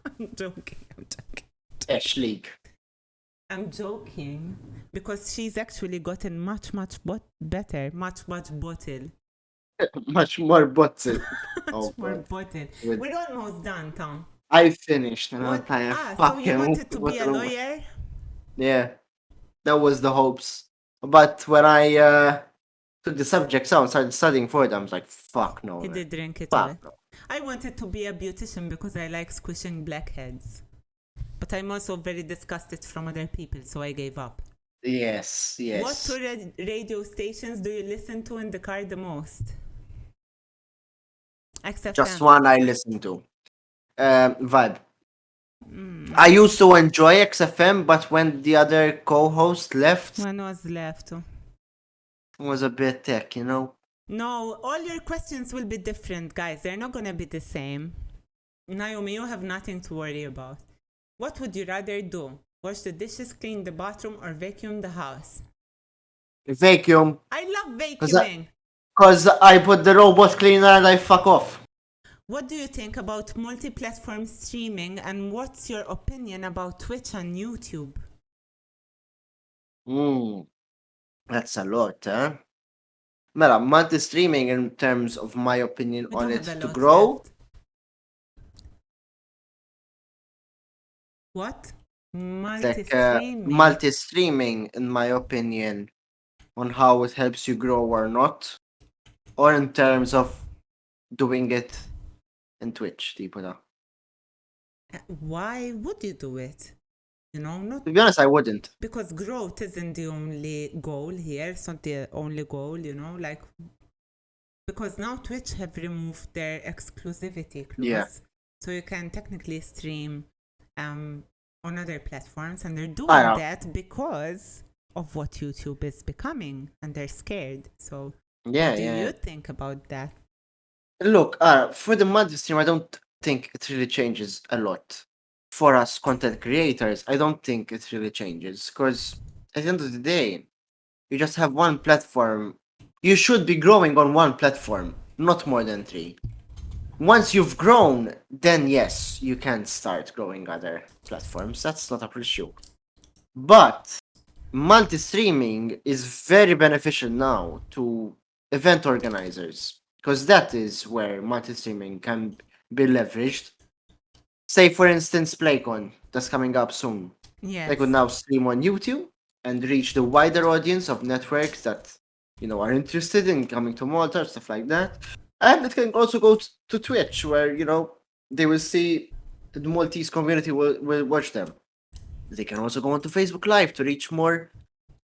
I'm joking. Ash League. I'm joking because she's actually gotten much better, much bottle. Much more bottle. Much more bottle. With- We're almost done, Tom. I finished and What? I So you wanted to be a bottle. lawyer? Yeah, that was the hopes. But when I took the subjects out and started studying for it, I was like, fuck no. He man. did drink it Fuck all. no. I wanted to be a beautician because I like squishing blackheads. But I'm also very disgusted from other people, so I gave up. Yes, yes. What two radio stations do you listen to in the car the most? Except Just them. one I listened to. Vibe. I used to enjoy XFM, but when the other co-host left, One was left. it was a bit tech, you know? No, all your questions will be different, guys. They're not gonna be the same. Naomi, you have nothing to worry about. What would you rather do? Wash the dishes, clean the bathroom, or vacuum the house? Vacuum. I love vacuuming. Because I put the robot cleaner and I fuck off. What do you think about multi-platform streaming, and what's your opinion about Twitch and YouTube? That's a lot, huh? Mela, multi-streaming in terms of my opinion We on don't it have a to lot grow. left. What? Like Multi-streaming. multi-streaming, in my opinion, on how it helps you grow or not, or in terms of doing it in Twitch, tipo da. Why would you do it? You know, not To be honest, I wouldn't. because growth isn't the only goal here. It's not the only goal, you know, like because now Twitch have removed their exclusivity clause. Yeah. So you can technically stream on other platforms, and they're doing I know. that because of what YouTube is becoming, and they're scared. So Yeah, what do yeah. you think about that? Look, for the multi-stream, I don't think it really changes a lot. For us content creators, I don't think it really changes, because at the end of the day, you just have one platform. You should be growing on one platform, not more than 3. Once you've grown, then yes, you can start growing other platforms. That's not a issue. But multi-streaming is very beneficial now to event organizers, because that is where multi-streaming can be leveraged. Say, for instance, PlayCon, that's coming up soon. Yes. They could now stream on YouTube and reach the wider audience of networks that, you know, are interested in coming to Malta, stuff like that. And it can also go to Twitch, where, you know, they will see the Maltese community will watch them. They can also go onto Facebook Live to reach more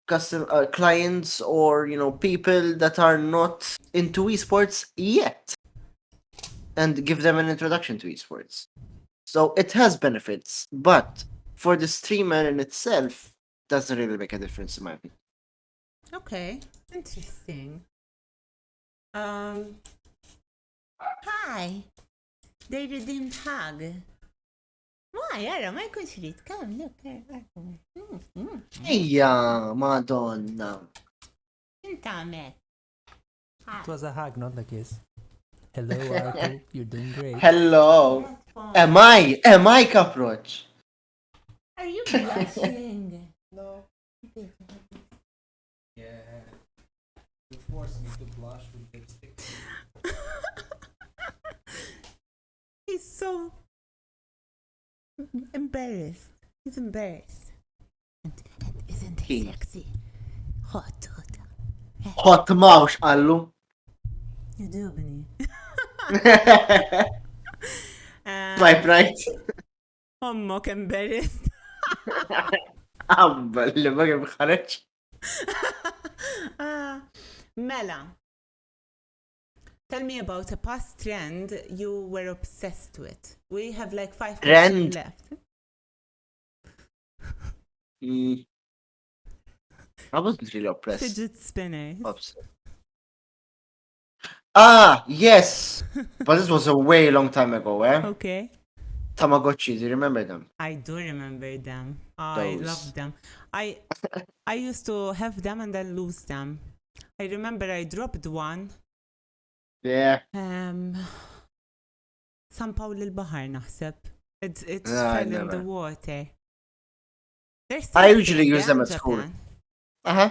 custom clients, or, you know, people that are not into esports yet, and give them an introduction to esports. So it has benefits, but for the streamer in itself, doesn't really make a difference in my opinion. Okay, interesting. Hi. They redeemed hug. Why? Ara, ma jkunx rid. Come, look. Ejja, Madonna. Intamet. It was a hug, not a kiss. Hello, Arku. You're doing great. Hello. Am I cockroach? Are you blushing? No. Yeah. You forced me to blush with lipstick. He's so embarrassed. He's embarrassed. And isn't he King. sexy? Hot. Hot mawx qallu. You do, Benny. Swipe right. Ommok embarrassed. Abbel li ma kif ħareġ. Mela. Tell me about a past trend you were obsessed with. We have like 5 Trend? questions left. I wasn't really oppressed. Fidget spinners. Oops. Yes! But this was a way long time ago, eh? Okay. Tamagotchi, do you remember them? I do remember them. I Those. love them. I I used to have them and then lose them. I remember I dropped one. Yeah. Somehow للبحر naħseb. It I fell in the never. water. They're still I a usually thing, use them in at school. Japan. Uh-huh.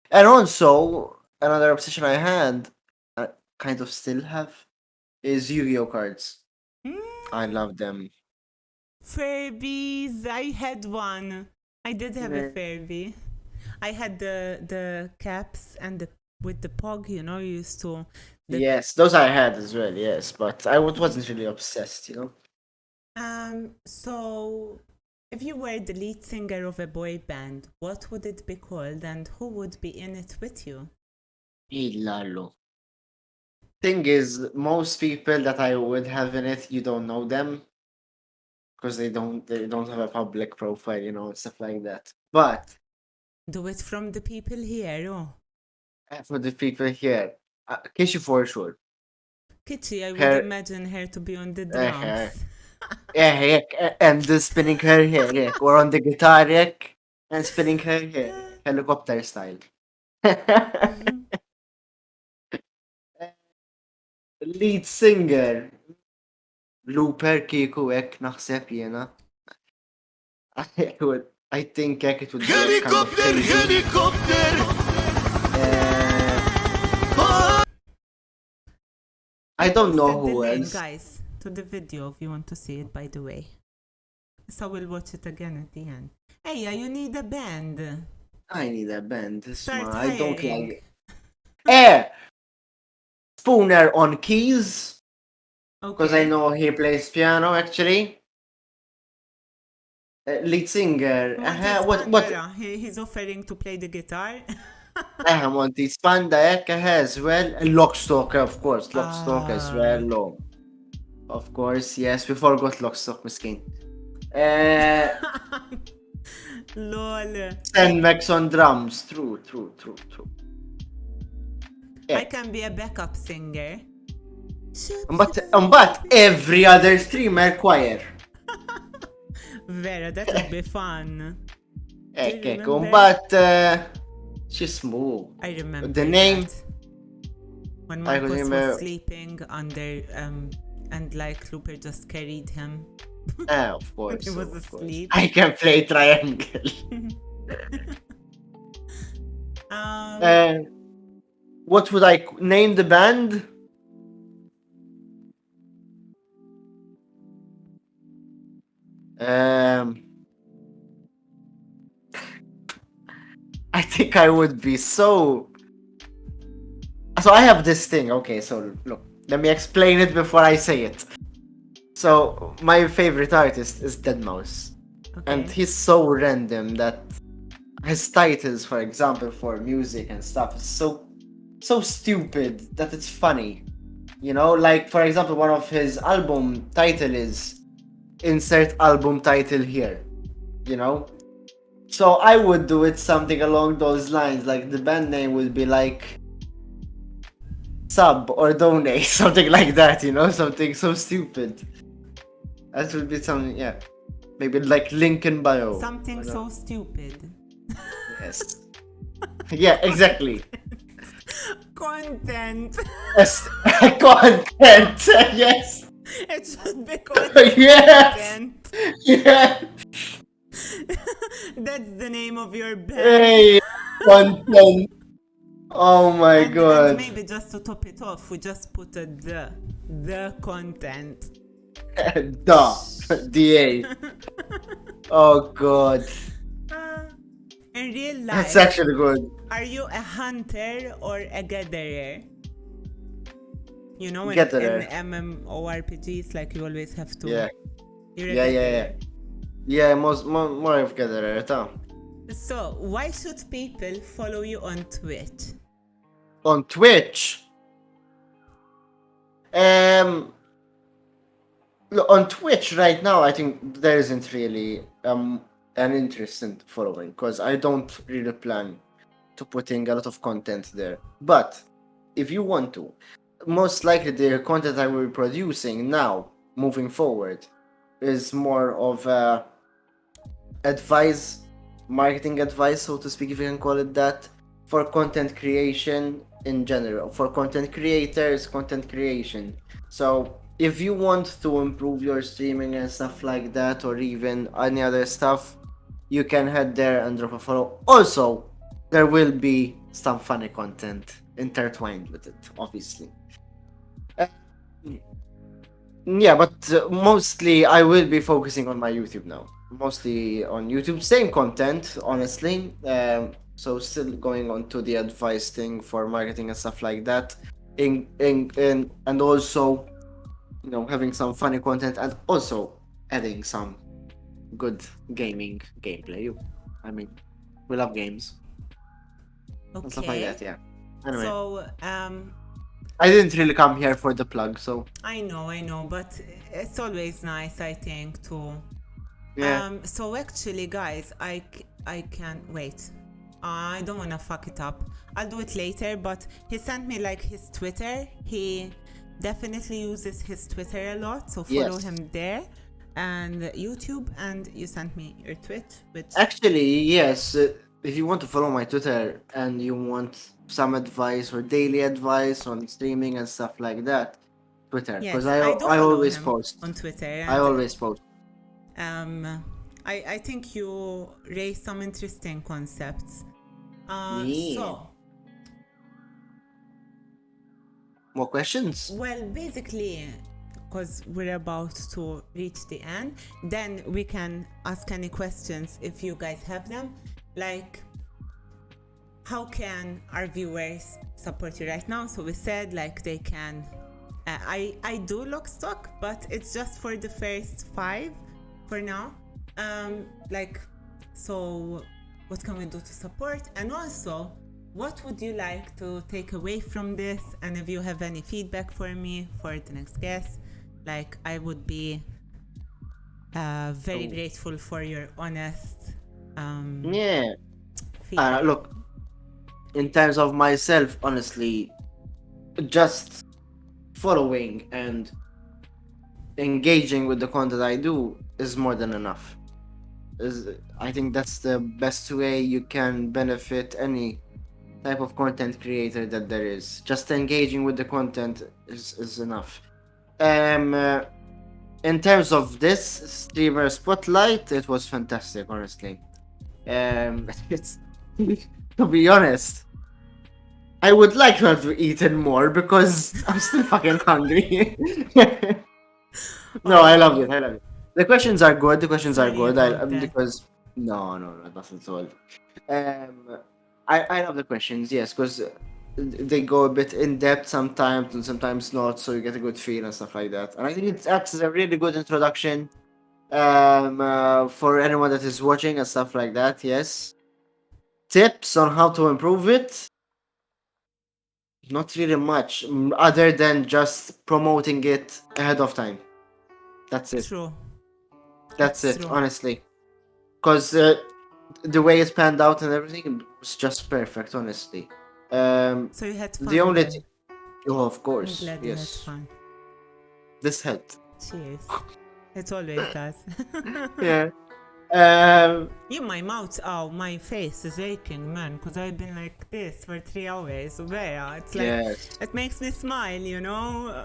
And also, another obsession I had, kind of still have, is Yu-Gi-Oh cards. I love them. Furbies. I had one. I did have a Yeah. Furby. I had the caps and with the pog, you know, you used to. Yes, those I had as well, yes, but I wasn't really obsessed, you know? So if you were the lead singer of a boy band, what would it be called and who would be in it with you? Ilalo. Thing is, most people that I would have in it, you don't know them. Because they don't have a public profile, you know, and stuff like that. But Do it from the people here, oh. for the people here, Kishi for sure. Kitchi, I would Her, imagine her to be on the her. drums. Yeah, and spinning her hair, yeah, or on the guitar, yeah, and spinning her hair, helicopter style. Lead singer, Looper Kiku ek naħseb jena. I think it would be kind of crazy. I don't know Posted the who link, else. guys, to the video if you want to see it, by the way. So we'll watch it again at the end. Hey, you need a band. I need a band. Start I don't hiring. like it. Spooner on keys, because I Okay. know he plays piano actually. Lead singer. What? He's offering to play the guitar. Monty Spanda as well. And Lockstock, of course. Lockstock as well. Oh. Of course, yes. We forgot Lockstock, miskin. Lol. Stan Max on drums. True. I can be a backup singer. But every other streamer choir. Vera, that would be fun. But xismu. I remember The name. that. When I Marcus remember- was sleeping under and like Looper just carried him. Of course. He was of course. asleep. I can play triangle. What would I name the band? I think I would be so. So I have this thing. Okay, so look, let me explain it before I say it. So my favorite artist is Deadmau5, and Okay. he's so random that his titles, for example, for music and stuff, is so stupid that it's funny. You know, like for example, one of his album title is insert album title here. You know, so I would do it something along those lines. Like the band name would be like sub or donate, something like that. You know, something so stupid. That would be something, yeah. Maybe like link in bio. Something so stupid. Yes. Yeah, exactly. Content. Yes. Content. Yes. It should be content. Yes. Yeah. That's the name of your band. Hey. Content. Oh my And god. maybe just to top it off, we just put the content. Duh. DA. Oh god. In real life, That's actually good. are you a hunter or a gatherer? You know, in Gatherer. MMORPGs, like you always have to. Yeah. You're a Yeah. gatherer. Yeah, more of gatherer, huh? So, why should people follow you on Twitch? On Twitch. Look, on Twitch right now, I think there isn't really an interest in following because I don't really plan to putting a lot of content there. But if you want to, most likely the content I will be producing now, moving forward, is more of advice, marketing advice, so to speak, if you can call it that, for content creation in general, for content creators, content creation. So if you want to improve your streaming and stuff like that, or even any other stuff, you can head there and drop a follow. Also, there will be some funny content intertwined with it, obviously. Uh, yeah, but mostly I will be focusing on my YouTube now. Mostly on YouTube, same content, honestly. So still going on to the advice thing for marketing and stuff like that. And also, having some funny content and also adding some good gaming gameplay. I mean, we love games and stuff like that. Okay. Yeah. Anyway, So, I didn't really come here for the plug, so I know, but it's always nice, I think, to. yeah. So actually, guys, I can't wait. I don't want to fuck it up. I'll do it later, but he sent me like his Twitter. He definitely uses his Twitter a lot, so follow Yes. him there. And YouTube, and you sent me your tweet, which Actually, yes. If you want to follow my Twitter and you want some advice or daily advice on streaming and stuff like that, Twitter. yes, Because I do I follow always him post. on Twitter, I and always post. I think you raise some interesting concepts. Yeah. So, More questions? well, basically, because we're about to reach the end, then we can ask any questions if you guys have them. Like, how can our viewers support you right now? So we said like they can. I do lock stock, but it's just for the first 5 for now. So what can we do to support? And also, what would you like to take away from this? And if you have any feedback for me for the next guest, like I would be very grateful for your honest Yeah. feedback. Look, in terms of myself, honestly, just following and engaging with the content I do is more than enough. I think that's the best way you can benefit any type of content creator that there is. Just engaging with the content is enough. In terms of this streamer spotlight, it was fantastic, honestly. It's to be honest, I would like to have eaten more because I'm still fucking hungry. No, I love it. I love it. The questions are good. The questions are Sorry good. about that. Because no, not at all. I love the questions. Yes, because they go a bit in depth sometimes and sometimes not, so you get a good feel and stuff like that. And I think it acts as a really good introduction for anyone that is watching and stuff like that. Yes, tips on how to improve it. Not really much, other than just promoting it ahead of time. That's it. True. That's It's it, true. honestly. Because the way it panned out and everything was just perfect, honestly. So you had fun. The only then. thing. Oh, of I'm course. glad you had Yes. fun. This helped. Cheers. It always does. Yeah. My mouth, my face is aching, man, because I've been like this for 3 hours. Where it's like, Yes. it makes me smile,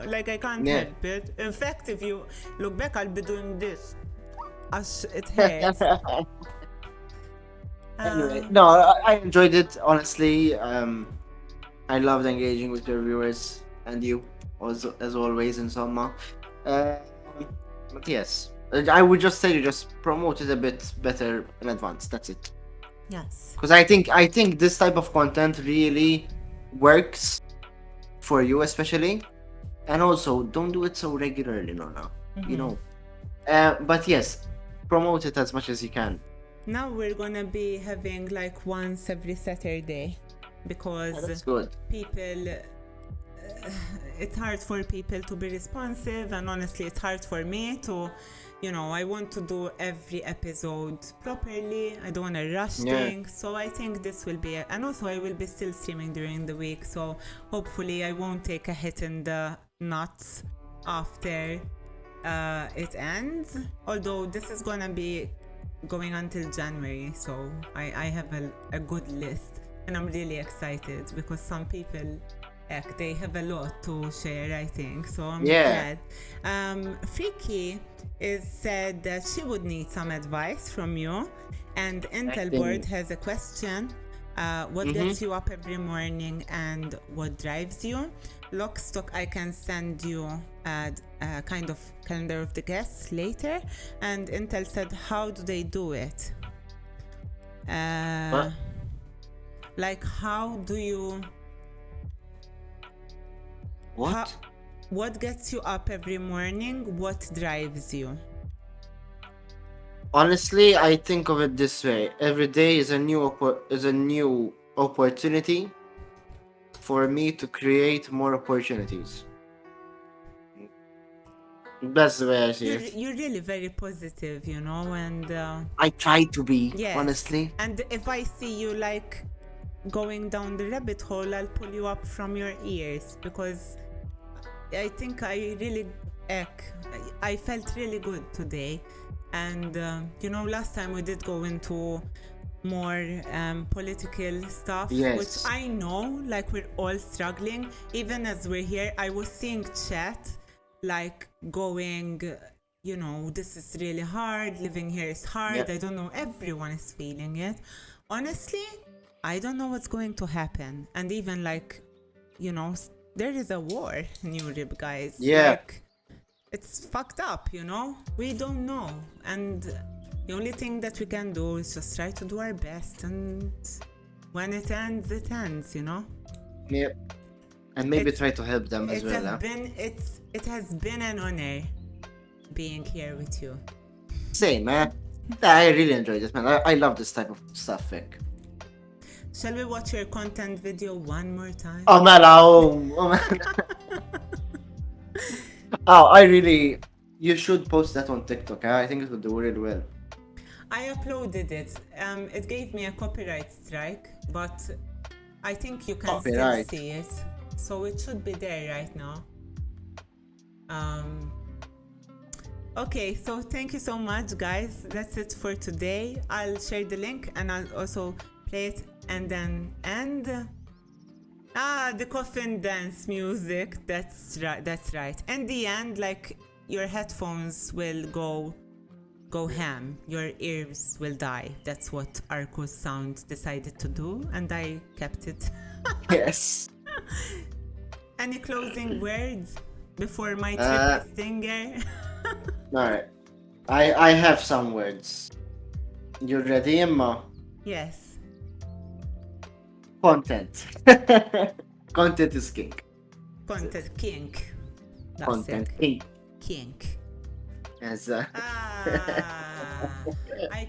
like I can't Yeah. help it. In fact, if you look back, I'll be doing this. As it hurts. Anyway, no, I enjoyed it, honestly. I loved engaging with your viewers and you, as always, in Summa. But yes, I would just say just promote it a bit better in advance. That's it. Yes. Because I think this type of content really works for you, especially, and also don't do it so regularly, no. But yes, promote it as much as you can. Now we're gonna be having like once every Saturday because That's good. people it's hard for people to be responsive, and honestly it's hard for me to I want to do every episode properly. I don't want to rush things, so I think this will be and also I will be still streaming during the week, so hopefully I won't take a hit in the nuts after it ends. Although this is gonna be going until January, so I have a good list, and I'm really excited because some people they have a lot to share, I think. So I'm Yeah. glad. Freaky is said that she would need some advice from you, and Intel Board has a question. What gets you up every morning and what drives you? Lockstock, I can send you a kind of calendar of the guests later. And Intel said, how do they do it? What? Like, how do you... What? What gets you up every morning? What drives you? Honestly, I think of it this way: every day is a new opportunity for me to create more opportunities. That's the way I see it. You're really very positive, you know, and I try to be, yes. honestly. And if I see you like going down the rabbit hole, I'll pull you up from your ears because I think I felt really good today. And you know, last time we did go into more political stuff, Yes. which I know, like, we're all struggling. Even as we're here, I was seeing chat like going, you know, this is really hard, living here is hard. Yeah. I don't know, everyone is feeling it. Honestly, I don't know what's going to happen. And even like, you know, there is a war in Europe, guys. Yeah. Like, it's fucked up, you know? We don't know. And the only thing that we can do is just try to do our best. And when it ends, you know? Yep. And maybe It's- try to help them as well. Huh? It has been an honor being here with you. Same, man. I really enjoy this, man. I love this type of stuff, Vic. Shall we watch your content video one more time? Oh man, oh man. You should post that on TikTok. Huh? I think it would do really well. I uploaded it. It gave me a copyright strike, but I think you can Copyright. still see it. So it should be there right now. Okay, so thank you so much, guys. That's it for today. I'll share the link and I'll also play it and then end. The coffin dance music. That's right. And the end, like, your headphones will go ham. Your ears will die. That's what Arku's sound decided to do, and I kept it. Yes. Any closing words before my triple stinger? Alright. I have some words. You ready, Emma? Yes. Content. Content is king. Content kink. That's Content it. king. Kink. As I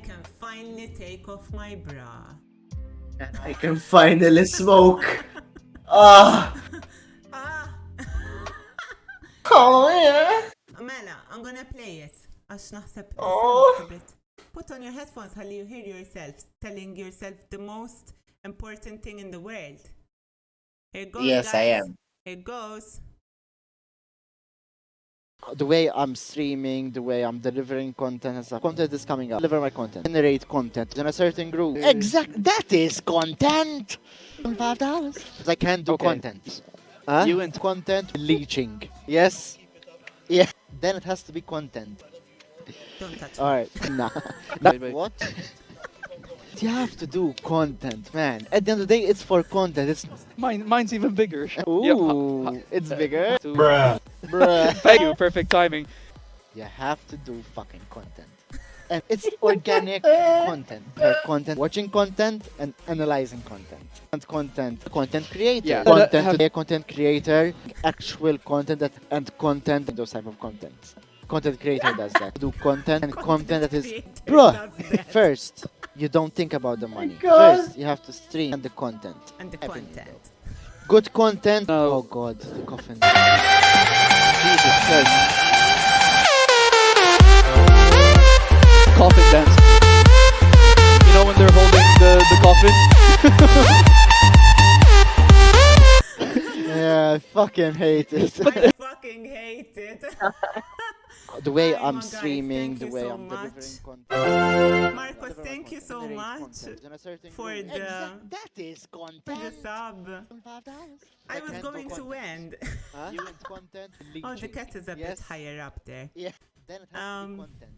can finally take off my bra. and I can finally smoke. Ah. Oh yeah. Mela, I'm gonna play it. Għax naħseb Oh. a bit. Put on your headphones while you hear yourself telling yourself the most important thing in the world. Here goes, Yes, guys. I am. Here goes. The way I'm streaming, the way I'm delivering content and stuff. Content is coming up. Deliver my content. Generate content in a certain group. Exact. That is content. $5. I can't do Okay. content. Huh? You and- content leeching. Yes. Yeah. Then it has to be content. Don't touch me. All right. Nah. Wait. What? You have to do content, man. At the end of the day, it's for content. It's Mine's even bigger. ooh, it's bigger. Bruh. Bruh. Thank you. Perfect timing. You have to do fucking content. And it's organic content. Content, watching content and analyzing content. And content creator. Yeah. Content creator, actual content those type of contents. Content creator does that. Do content and content that is, creator bro. does that. First, you don't think about the money. God. First, you have to stream and the content. And the Everything content. Good content. No. Oh God, the coffin. Jesus Christ. Coffin dance. You know when they're holding the coffin? Yeah, I fucking hate it. I fucking hate it. The way Hi, I'm Magai, streaming, thank the you way so I'm delivering much. content. Marcos, Deliver thank you content, so generate much content in a certain for groove. the That is for the content. sub. $5. I was can't do going to content. end. Huh? You want content? Oh, the cat is a bit Yes. higher up there. Yeah. Then it has to be Um, content.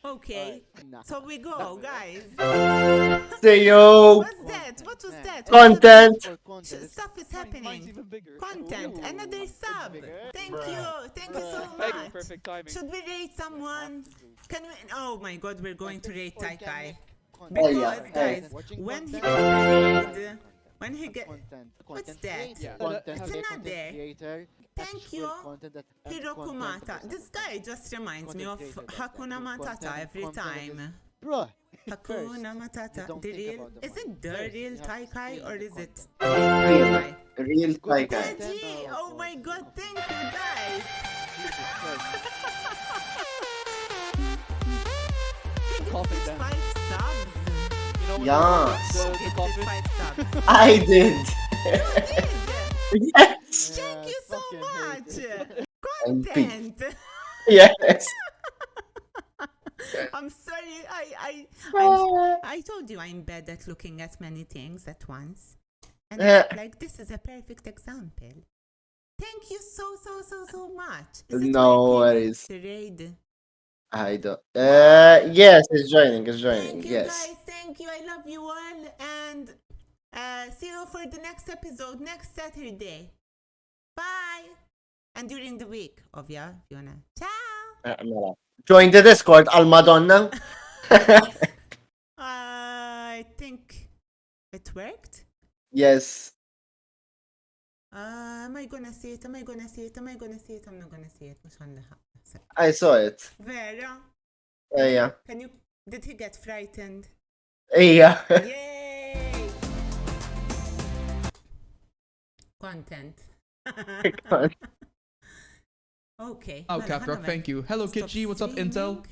Okay, Nah. so we go, guys. Say yo. What's that? What was man. that? Content. For content. It's Stuff is Mine's happening. even bigger. Content. Ooh, Another it's sub. bigger. Thank you. Thank you so Hey, much. perfect timing. Should we rate someone? Can we? Oh my God, we're going to rate Tai Kai. Content. Because, yeah, guys, Watching when he content, gets married, when he get, content. what's Content that? creator. Yeah, Content, it's content another. creator. Thank actual you, content that- and Hirokumata. content This guy just reminds me Content of creator does that. Hakuna Good Matata content, every content that is- time. Bro, Hakuna you Matata. don't The think real, about the is money. it the First, real you have Tai to Kai scale or the is it content. real Tai Kai? Real Good Thai guy. content. Daddy, oh my God, thank you guys. Jesus Christ. Coffin It's then. 5 subs. You know when Yes. the It's coffin? 5 subs. I did. Did. Yes. Thank you so fucking hate much. it. And beef. Content. Yes. I'm sorry. I told you I'm bad at looking at many things at once. And like this is a perfect example. Thank you so much. Is it No working? worries. The raid. I don't. Yes, it's joining. It's joining. Thank you Yes. guys. Thank you. I love you all. And see you for the next episode next Saturday. Bye. And during the week, Ovia, if you wanna. Ciao. Join the Discord, Almadonna. I think it worked. Yes. Am I gonna see it? Am I gonna see it? Am I gonna see it? I'm not gonna see it. مش عندها. I saw it. Vera, Yeah. can you? Did he get frightened? Yeah. Yay! Content. Okay. Oh, مالها، Caprock, أنا thank you. Hello, stop Kitchi. What's up, Intel? streaming.